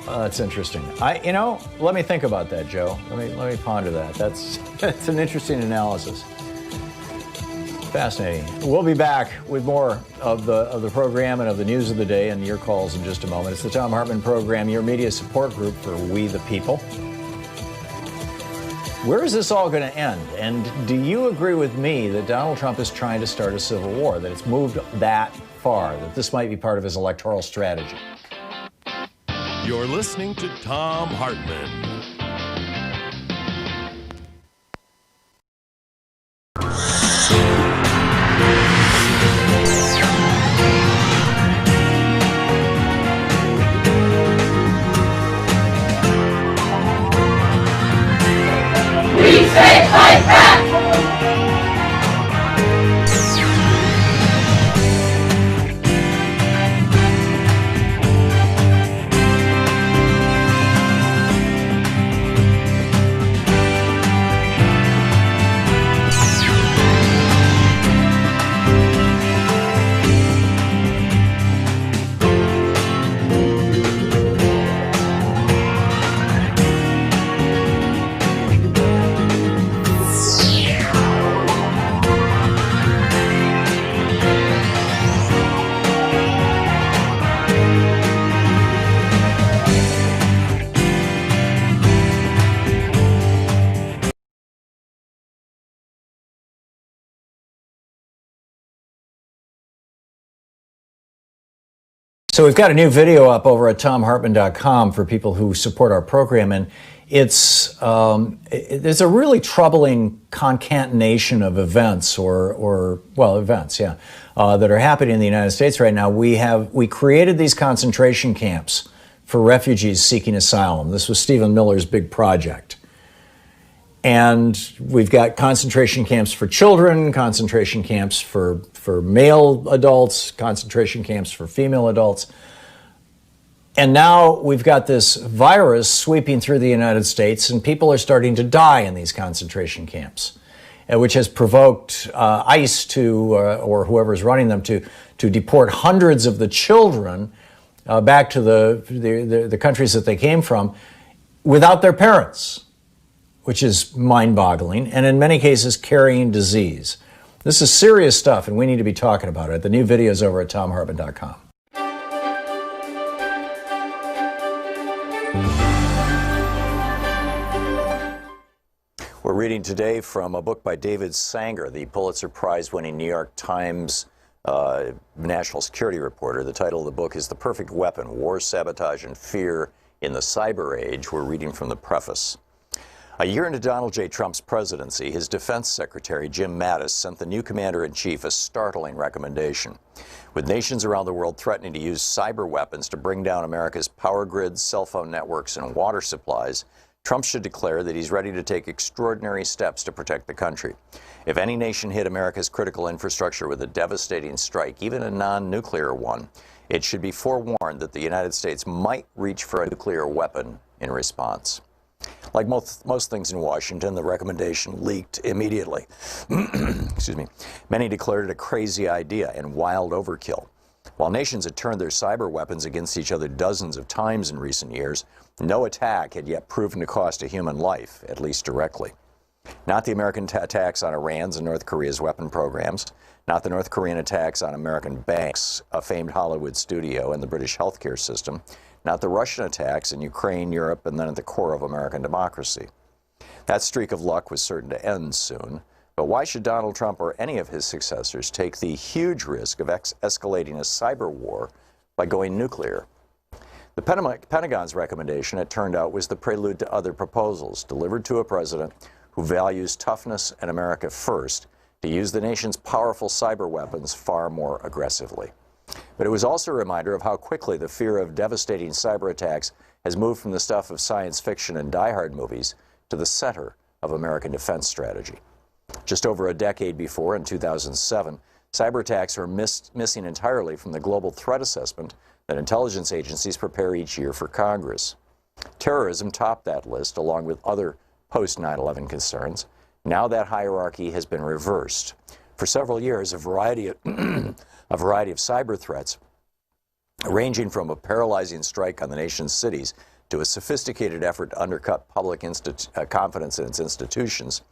That's interesting. Let me think about that, Joe. Let me ponder that. That's an interesting analysis. Fascinating. We'll be back with more of the program and of the news of the day and your calls in just a moment. It's the Thom Hartmann Program, your media support group for We the People. Where is this all going to end? And do you agree with me that Donald Trump is trying to start a civil war, that it's moved that far, that this might be part of his electoral strategy? You're listening to Thom Hartmann. So we've got a new video up over at thomhartmann.com for people who support our program, and there's a really troubling concatenation of events, events, that are happening in the United States right now. We created these concentration camps for refugees seeking asylum. This was Stephen Miller's big project. And we've got concentration camps for children, concentration camps for male adults, concentration camps for female adults. And now we've got this virus sweeping through the United States, and people are starting to die in these concentration camps, which has provoked ICE or whoever's running them to deport hundreds of the children back to the countries that they came from without their parents, which is mind-boggling, and in many cases carrying disease. This is serious stuff, and we need to be talking about it. The new video is over at thomhartmann.com. We're reading today from a book by David Sanger, the Pulitzer Prize-winning New York Times national security reporter. The title of the book is The Perfect Weapon: War, Sabotage, and Fear in the Cyber Age. We're reading from the preface. A year into Donald J. Trump's presidency, his defense secretary, Jim Mattis, sent the new commander-in-chief a startling recommendation. With nations around the world threatening to use cyber weapons to bring down America's power grids, cell phone networks, and water supplies, Trump should declare that he's ready to take extraordinary steps to protect the country. If any nation hit America's critical infrastructure with a devastating strike, even a non-nuclear one, it should be forewarned that the United States might reach for a nuclear weapon in response. Like most things in Washington, the recommendation leaked immediately. Excuse me. Many declared it a crazy idea and wild overkill. While nations had turned their cyber weapons against each other dozens of times in recent years, no attack had yet proven to cost a human life, at least directly. Not the American attacks on Iran's and North Korea's weapon programs, not the North Korean attacks on American banks, a famed Hollywood studio, and the British healthcare system, not the Russian attacks in Ukraine, Europe, and then at the core of American democracy. That streak of luck was certain to end soon, but why should Donald Trump or any of his successors take the huge risk of escalating a cyber war by going nuclear? The Pentagon's recommendation, it turned out, was the prelude to other proposals delivered to a president who values toughness and America first to use the nation's powerful cyber weapons far more aggressively. But it was also a reminder of how quickly the fear of devastating cyber attacks has moved from the stuff of science fiction and die-hard movies to the center of American defense strategy. Just over a decade before, in 2007, cyber attacks were missing entirely from the global threat assessment that intelligence agencies prepare each year for Congress. Terrorism topped that list, along with other post-9/11 concerns. Now that hierarchy has been reversed. For several years, a variety of cyber threats, ranging from a paralyzing strike on the nation's cities to a sophisticated effort to undercut public confidence in its institutions,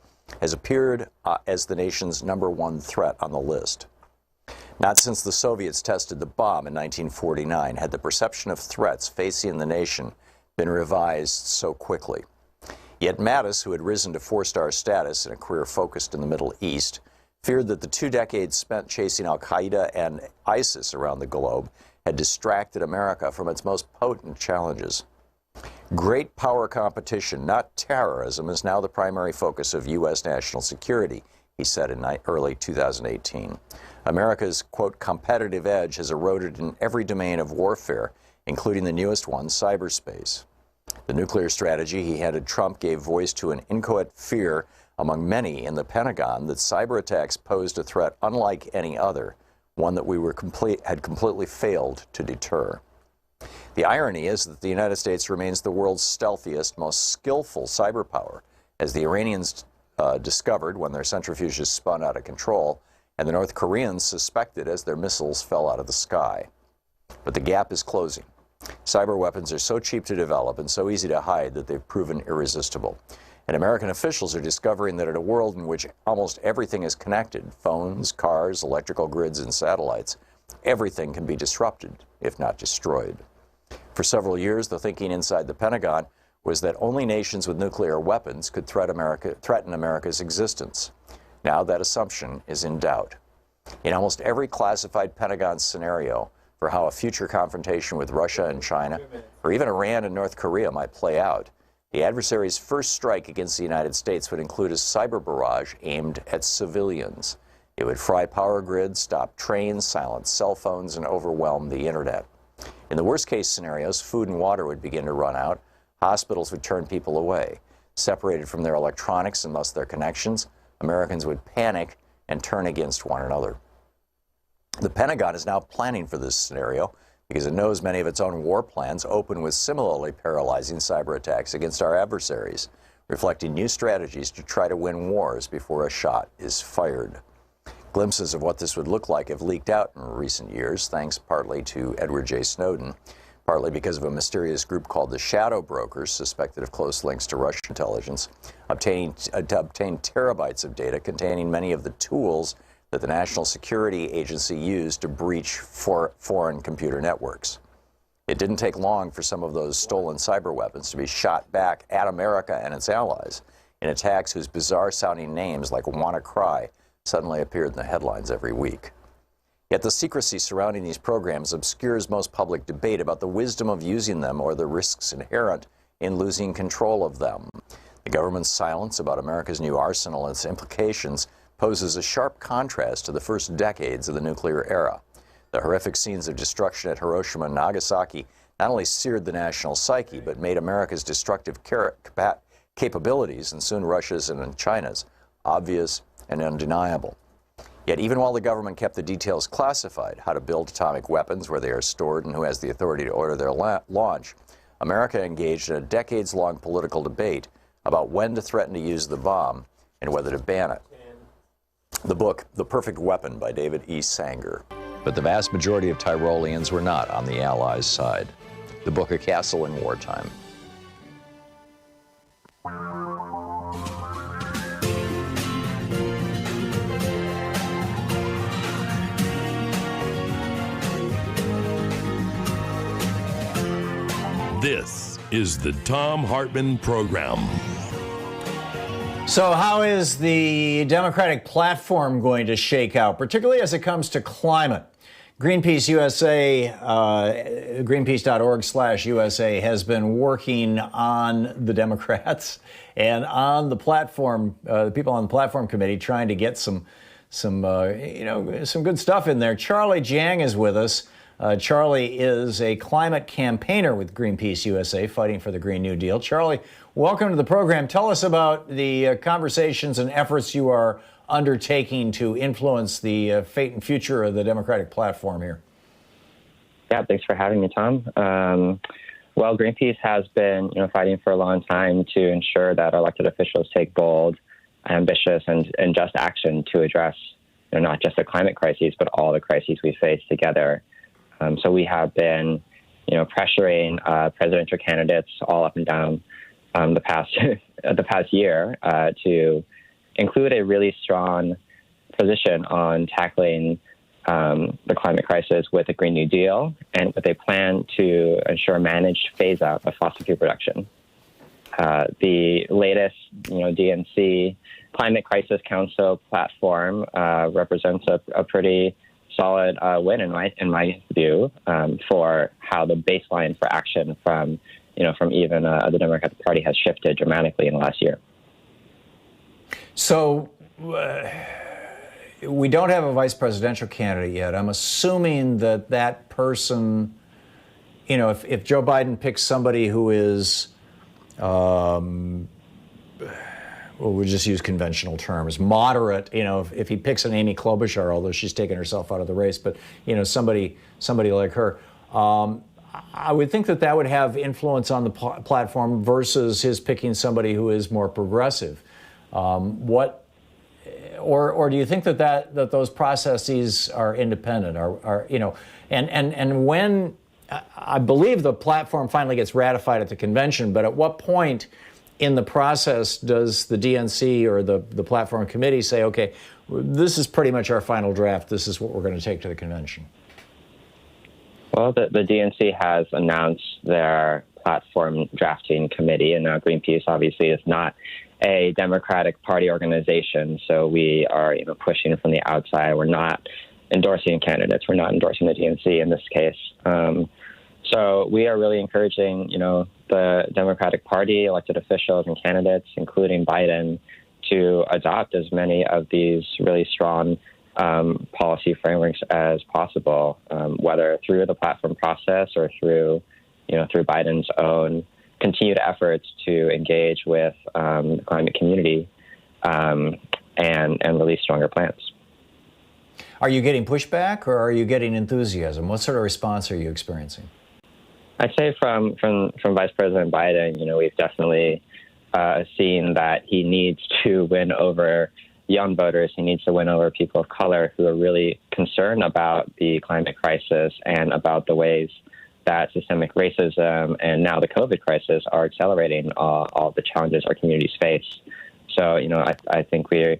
has appeared as the nation's #1 threat on the list. Not since the Soviets tested the bomb in 1949 had the perception of threats facing the nation been revised so quickly. Yet Mattis, who had risen to 4-star status in a career focused in the Middle East, feared that the 2 decades spent chasing al-Qaeda and ISIS around the globe had distracted America from its most potent challenges. Great power competition, not terrorism, is now the primary focus of U.S. national security, he said in early 2018. America's, quote, competitive edge has eroded in every domain of warfare, including the newest one, cyberspace. The nuclear strategy he handed Trump gave voice to an inchoate fear among many in the Pentagon that cyber attacks posed a threat unlike any other, one that we had completely failed to deter. The irony is that the United States remains the world's stealthiest, most skillful cyber power, as the Iranians discovered when their centrifuges spun out of control, and the North Koreans suspected as their missiles fell out of the sky. But the gap is closing. Cyber weapons are so cheap to develop and so easy to hide that they've proven irresistible. And American officials are discovering that in a world in which almost everything is connected, phones, cars, electrical grids, and satellites, everything can be disrupted, if not destroyed. For several years, the thinking inside the Pentagon was that only nations with nuclear weapons could threaten America's existence. Now that assumption is in doubt. In almost every classified Pentagon scenario, for how a future confrontation with Russia and China, or even Iran and North Korea, might play out. The adversary's first strike against the United States would include a cyber barrage aimed at civilians. It would fry power grids, stop trains, silence cell phones, and overwhelm the internet. In the worst-case scenarios, food and water would begin to run out. Hospitals would turn people away. Separated from their electronics and thus their connections, Americans would panic and turn against one another. The Pentagon is now planning for this scenario because it knows many of its own war plans open with similarly paralyzing cyber attacks against our adversaries, reflecting new strategies to try to win wars before a shot is fired. Glimpses of what this would look like have leaked out in recent years, thanks partly to Edward J. Snowden, partly because of a mysterious group called the Shadow Brokers, suspected of close links to Russian intelligence, obtained terabytes of data containing many of the tools that the National Security Agency used to breach foreign computer networks. It didn't take long for some of those stolen cyber weapons to be shot back at America and its allies in attacks whose bizarre-sounding names, like WannaCry, suddenly appeared in the headlines every week. Yet the secrecy surrounding these programs obscures most public debate about the wisdom of using them or the risks inherent in losing control of them. The government's silence about America's new arsenal and its implications poses a sharp contrast to the first decades of the nuclear era. The horrific scenes of destruction at Hiroshima and Nagasaki not only seared the national psyche, but made America's destructive capabilities, and soon Russia's and China's, obvious and undeniable. Yet even while the government kept the details classified, how to build atomic weapons, where they are stored, and who has the authority to order their launch, America engaged in a decades-long political debate about when to threaten to use the bomb and whether to ban it. The book, The Perfect Weapon by David E. Sanger. But the vast majority of Tyroleans were not on the Allies' side. The book, A Castle in Wartime. This is the Thom Hartmann Program. So how is the Democratic platform going to shake out, particularly as it comes to climate? Greenpeace USA, greenpeace.org/USA has been working on the Democrats and on the platform, the people on the platform committee, trying to get some good stuff in there. Charlie Jiang is with us. Charlie is a climate campaigner with Greenpeace USA, fighting for the Green New Deal. Charlie, welcome to the program. Tell us about the conversations and efforts you are undertaking to influence the fate and future of the Democratic platform here. Yeah, thanks for having me, Tom. Well, Greenpeace has been, fighting for a long time to ensure that elected officials take bold, ambitious, and just action to address, not just the climate crises, but all the crises we face together. So we have been, pressuring presidential candidates all up and down the past year to include a really strong position on tackling the climate crisis with a Green New Deal and with a plan to ensure managed phase out of fossil fuel production. The latest, DNC Climate Crisis Council platform represents a pretty solid win in my view for how the baseline for action from even the Democratic Party has shifted dramatically in the last year. So we don't have a vice presidential candidate yet. I'm assuming that person, if Joe Biden picks somebody who is, we'll just use conventional terms, moderate, if he picks an Amy Klobuchar, although she's taken herself out of the race, but, somebody like her, I would think that would have influence on the platform versus his picking somebody who is more progressive. Or do you think that those processes are independent? And when I believe the platform finally gets ratified at the convention, but at what point in the process does the DNC or the platform committee say, okay, this is pretty much our final draft, this is what we're going to take to the convention? Well, the DNC has announced their platform drafting committee, and now Greenpeace obviously is not a Democratic Party organization, so we are pushing from the outside. We're not endorsing candidates. We're not endorsing the DNC in this case. So we are really encouraging, the Democratic Party, elected officials and candidates, including Biden, to adopt as many of these really strong policy frameworks as possible, whether through the platform process or through Biden's own continued efforts to engage with the climate community and release stronger plans. Are you getting pushback or are you getting enthusiasm? What sort of response are you experiencing? I'd say from Vice President Biden, we've definitely seen that he needs to win over young voters. He needs to win over people of color who are really concerned about the climate crisis and about the ways that systemic racism and now the COVID crisis are accelerating all the challenges our communities face. So, I think we are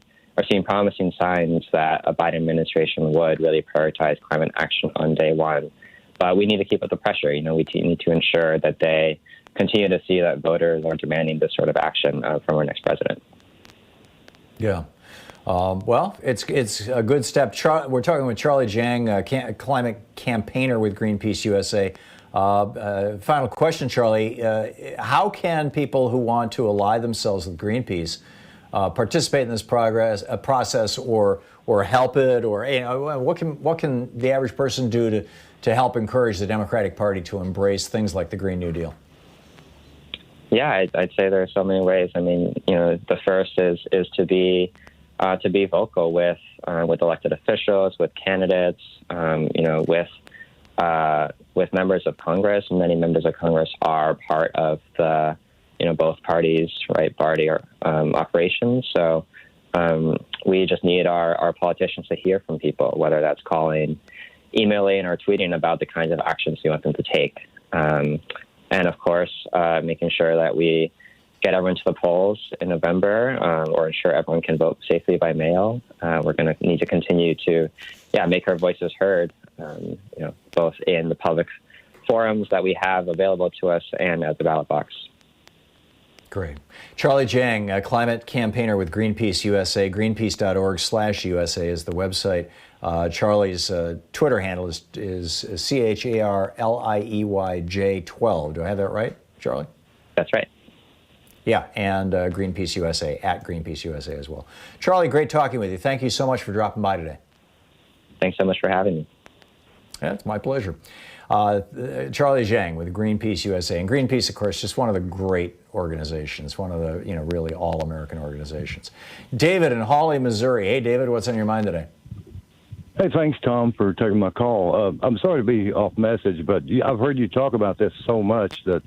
seeing promising signs that a Biden administration would really prioritize climate action on day one. But we need to keep up the pressure. We need to ensure that they continue to see that voters are demanding this sort of action from our next president. Yeah. Well, it's a good step. We're talking with Charlie Jiang, climate campaigner with Greenpeace USA. Final question, Charlie. How can people who want to ally themselves with Greenpeace participate in this process or help it? Or what can the average person do to help encourage the Democratic Party to embrace things like the Green New Deal? Yeah, I'd say there are so many ways. I mean, the first is to be vocal with elected officials, with candidates, with members of Congress. Many members of Congress are part of the both parties, right, party operations. So we just need our politicians to hear from people, whether that's calling, emailing, or tweeting about the kinds of actions we want them to take. And of course, making sure that we get everyone to the polls in November, or ensure everyone can vote safely by mail. We're going to need to continue to, make our voices heard, both in the public forums that we have available to us and at the ballot box. Great. Charlie Jiang, a climate campaigner with Greenpeace USA. Greenpeace.org/USA is the website. Charlie's Twitter handle is CharlieeyJ12. Do I have that right, Charlie? That's right. Yeah, and Greenpeace USA, at Greenpeace USA as well. Charlie, great talking with you. Thank you so much for dropping by today. Thanks so much for having me. Yeah, it's my pleasure. Charlie Jiang with Greenpeace USA. And Greenpeace, of course, just one of the great organizations, one of the, really all-American organizations. David in Hawley, Missouri. Hey, David, what's on your mind today? Hey, thanks, Tom, for taking my call. I'm sorry to be off message, but I've heard you talk about this so much that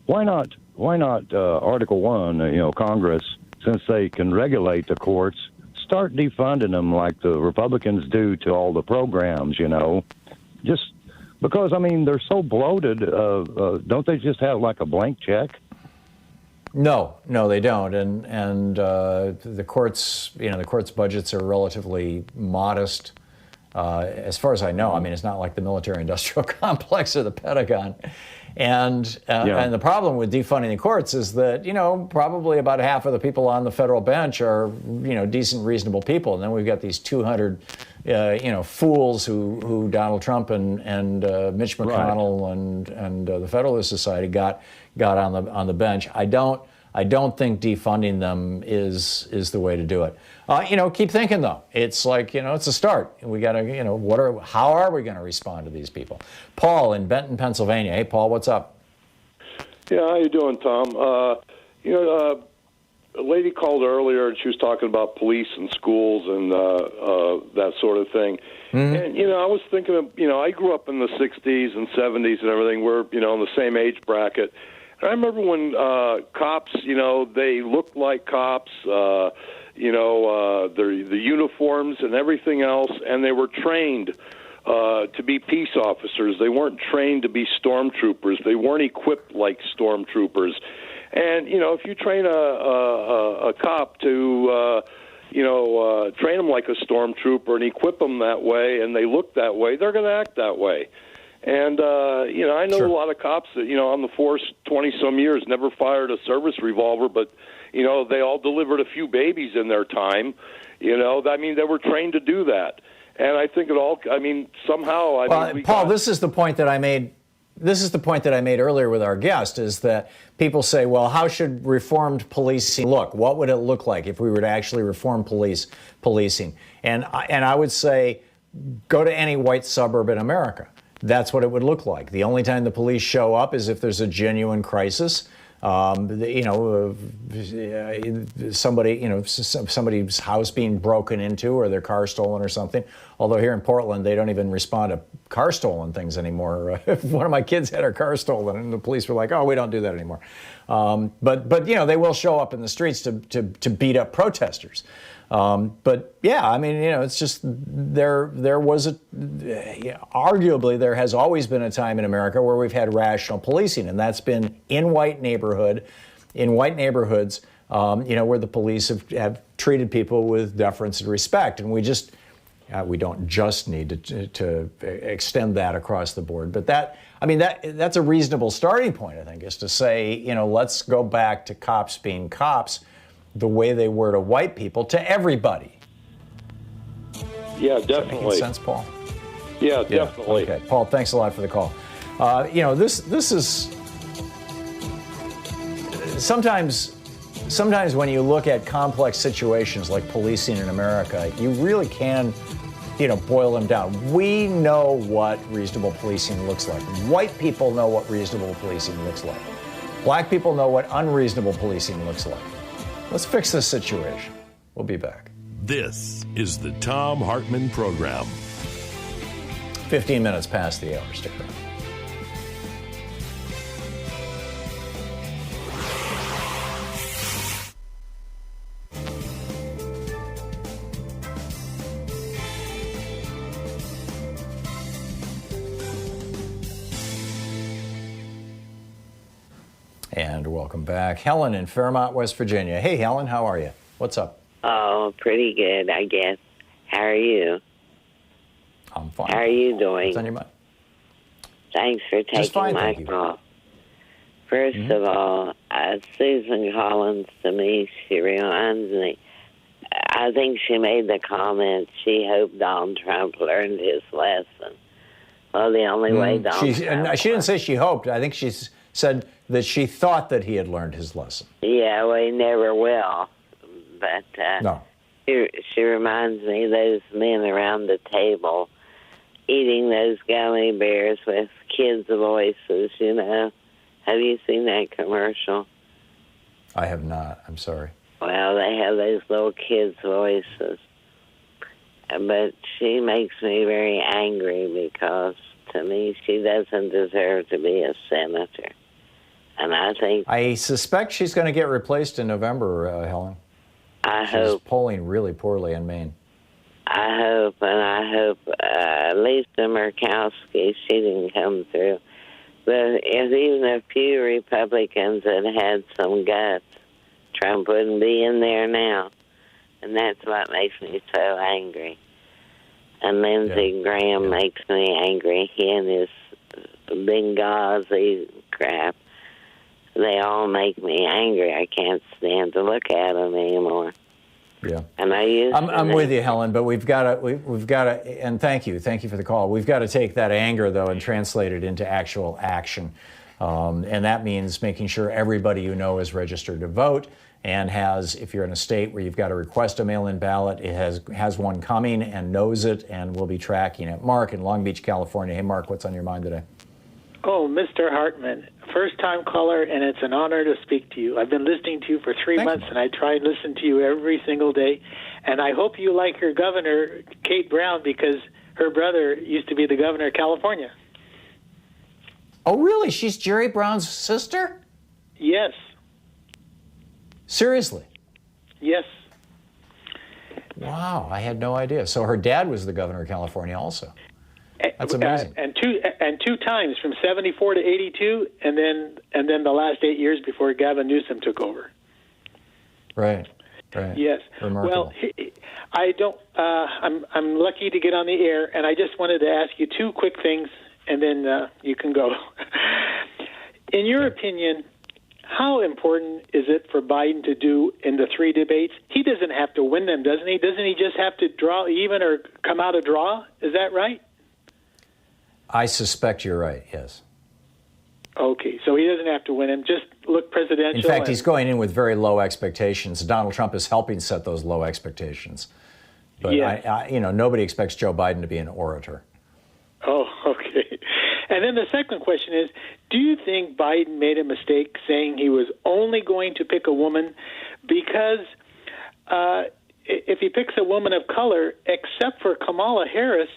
why not Article 1, Congress, since they can regulate the courts, start defunding them like the Republicans do to all the programs, just because, they're so bloated. Don't they just have like a blank check? No, they don't. And the courts, the courts' budgets are relatively modest. As far as I know, it's not like the military-industrial complex or the Pentagon. And the problem with defunding the courts is that, probably about half of the people on the federal bench are, decent, reasonable people. And then we've got these 200, fools who Donald Trump and Mitch McConnell and the Federalist Society got on the bench. I don't think defunding them is the way to do it. Keep thinking though. It's like, it's a start. We got to, how are we going to respond to these people? Paul in Benton, Pennsylvania. Hey, Paul, what's up? Yeah, how you doing, Tom? A lady called earlier and she was talking about police and schools and that sort of thing. Mm-hmm. And, I was thinking of, I grew up in the 60s and 70s and everything. We're, in the same age bracket. I remember when cops, they looked like cops, the uniforms and everything else, and they were trained to be peace officers. They weren't trained to be stormtroopers. They weren't equipped like stormtroopers. And, if you train a cop to, train them like a stormtrooper and equip them that way, and they look that way, they're going to act that way. And, I know a lot of cops that, on the force 20-some years never fired a service revolver, but, they all delivered a few babies in their time. They were trained to do that. And I think somehow, Paul, this is the point that I made. This is the point that I made earlier with our guest, is that people say, well, how should reformed policing look? What would it look like if we were to actually reform policing? And I would say, go to any white suburb in America. That's what it would look like. The only time the police show up is if there's a genuine crisis. Somebody's house being broken into or their car stolen or something. Although here in Portland, they don't even respond to car stolen things anymore. One of my kids had her car stolen, and the police were like, "Oh, we don't do that anymore." But they will show up in the streets to beat up protesters. It's just arguably there has always been a time in America where we've had rational policing, and that's been in white neighborhoods, where the police have treated people with deference and respect, and we don't just need to extend that across the board. But that's a reasonable starting point, I think, is to say, let's go back to cops being cops the way they were to white people, to everybody. Yeah, definitely. Making sense, Paul? Yeah, definitely. Okay, Paul, thanks a lot for the call. This is sometimes when you look at complex situations like policing in America, you really can, boil them down. We know what reasonable policing looks like. White people know what reasonable policing looks like. Black people know what unreasonable policing looks like. Let's fix this situation. We'll be back. This is the Thom Hartmann Program. 15 minutes past the hour. Stick around. And welcome back. Helen in Fairmont, West Virginia. Hey, Helen, how are you? What's up? Oh, pretty good, I guess. How are you? I'm fine. How are you doing? What's on your mind? Thanks for taking my call. First of all, Susan Collins, to me, she reminds me, I think she made the comment she hoped Donald Trump learned his lesson. Well, the only way Donald Trump... She didn't say she hoped. I think she said that she thought that he had learned his lesson. Yeah, well, he never will. But no. She reminds me of those men around the table eating those gummy bears with kids' voices, Have you seen that commercial? I have not. I'm sorry. Well, they have those little kids' voices. But she makes me very angry because, to me, she doesn't deserve to be a senator. And I suspect she's going to get replaced in November, Helen. She's polling really poorly in Maine. I hope Lisa Murkowski, she didn't come through. But if even a few Republicans had some guts, Trump wouldn't be in there now. And that's what makes me so angry. And Lindsey Graham makes me angry. He and his Benghazi crap. They all make me angry. I can't stand to look at them anymore. Yeah, and I'm with you, Helen. But we've got to, and thank you for the call. We've got to take that anger though and translate it into actual action, and that means making sure everybody you know is registered to vote and has, if you're in a state where you've got to request a mail-in ballot, it has one coming and knows it, and we'll be tracking it. Mark in Long Beach, California. Hey, Mark, what's on your mind today? Oh, Mr. Hartmann, first-time caller, and it's an honor to speak to you. I've been listening to you for 3 months, and I try and listen to you every single day. And I hope you like your governor, Kate Brown, because her brother used to be the governor of California. Oh, really? She's Jerry Brown's sister? Yes. Seriously? Yes. Wow, I had no idea. So her dad was the governor of California also. That's amazing. And two times, from 74 to 82, and then the last 8 years before Gavin Newsom took over. Right. Yes. Remarkable. Well, I don't. I'm lucky to get on the air, and I just wanted to ask you two quick things, and then you can go. In your opinion, how important is it for Biden to do in the 3 debates? He doesn't have to win them, doesn't he? Doesn't he just have to draw even or come out a draw? Is that right? I suspect you're right, yes. Okay, so he doesn't have to win him. Just look presidential. In fact, he's going in with very low expectations. Donald Trump is helping set those low expectations. But, yes. Nobody expects Joe Biden to be an orator. Oh, okay. And then the second question is, do you think Biden made a mistake saying he was only going to pick a woman? Because if he picks a woman of color, except for Kamala Harris,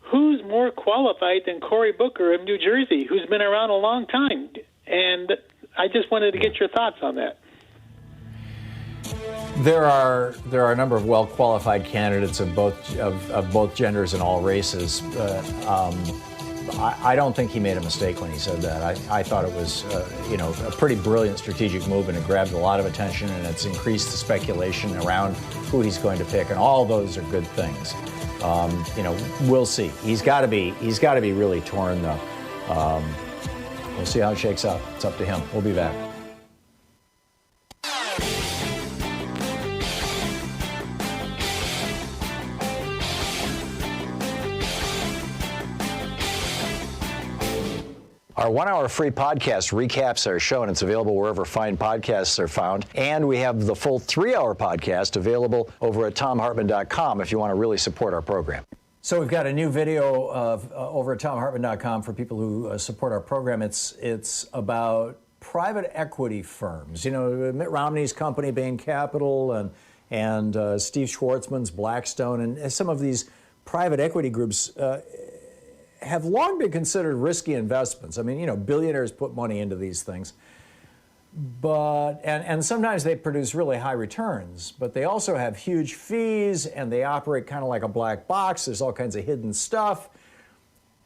who's more qualified than Cory Booker of New Jersey, who's been around a long time? And I just wanted to get your thoughts on that. There are a number of well-qualified candidates of both genders and all races. I don't think he made a mistake when he said that. I thought it was a pretty brilliant strategic move, and it grabbed a lot of attention, and it's increased the speculation around who he's going to pick, and all those are good things. We'll see. He's got to be really torn, though. We'll see how it shakes out. It's up to him. We'll be back. Our 1-hour free podcast recaps our show, and it's available wherever fine podcasts are found. And we have the full 3-hour podcast available over at thomhartmann.com if you want to really support our program. So we've got a new video over at thomhartmann.com for people who support our program. It's about private equity firms. Mitt Romney's company, Bain Capital, and Steve Schwarzman's Blackstone, and some of these private equity groups have long been considered risky investments. I mean, billionaires put money into these things, but and sometimes they produce really high returns, but they also have huge fees, and they operate kind of like a black box. There's all kinds of hidden stuff.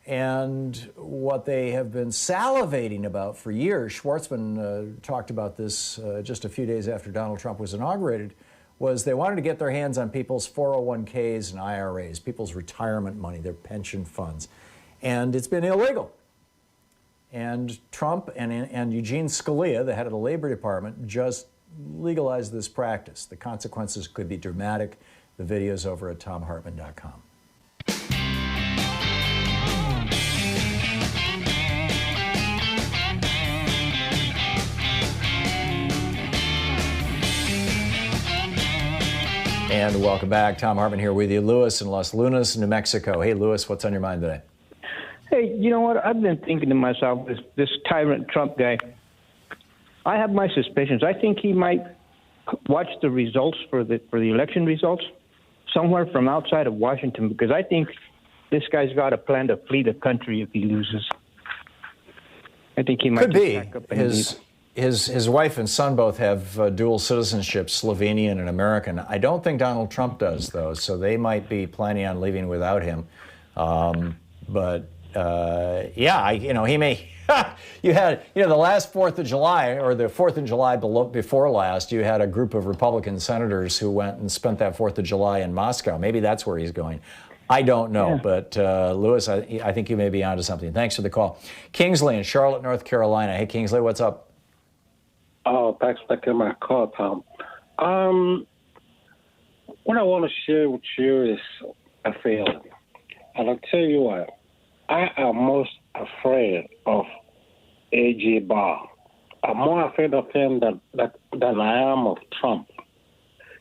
And what they have been salivating about for years, Schwarzman talked about this just a few days after Donald Trump was inaugurated, was they wanted to get their hands on people's 401ks and IRAs, people's retirement money, their pension funds. And it's been illegal. And Trump and Eugene Scalia, the head of the Labor Department, just legalized this practice. The consequences could be dramatic. The video's over at thomhartmann.com. And welcome back. Thom Hartmann here with you. Louis in Los Lunas, New Mexico. Hey, Louis, what's on your mind today? Hey, you know what? I've been thinking to myself, this tyrant Trump guy, I have my suspicions. I think he might watch the results for the election results somewhere from outside of Washington, because I think this guy's got a plan to flee the country if he loses. I think he might could be. Pack up and leave. His wife and son both have dual citizenship, Slovenian and American. I don't think Donald Trump does, though, so they might be planning on leaving without him. He may. You had, the last 4th of July, or the 4th of July before last, you had a group of Republican senators who went and spent that 4th of July in Moscow. Maybe that's where he's going. I don't know, but Louis, I think you may be onto something. Thanks for the call. Kingsley in Charlotte, North Carolina. Hey, Kingsley, what's up? Oh, thanks for taking my call, Tom. What I want to share with you is a feeling. And I'll tell you what, I am most afraid of A.J. Barr. I'm more afraid of him than I am of Trump.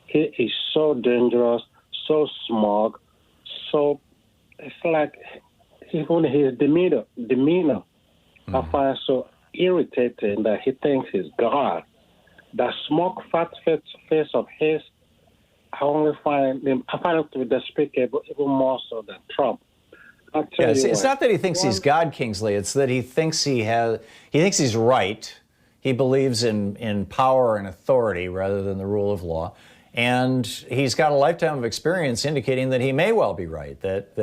He is so dangerous, so smug, so it's like even his demeanor I find so irritating that he thinks he's God. That smug, fat face of his, I find it to be despicable, even more so than Trump. It's not that he thinks he's God, Kingsley. It's that he thinks he's right. He believes in power and authority rather than the rule of law. And he's got a lifetime of experience indicating that he may well be right, that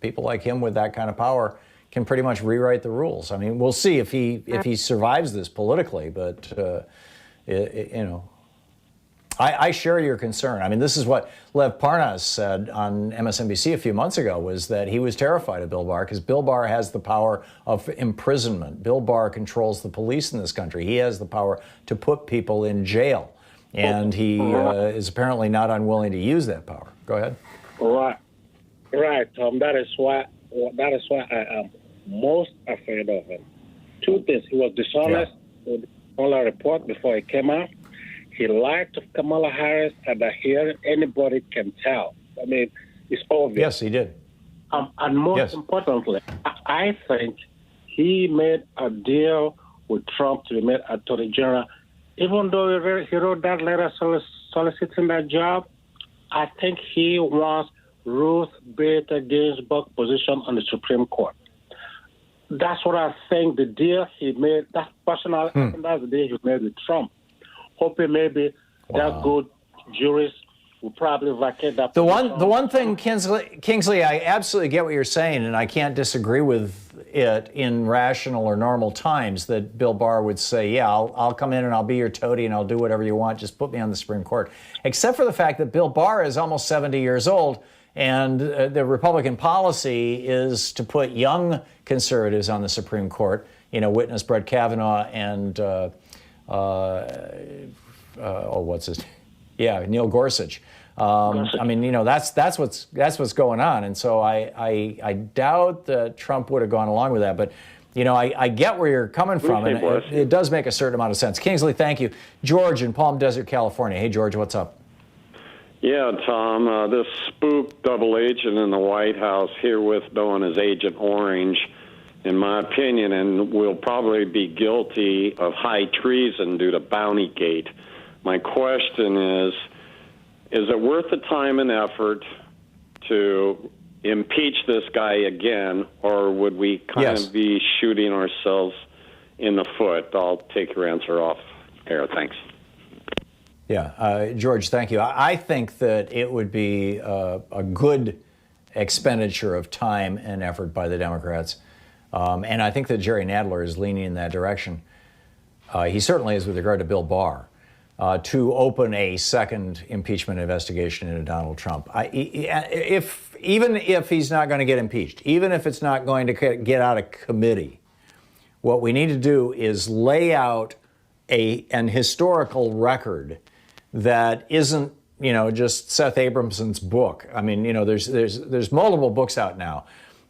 people like him with that kind of power can pretty much rewrite the rules. I mean, we'll see if he survives this politically, but I share your concern. I mean, this is what Lev Parnas said on MSNBC a few months ago, was that he was terrified of Bill Barr because Bill Barr has the power of imprisonment. Bill Barr controls the police in this country. He has the power to put people in jail. And he is apparently not unwilling to use that power. Go ahead. Right, Tom. That is why I am most afraid of him. Two things. He was dishonest with the Mueller report before it came out. He lied to Kamala Harris at the hearing. Anybody can tell. I mean, it's obvious. Yes, he did. And most importantly, I think he made a deal with Trump to be made Attorney General. Even though he wrote that letter soliciting that job, I think he wants Ruth Bader Ginsburg's position on the Supreme Court. That's what I think the deal he made, that's personal, I think that's the deal he made with Trump. Hoping maybe that good jurist will probably vacate that position. The one thing, Kingsley, I absolutely get what you're saying, and I can't disagree with it in rational or normal times that Bill Barr would say, yeah, I'll come in and I'll be your toady and I'll do whatever you want, just put me on the Supreme Court. Except for the fact that Bill Barr is almost 70 years old, and the Republican policy is to put young conservatives on the Supreme Court, witness Brett Kavanaugh and Neil Gorsuch. I mean, that's what's going on, and so I doubt that Trump would have gone along with that. But I get where you're coming from, and it does make a certain amount of sense. Kingsley, thank you. George in Palm Desert, California. Hey, George, what's up? Yeah, Tom, this spook double agent in the White House, herewith known as Agent Orange, in my opinion, and will probably be guilty of high treason due to Bountygate. My question is it worth the time and effort to impeach this guy again, or would we kind of be shooting ourselves in the foot? I'll take your answer off air. Thanks. Yeah, George, thank you. I think that it would be a good expenditure of time and effort by the Democrats. And I think that Jerry Nadler is leaning in that direction. He certainly is with regard to Bill Barr, to open a second impeachment investigation into Donald Trump. Even if he's not going to get impeached, even if it's not going to get out of committee, what we need to do is lay out an historical record that isn't, just Seth Abramson's book. I mean, there's multiple books out now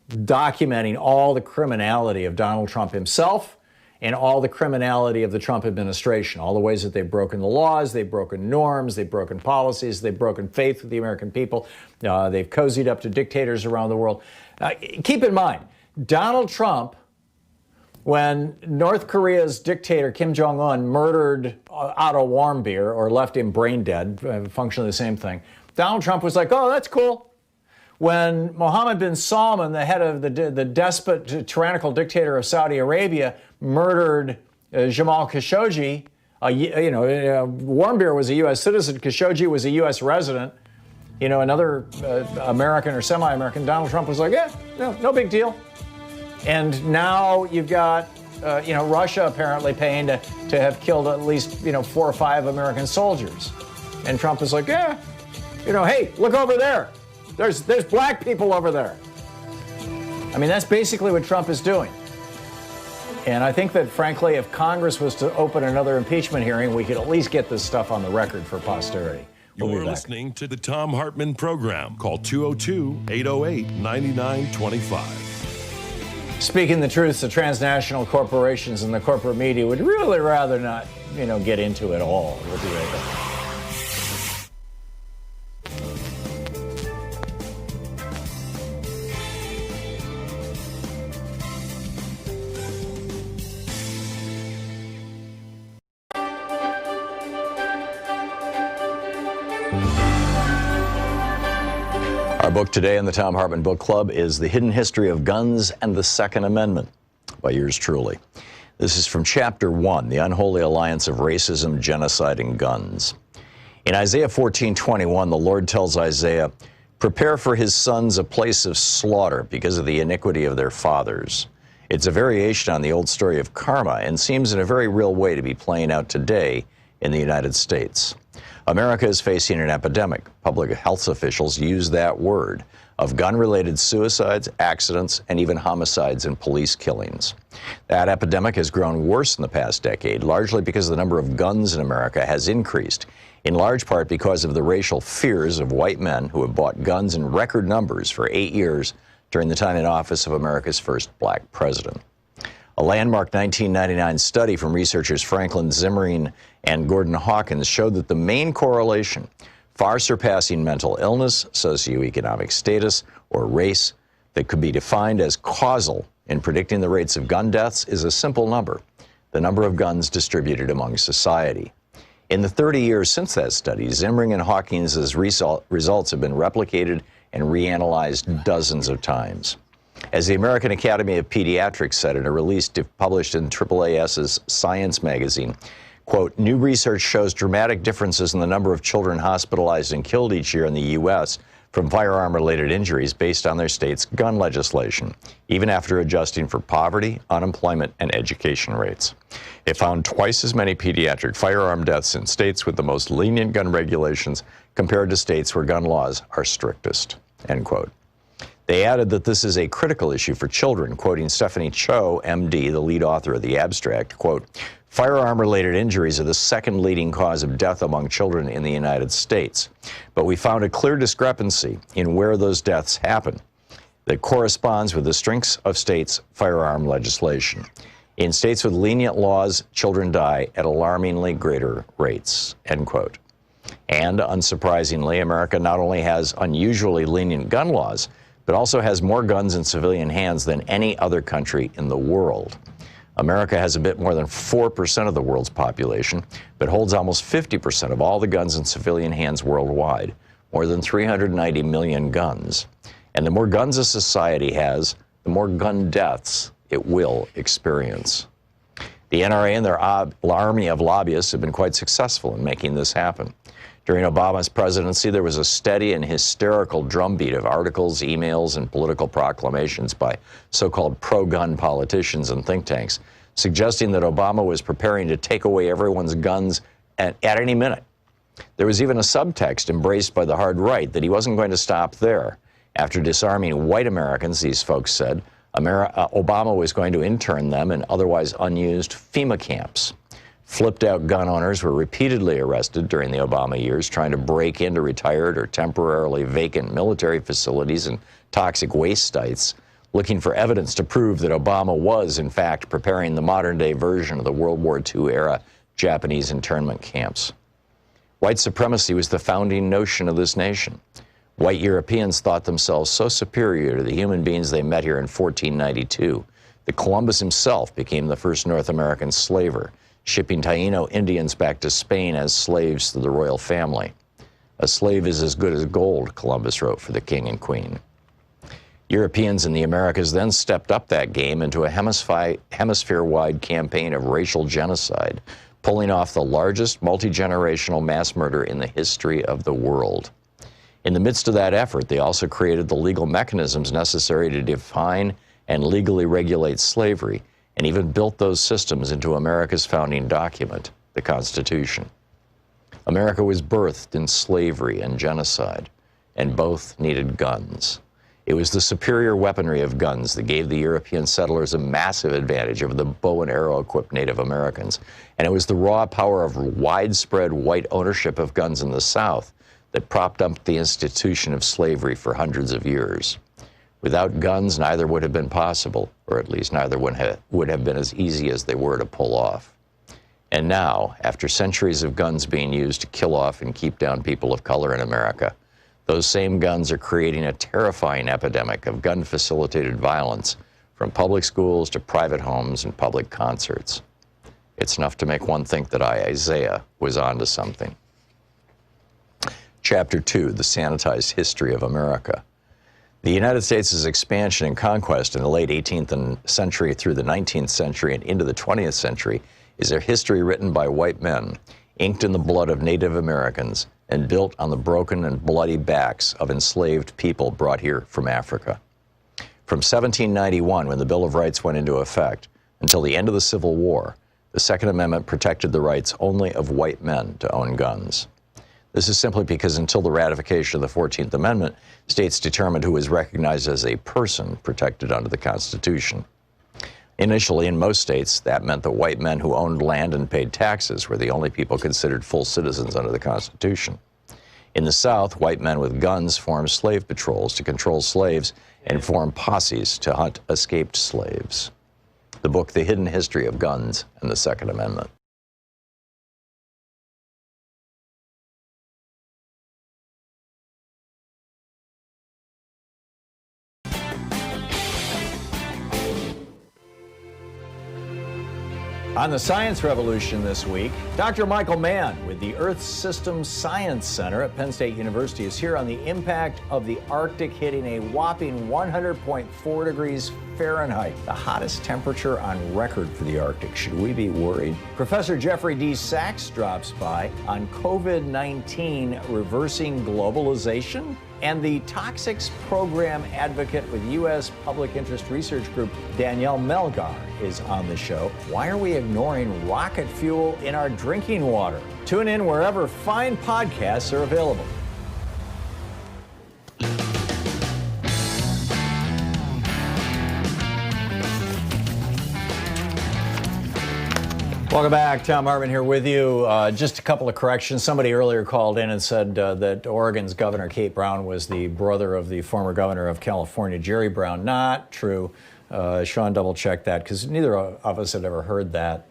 documenting all the criminality of Donald Trump himself and all the criminality of the Trump administration, all the ways that they've broken the laws, they've broken norms, they've broken policies, they've broken faith with the American people, they've cozied up to dictators around the world. Keep in mind, Donald Trump, when North Korea's dictator Kim Jong-un murdered Otto Warmbier, or left him brain dead, functionally the same thing, Donald Trump was like, oh, that's cool. When Mohammed bin Salman, the head of the despot, tyrannical dictator of Saudi Arabia, murdered Jamal Khashoggi, Warmbier was a U.S. citizen, Khashoggi was a U.S. resident, another American or semi-American, Donald Trump was like, yeah, no big deal. And now you've got, Russia apparently paying to have killed at least, 4 or 5 American soldiers. And Trump is like, yeah, hey, look over there. There's black people over there. I mean, that's basically what Trump is doing. And I think that, frankly, if Congress was to open another impeachment hearing, we could at least get this stuff on the record for posterity. You're listening to the Thom Hartmann Program. Call 202-808-9925. Speaking the truth, the transnational corporations and the corporate media would really rather not, get into it all. We'll be right back. Our book today in the Thom Hartmann Book Club is The Hidden History of Guns and the Second Amendment by yours truly. This is from Chapter 1, The Unholy Alliance of Racism, Genocide, and Guns. In Isaiah 14:21, the Lord tells Isaiah, "Prepare for his sons a place of slaughter because of the iniquity of their fathers." It's a variation on the old story of karma and seems in a very real way to be playing out today in the United States. America is facing an epidemic. Public health officials use that word of gun-related suicides, accidents, and even homicides and police killings. That epidemic has grown worse in the past decade, largely because the number of guns in America has increased, in large part because of the racial fears of white men who have bought guns in record numbers for 8 years during the time in office of America's first black president. A landmark 1999 study from researchers Franklin Zimmering and Gordon Hawkins showed that the main correlation, far surpassing mental illness, socioeconomic status, or race, that could be defined as causal in predicting the rates of gun deaths is a simple number: the number of guns distributed among society. In the 30 years since that study, Zimmering and Hawkins' results have been replicated and reanalyzed dozens of times. As the American Academy of Pediatrics said in a release published in AAAS's Science magazine, quote, new research shows dramatic differences in the number of children hospitalized and killed each year in the U.S. from firearm-related injuries based on their state's gun legislation, even after adjusting for poverty, unemployment, and education rates. It found twice as many pediatric firearm deaths in states with the most lenient gun regulations compared to states where gun laws are strictest, end quote. They added that this is a critical issue for children, quoting Stephanie Cho, MD, the lead author of the abstract, quote, firearm-related injuries are the second leading cause of death among children in the United States. But we found a clear discrepancy in where those deaths happen that corresponds with the strengths of states' firearm legislation. In states with lenient laws, children die at alarmingly greater rates, end quote. And unsurprisingly, America not only has unusually lenient gun laws, but also has more guns in civilian hands than any other country in the world. America has a bit more than 4% of the world's population, but holds almost 50% of all the guns in civilian hands worldwide, more than 390 million guns. And the more guns a society has, the more gun deaths it will experience. The NRA and their army of lobbyists have been quite successful in making this happen. During Obama's presidency, there was a steady and hysterical drumbeat of articles, emails, and political proclamations by so-called pro-gun politicians and think tanks, suggesting that Obama was preparing to take away everyone's guns at any minute. There was even a subtext embraced by the hard right that he wasn't going to stop there. After disarming white Americans, these folks said, Obama was going to intern them in otherwise unused FEMA camps. Flipped-out gun owners were repeatedly arrested during the Obama years trying to break into retired or temporarily vacant military facilities and toxic waste sites, looking for evidence to prove that Obama was, in fact, preparing the modern-day version of the World War II-era Japanese internment camps. White supremacy was the founding notion of this nation. White Europeans thought themselves so superior to the human beings they met here in 1492 that Columbus himself became the first North American slaver, shipping Taino Indians back to Spain as slaves to the royal family. A slave is as good as gold, Columbus wrote for the king and queen. Europeans in the Americas then stepped up that game into a hemisphere-wide campaign of racial genocide, pulling off the largest multi-generational mass murder in the history of the world. In the midst of that effort, they also created the legal mechanisms necessary to define and legally regulate slavery, and even built those systems into America's founding document, the Constitution. America was birthed in slavery and genocide, and both needed guns. It was the superior weaponry of guns that gave the European settlers a massive advantage over the bow and arrow-equipped Native Americans, and it was the raw power of widespread white ownership of guns in the South that propped up the institution of slavery for hundreds of years. Without guns, neither would have been possible, or at least neither would have been as easy as they were to pull off. And now, after centuries of guns being used to kill off and keep down people of color in America, those same guns are creating a terrifying epidemic of gun-facilitated violence, from public schools to private homes and public concerts. It's enough to make one think that Isaiah was onto something. Chapter 2, The Sanitized History of America. The United States' expansion and conquest in the late 18th century through the 19th century and into the 20th century is a history written by white men, inked in the blood of Native Americans, and built on the broken and bloody backs of enslaved people brought here from Africa. From 1791, when the Bill of Rights went into effect, until the end of the Civil War, the Second Amendment protected the rights only of white men to own guns. This is simply because until the ratification of the 14th Amendment, states determined who was recognized as a person protected under the Constitution. Initially, in most states, that meant that white men who owned land and paid taxes were the only people considered full citizens under the Constitution. In the South, white men with guns formed slave patrols to control slaves and formed posses to hunt escaped slaves. The book, The Hidden History of Guns and the Second Amendment. On the Science Revolution this week, Dr. Michael Mann with the Earth Systems Science Center at Penn State University is here on the impact of the Arctic hitting a whopping 100.4 degrees Fahrenheit, the hottest temperature on record for the Arctic. Should we be worried? Professor Jeffrey D. Sachs drops by on COVID-19 reversing globalization. And the Toxics Program advocate with U.S. Public Interest Research Group, Danielle Melgar, is on the show. Why are we ignoring rocket fuel in our drinking water? Tune in wherever fine podcasts are available. Welcome back. Thom Hartmann here with you. Just a couple of corrections. Somebody earlier called in and said that Oregon's Governor Kate Brown was the brother of the former governor of California, Jerry Brown. Not true. Sean double-checked that because neither of us had ever heard that.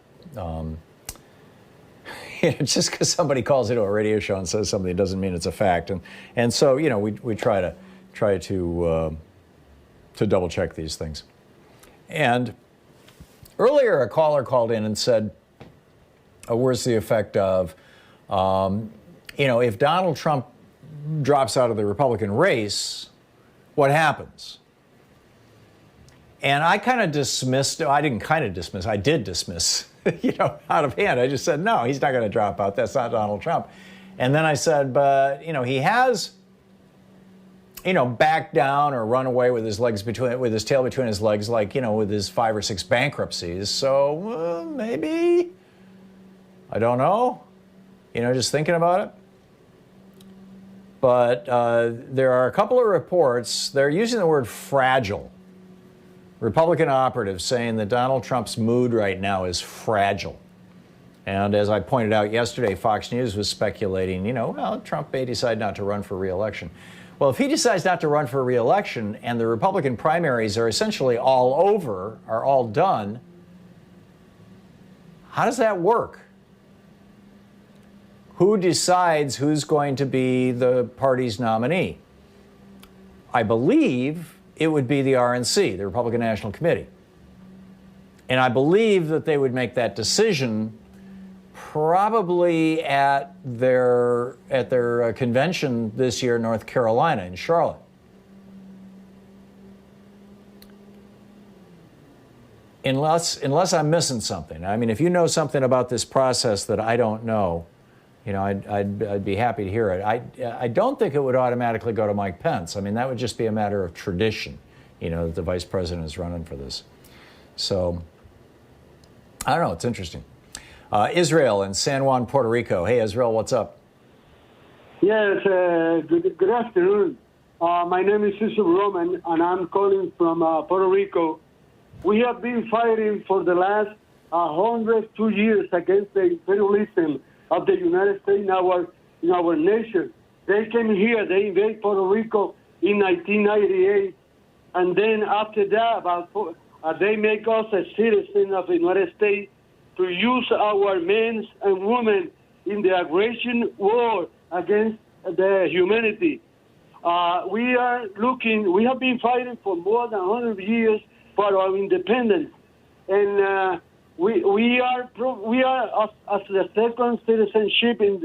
Just because somebody calls into a radio show and says something doesn't mean it's a fact. And so, you know, we try to double-check these things. And earlier, a caller called in and said, where's the effect of, if Donald Trump drops out of the Republican race, what happens? And I kind of dismissed, I did dismiss, out of hand. I just said, no, he's not going to drop out. That's not Donald Trump. And then I said, but, he has, backed down or run away with his tail between his legs, like, with his 5 or 6 bankruptcies. So maybe, I don't know, just thinking about it. But there are a couple of reports, they're using the word fragile. Republican operatives saying that Donald Trump's mood right now is fragile. And as I pointed out yesterday, Fox News was speculating, Trump may decide not to run for re-election. Well, if he decides not to run for re-election and the Republican primaries are essentially all over, are all done, how does that work? Who decides who's going to be the party's nominee? I believe it would be the RNC, the Republican National Committee. And I believe that they would make that decision probably at their convention this year in North Carolina, in Charlotte. Unless I'm missing something. I mean, if you know something about this process that I don't know, I'd be happy to hear it. I don't think it would automatically go to Mike Pence. I mean, that would just be a matter of tradition, that the vice president is running for this. So, I don't know, it's interesting. Israel in San Juan, Puerto Rico. Hey, Israel, what's up? Yes, good afternoon. My name is Yusuf Roman, and I'm calling from Puerto Rico. We have been fighting for the last 102 years against the imperialism of the United States in our nation. They came here, they invaded Puerto Rico in 1998, and then after that, they make us a citizen of the United States to use our men and women in the aggression war against the humanity. We have been fighting for more than 100 years for our independence, and we are as the second citizenship in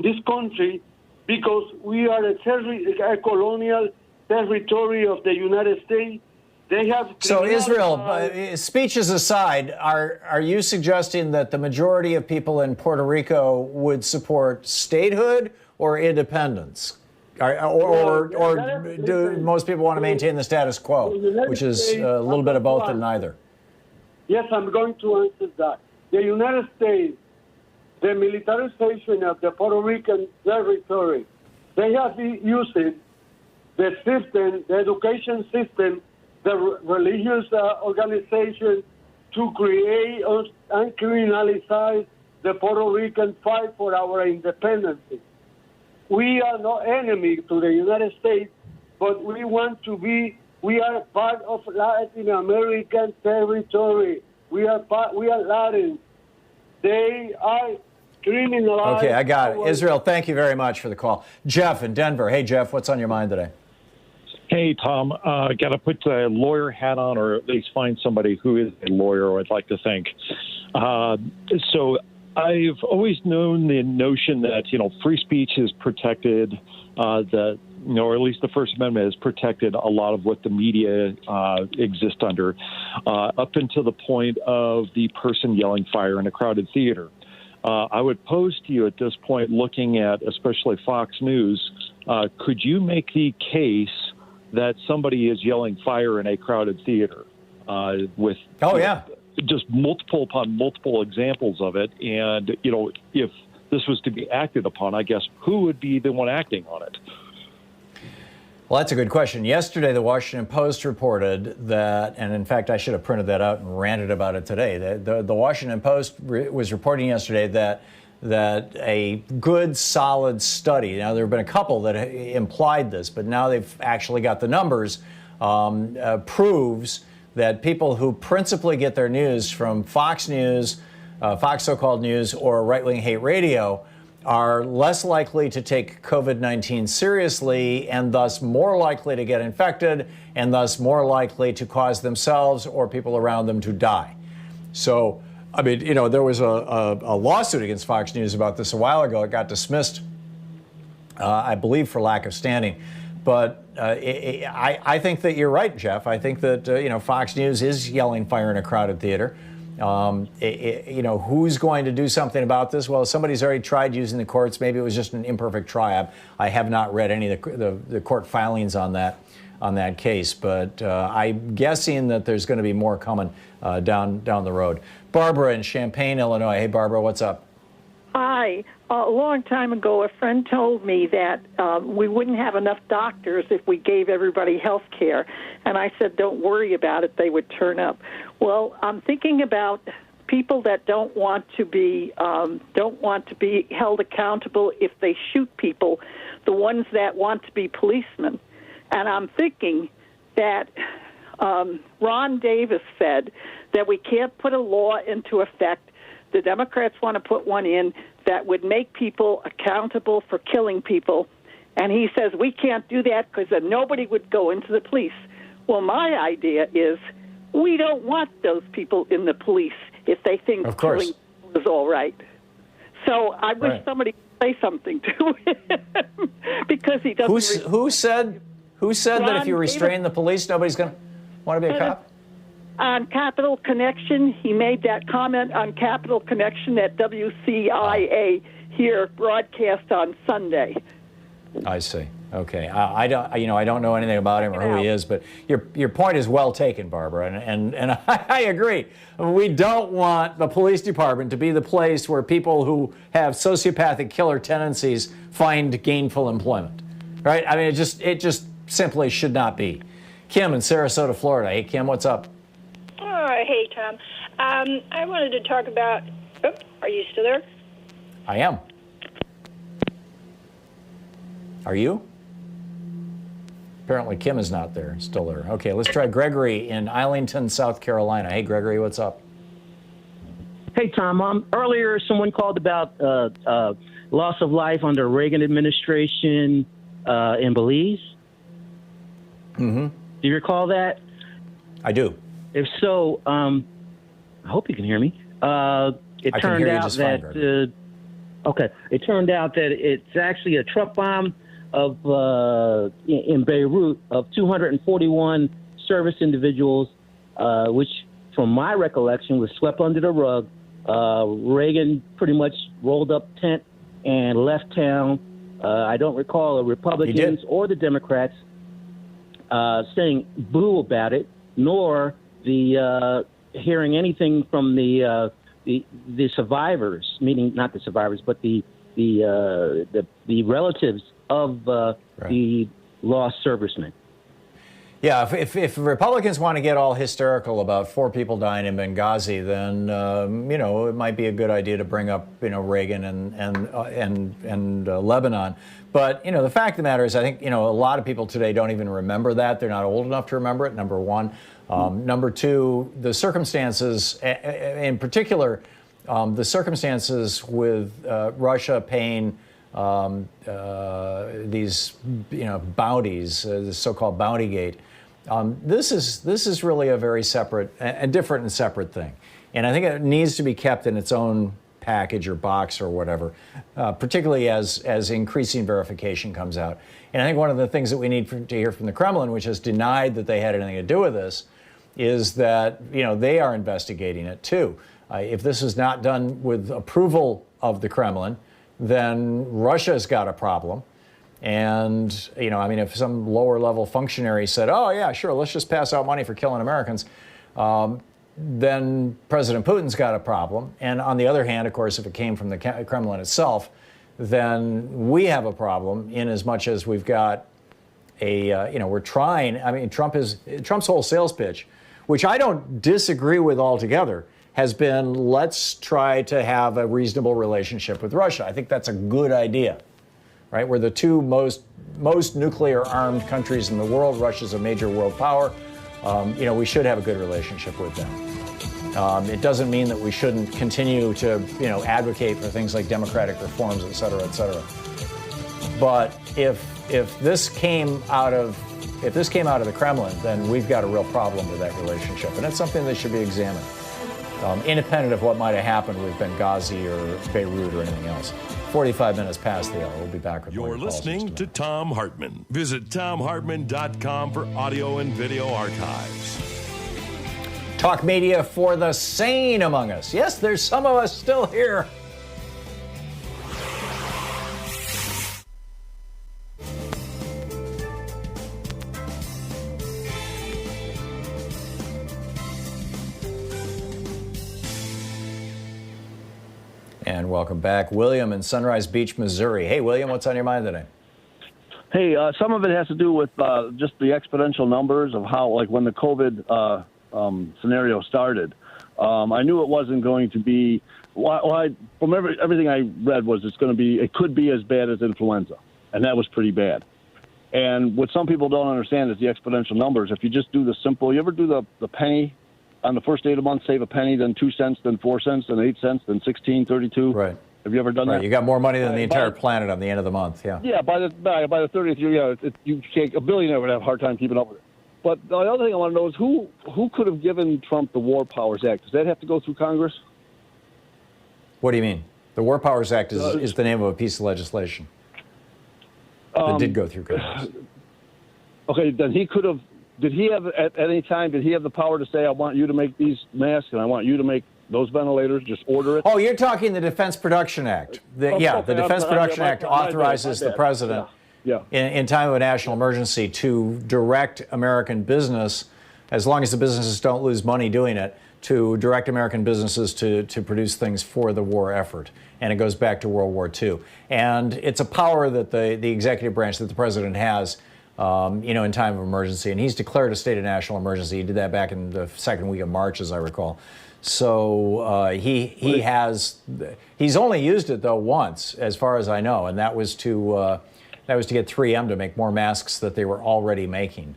this country because we are a colonial territory of the United States. They have so Israel, speeches aside, are you suggesting that the majority of people in Puerto Rico would support statehood or independence? Or do most people want to maintain the status quo, which is a little bit of both and neither? Yes, I'm going to answer that. The United States the militarization of the Puerto Rican territory. They have been using the system, the education system, the religious organization to create and criminalize the Puerto Rican fight for our independence. We are no enemy to the United States, but we are part of Latin American territory. We are Latin. They are criminalized. Okay, I got it. Israel, thank you very much for the call. Jeff in Denver. Hey, Jeff, what's on your mind today? Hey, Tom, got to put the lawyer hat on, or at least find somebody who is a lawyer, I'd like to think. So I've always known the notion that, free speech is protected, that, or at least the First Amendment has protected a lot of what the media exist under, up until the point of the person yelling fire in a crowded theater. I would pose to you at this point, looking at especially Fox News, could you make the case that somebody is yelling fire in a crowded theater with just multiple upon multiple examples of it? And, if this was to be acted upon, I guess, who would be the one acting on it? Well, that's a good question. Yesterday, the Washington Post reported that, and in fact, I should have printed that out and ranted about it today. The Washington Post was reporting yesterday that a good, solid study, now there have been a couple that implied this, but now they've actually got the numbers, proves that people who principally get their news from Fox News, Fox so-called news, or right-wing hate radio are less likely to take COVID-19 seriously and thus more likely to get infected and thus more likely to cause themselves or people around them to die. So, I mean, there was a lawsuit against Fox News about this a while ago. It got dismissed, I believe, for lack of standing. But I think that you're right, Jeff. I think that, Fox News is yelling fire in a crowded theater. Who's going to do something about this? Well, somebody's already tried using the courts. Maybe it was just an imperfect try. I have not read any of the court filings on that case, but I'm guessing that there's going to be more coming down the road. Barbara in Champaign, Illinois. Hey, Barbara, what's up? Hi. A long time ago, a friend told me that we wouldn't have enough doctors if we gave everybody health care. And I said, don't worry about it. They would turn up. Well, I'm thinking about people that don't want to be held accountable if they shoot people, the ones that want to be policemen. And I'm thinking that Ron Davis said that we can't put a law into effect. The Democrats want to put one in that would make people accountable for killing people. And he says we can't do that because then nobody would go into the police. Well, my idea is we don't want those people in the police if they think killing people is all right. So I wish somebody would say something to him because he doesn't. Who said that if you restrain the police, nobody's going to want to be a cop? On Capital Connection, he made that comment on Capital Connection at WCIA here broadcast on Sunday. I see. Okay, I don't know anything about him or who he is, but your point is well taken, Barbara, and I agree. We don't want the police department to be the place where people who have sociopathic killer tendencies find gainful employment, right? I mean, it just simply should not be. Kim in Sarasota, Florida. Hey, Kim, what's up? Hey, Tom. I wanted to talk about... are you still there? I am. Are you? Apparently Kim is not there, still there. Okay, let's try Gregory in Islington, South Carolina. Hey, Gregory, what's up? Hey, Tom. Earlier, someone called about loss of life under Reagan administration in Belize. Mm-hmm. Do you recall that? I do. If so, I hope you can hear me. It turned out that it turned out that it's actually a truck bomb of in Beirut of 241 service individuals, which, from my recollection, was swept under the rug. Reagan pretty much rolled up tent and left town. I don't recall the Republicans or the Democrats saying boo about it, nor the hearing anything from the the survivors, meaning not the survivors, but the relatives of the lost servicemen. Yeah, if Republicans want to get all hysterical about 4 people dying in Benghazi, then it might be a good idea to bring up Reagan and Lebanon. But the fact of the matter is, I think a lot of people today don't even remember that. They're not old enough to remember it. Number one. Number two, the circumstances, in particular, the circumstances with Russia paying these bounties, the so-called bounty gate. This is really a very separate and different and separate thing, and I think it needs to be kept in its own package or box or whatever, particularly as increasing verification comes out. And I think one of the things that we need to hear from the Kremlin, which has denied that they had anything to do with this, is that they are investigating it too. If this is not done with approval of the Kremlin, then Russia's got a problem. And, if some lower level functionary said, oh, yeah, sure, let's just pass out money for killing Americans, then President Putin's got a problem. And on the other hand, of course, if it came from the Kremlin itself, then we have a problem in as much as we've got we're trying. Trump's whole sales pitch, which I don't disagree with altogether, has been let's try to have a reasonable relationship with Russia. I think that's a good idea, right? We're the 2 most nuclear armed countries in the world. Russia's a major world power. We should have a good relationship with them. It doesn't mean that we shouldn't continue to, advocate for things like democratic reforms, et cetera, et cetera. But if this came out of the Kremlin, then we've got a real problem with that relationship, and it's something that should be examined, independent of what might have happened with Benghazi or Beirut or anything else. 45 minutes past the hour. We'll be back with more. You're listening to Thom Hartmann. Visit ThomHartmann.com for audio and video archives. Talk media for the sane among us. Yes, there's some of us still here. And welcome back. William in Sunrise Beach, Missouri. Hey, William, what's on your mind today? Hey, some of it has to do with just the exponential numbers of how, like when the COVID scenario started. I knew it wasn't going to be, from everything I read was it could be as bad as influenza. And that was pretty bad. And what some people don't understand is the exponential numbers. If you just do the simple, you ever do the penny? On the first day of the month, save a penny, then 2 cents, then 4 cents, then 8 cents, then 16.32. Right. Have you ever done that? You got more money than the entire planet on the end of the month. Yeah. Yeah. By the 30th year, a billionaire would have a hard time keeping up with it. But the other thing I want to know is who could have given Trump the War Powers Act? Does that have to go through Congress? What do you mean? The War Powers Act is the name of a piece of legislation that did go through Congress. Okay, then he could have. Did he have at any time? Did he have the power to say, "I want you to make these masks and I want you to make those ventilators"? Just order it. Oh, you're talking the Defense Production Act. The Defense Production Act authorizes the president, in time of a national emergency, to direct American business, as long as the businesses don't lose money doing it, to direct American businesses to produce things for the war effort. And it goes back to World War II. And it's a power that the executive branch, that the president has. In time of emergency, and he's declared a state of national emergency. He did that back in the second week of March, as I recall. So he's only used it though once, as far as I know, and that was to get 3M to make more masks that they were already making,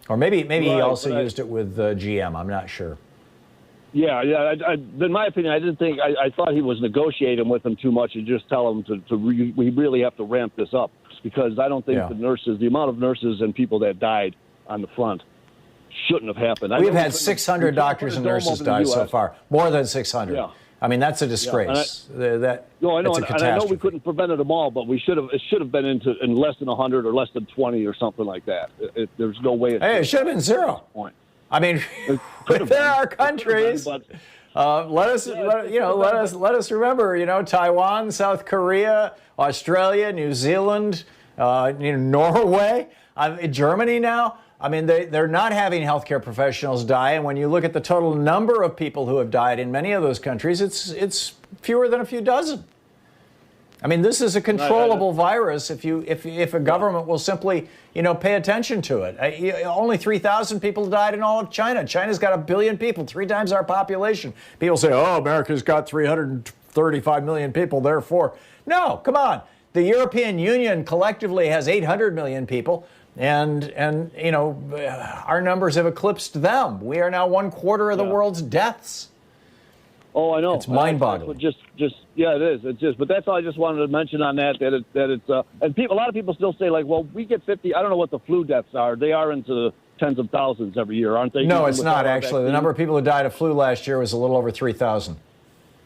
or maybe he also used it with GM. I'm not sure. Yeah. In my opinion, I didn't think. I thought he was negotiating with them too much and just tell them we really have to ramp this up. Because I don't think the amount of nurses and people that died on the front shouldn't have happened. We've had 600 doctors and nurses die so far, more than 600. Yeah. I mean, that's a disgrace. I know. And I know we couldn't prevent them all, but we should have. It should have been in less than 100 or less than 20 or something like that. There's no way. It should have been 0. I mean, there are countries. Let us remember, Taiwan, South Korea, Australia, New Zealand, Norway. In Germany now, I mean, they're not having healthcare professionals die. And when you look at the total number of people who have died in many of those countries, it's fewer than a few dozen. I mean, this is a controllable virus if a government will simply, pay attention to it. Only 3,000 people died in all of China. China's got 1 billion people, 3 times our population. People say, oh, America's got 335 million people, therefore. No, come on. The European Union collectively has 800 million people, and our numbers have eclipsed them. We are now 1/4 of the world's deaths. Oh, I know. It's mind-boggling. Yeah, it is. It's just, but that's all I just wanted to mention on that it's and a lot of people still say, like, well, we get 50. I don't know what the flu deaths are. They are into the tens of thousands every year, aren't they? No, it's not actually. The number of people who died of flu last year was a little over 3,000.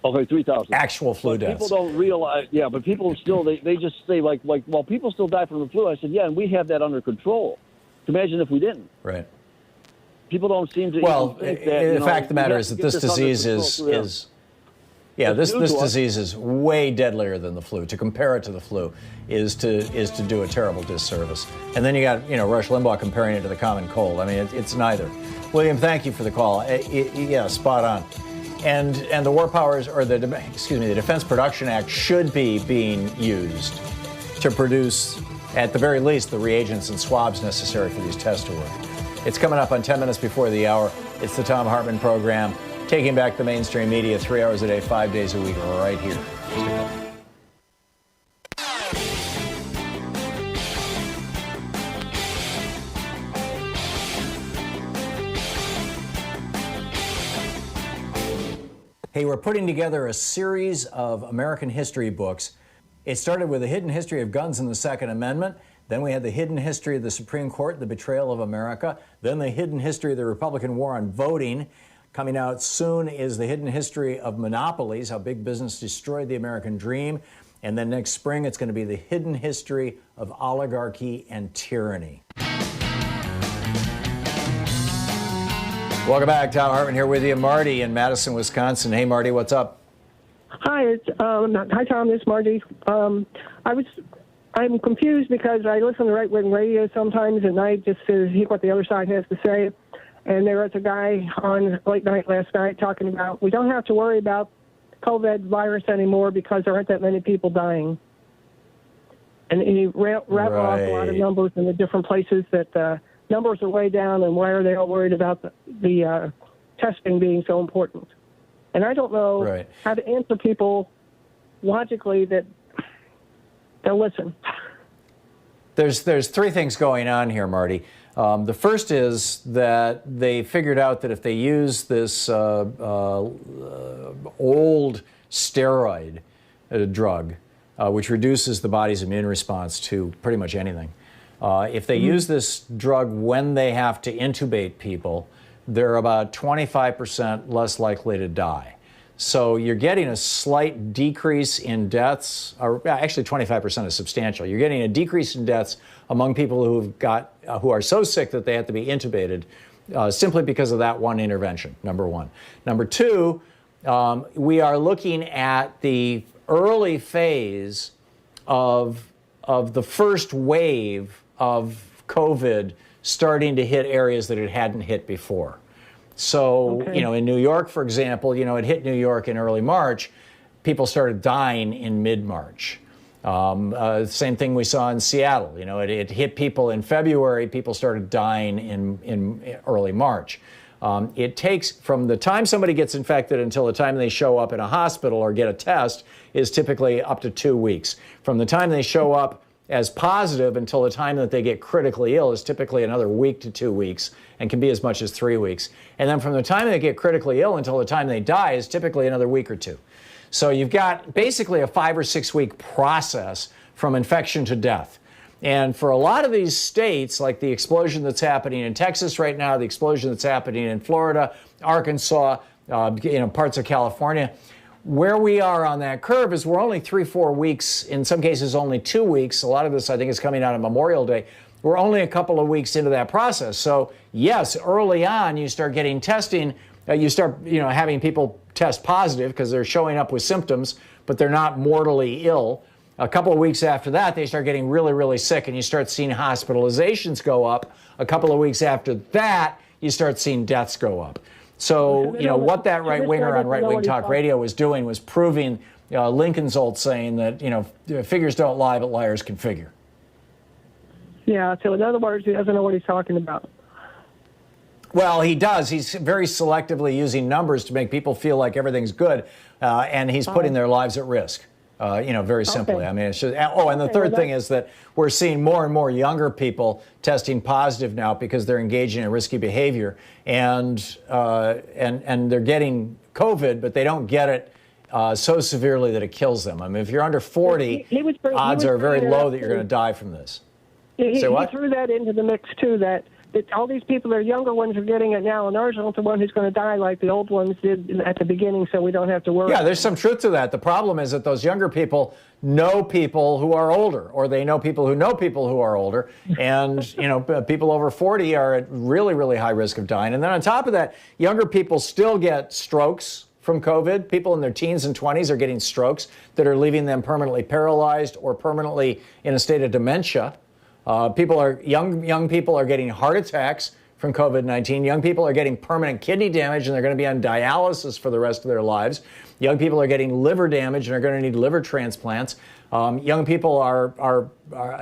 Okay, 3,000. Actual flu deaths. People don't realize, but people still, they just say, like, well, people still die from the flu. I said, yeah, and we have that under control. Imagine if we didn't. Right. People don't seem to think that, the fact of the matter is that this disease is this disease is way deadlier than the flu. To compare it to the flu is to do a terrible disservice. And then you got, Rush Limbaugh comparing it to the common cold. I mean, it's neither. William, thank you for the call. Yeah, spot on. And the War Powers, or the Defense Production Act should be being used to produce, at the very least, the reagents and swabs necessary for these tests to work. It's coming up on 10 minutes before the hour. It's the Thom Hartmann program, taking back the mainstream media 3 hours a day, 5 days a week, right here. Hey, we're putting together a series of American history books. It started with a hidden history of guns and the Second Amendment. Then we had the hidden history of the Supreme Court, the betrayal of America. Then the hidden history of the Republican war on voting. Coming out soon is the hidden history of monopolies, how big business destroyed the American dream. And then next spring, it's going to be the hidden history of oligarchy and tyranny. Welcome back. Thom Hartmann here with you. Marty in Madison, Wisconsin. Hey, Marty, what's up? Hi, hi, Tom. This is Marty. I'm confused because I listen to right-wing radio sometimes at night just to hear what the other side has to say. And there was a guy on late night last night talking about we don't have to worry about COVID virus anymore because there aren't that many people dying. And he rattled off a lot of numbers in the different places that numbers are way down, and why are they all worried about the testing being so important? And I don't know how to answer people logically that they'll listen. There's 3 things going on here, Marty. The first is that they figured out that if they use this old steroid drug, which reduces the body's immune response to pretty much anything, if they use this drug when they have to intubate people, they're about 25% less likely to die. So you're getting a slight decrease in deaths, or actually 25% is substantial. You're getting a decrease in deaths among people who are so sick that they have to be intubated simply because of that one intervention, number one. Number two, we are looking at the early phase of the first wave of COVID starting to hit areas that it hadn't hit before. So, in New York, for example, it hit New York in early March. People started dying in mid-March. Same thing we saw in Seattle. It hit people in February. People started dying in early March. It takes, from the time somebody gets infected until the time they show up in a hospital or get a test, is typically up to 2 weeks. From the time they show up as positive until the time that they get critically ill is typically another week to 2 weeks, and can be as much as 3 weeks. And then from the time they get critically ill until the time they die is typically another week or 2. So you've got basically a 5 or 6 week process from infection to death. And for a lot of these states, like the explosion that's happening in Texas right now, the explosion that's happening in Florida, Arkansas, parts of California, where we are on that curve is we're only 3-4 weeks, in some cases only 2 weeks. A lot of this, I think, is coming out of Memorial Day. We're only a couple of weeks into that process. So, yes, early on, you start getting testing. You start, having people test positive because they're showing up with symptoms, but they're not mortally ill. A couple of weeks after that, they start getting really, really sick, and you start seeing hospitalizations go up. A couple of weeks after that, you start seeing deaths go up. So, you know, what that right-winger on Right Wing Talk Radio was doing was proving Lincoln's old saying that, you know, figures don't lie, but liars can figure. Yeah, so in other words, he doesn't know what he's talking about. Well, he does. He's very selectively using numbers to make people feel like everything's good, and he's putting their lives at risk. You know, very simply. Okay. I mean, it's just, and the third thing is that we're seeing more and more younger people testing positive now because they're engaging in risky behavior, and they're getting COVID, but they don't get it so severely that it kills them. I mean, if you're under 40, odds are very low that you're going to die from this. He threw that into the mix too. That all these people, the younger ones, are getting it now, and ours aren't the one who's going to die like the old ones did at the beginning, so we don't have to worry. Yeah, there's some truth to that. The problem is that those younger people know people who are older, or they know people who are older, and you know, people over 40 are at really, really high risk of dying. And then on top of that, younger people still get strokes from COVID. People in their teens and 20s are getting strokes that are leaving them permanently paralyzed or permanently in a state of dementia. Young people are getting heart attacks from COVID-19. Young people are getting permanent kidney damage, and they're going to be on dialysis for the rest of their lives. Young people are getting liver damage and are going to need liver transplants. Young people are,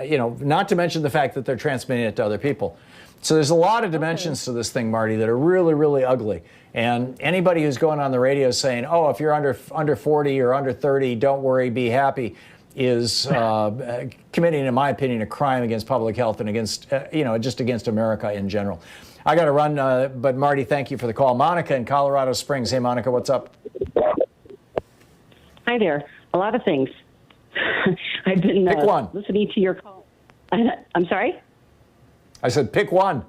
you know, not to mention the fact that they're transmitting it to other people. So there's a lot of dimensions to this thing, Marty, that are really, really ugly. And anybody who's going on the radio saying, "Oh, if you're under 40 or under 30, don't worry, be happy," is committing, in my opinion, a crime against public health and against, you know, just against America in general. I got to run, but Marty, thank you for the call. Monica in Colorado Springs. Hey, Monica, what's up? Hi there. A lot of things. I've been pick one. Listening to your call. I'm sorry? I said pick one.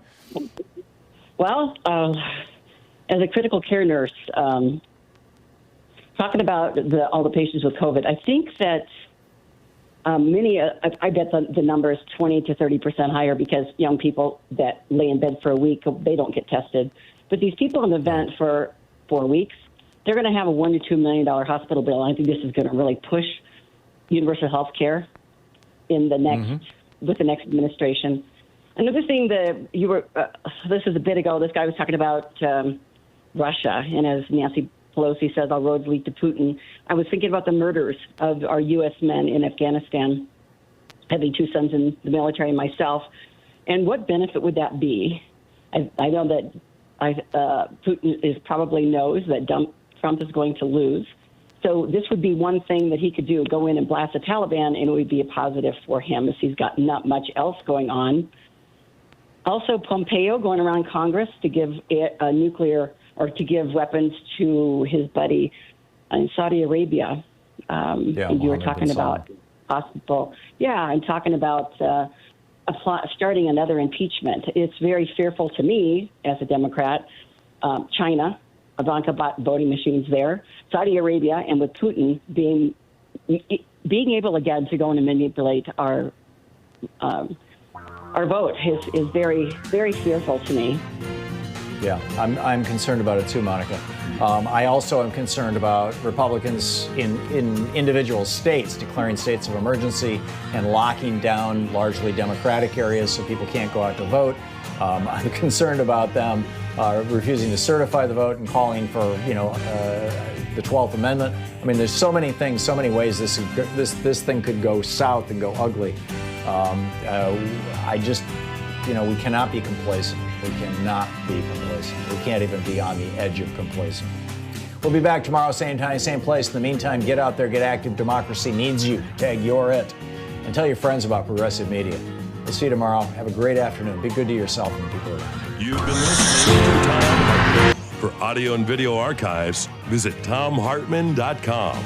Well, as a critical care nurse, talking about all the patients with COVID, I think that many, I bet the number is 20 to 30% higher because young people that lay in bed for a week, they don't get tested. But these people in the vent for 4 weeks, they're going to have a $1 to $2 million hospital bill. I think this is going to really push universal health care in the next, with the next administration. Another thing that you were, this is a bit ago, this guy was talking about Russia, and as Nancy Pelosi says, all roads lead to Putin. I was thinking about the murders of our U.S. men in Afghanistan, having two sons in the military myself, and what benefit would that be? I know that Putin probably knows that Trump is going to lose. So this would be one thing that he could do, go in and blast the Taliban, and it would be a positive for him as he's got not much else going on. Also, Pompeo going around Congress to give nuclear or to give weapons to his buddy in Saudi Arabia. And you were talking about possible, I'm talking about starting another impeachment. It's very fearful to me as a Democrat. China, Ivanka bought voting machines there. Saudi Arabia, and with Putin being able again to go in and manipulate our vote is very, very fearful to me. Yeah, I'm concerned about it too, Monica. I also am concerned about Republicans in individual states declaring states of emergency and locking down largely Democratic areas so people can't go out to vote. I'm concerned about them refusing to certify the vote and calling for, the 12th Amendment. I mean, there's so many things, so many ways this thing could go south and go ugly. We cannot be complacent. We cannot be complacent. We can't even be on the edge of complacent. We'll be back tomorrow, same time, same place. In the meantime, get out there, get active. Democracy needs you. Tag You're It. And tell your friends about Progressive Media. We'll see you tomorrow. Have a great afternoon. Be good to yourself and the people around you. You've been listening to Thom Hartmann. For audio and video archives, visit thomhartmann.com.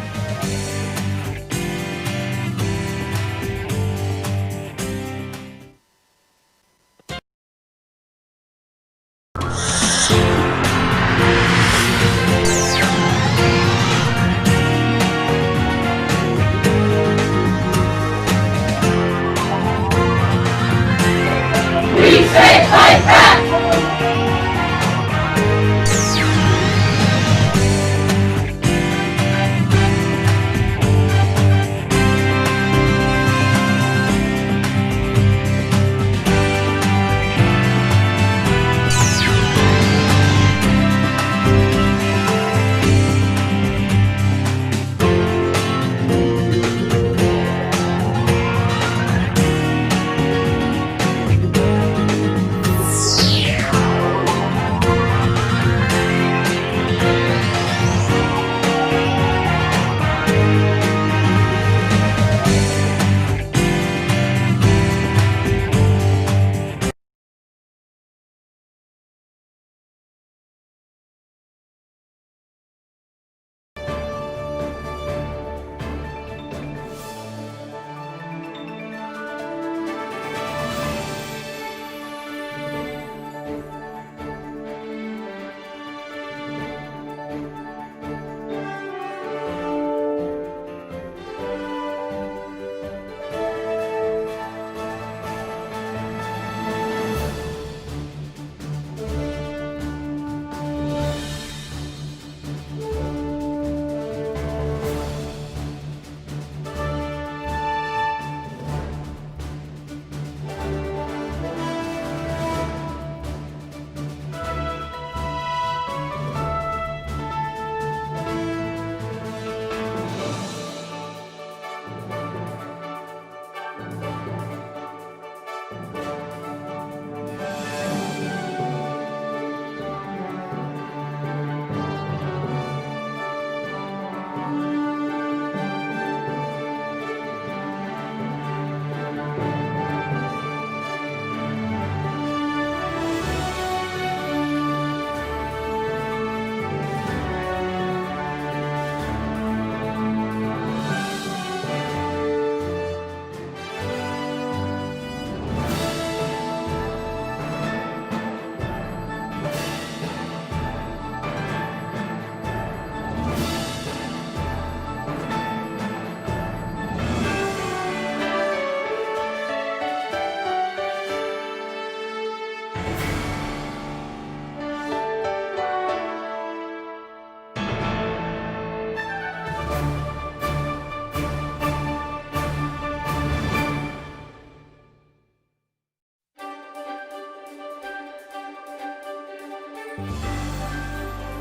you.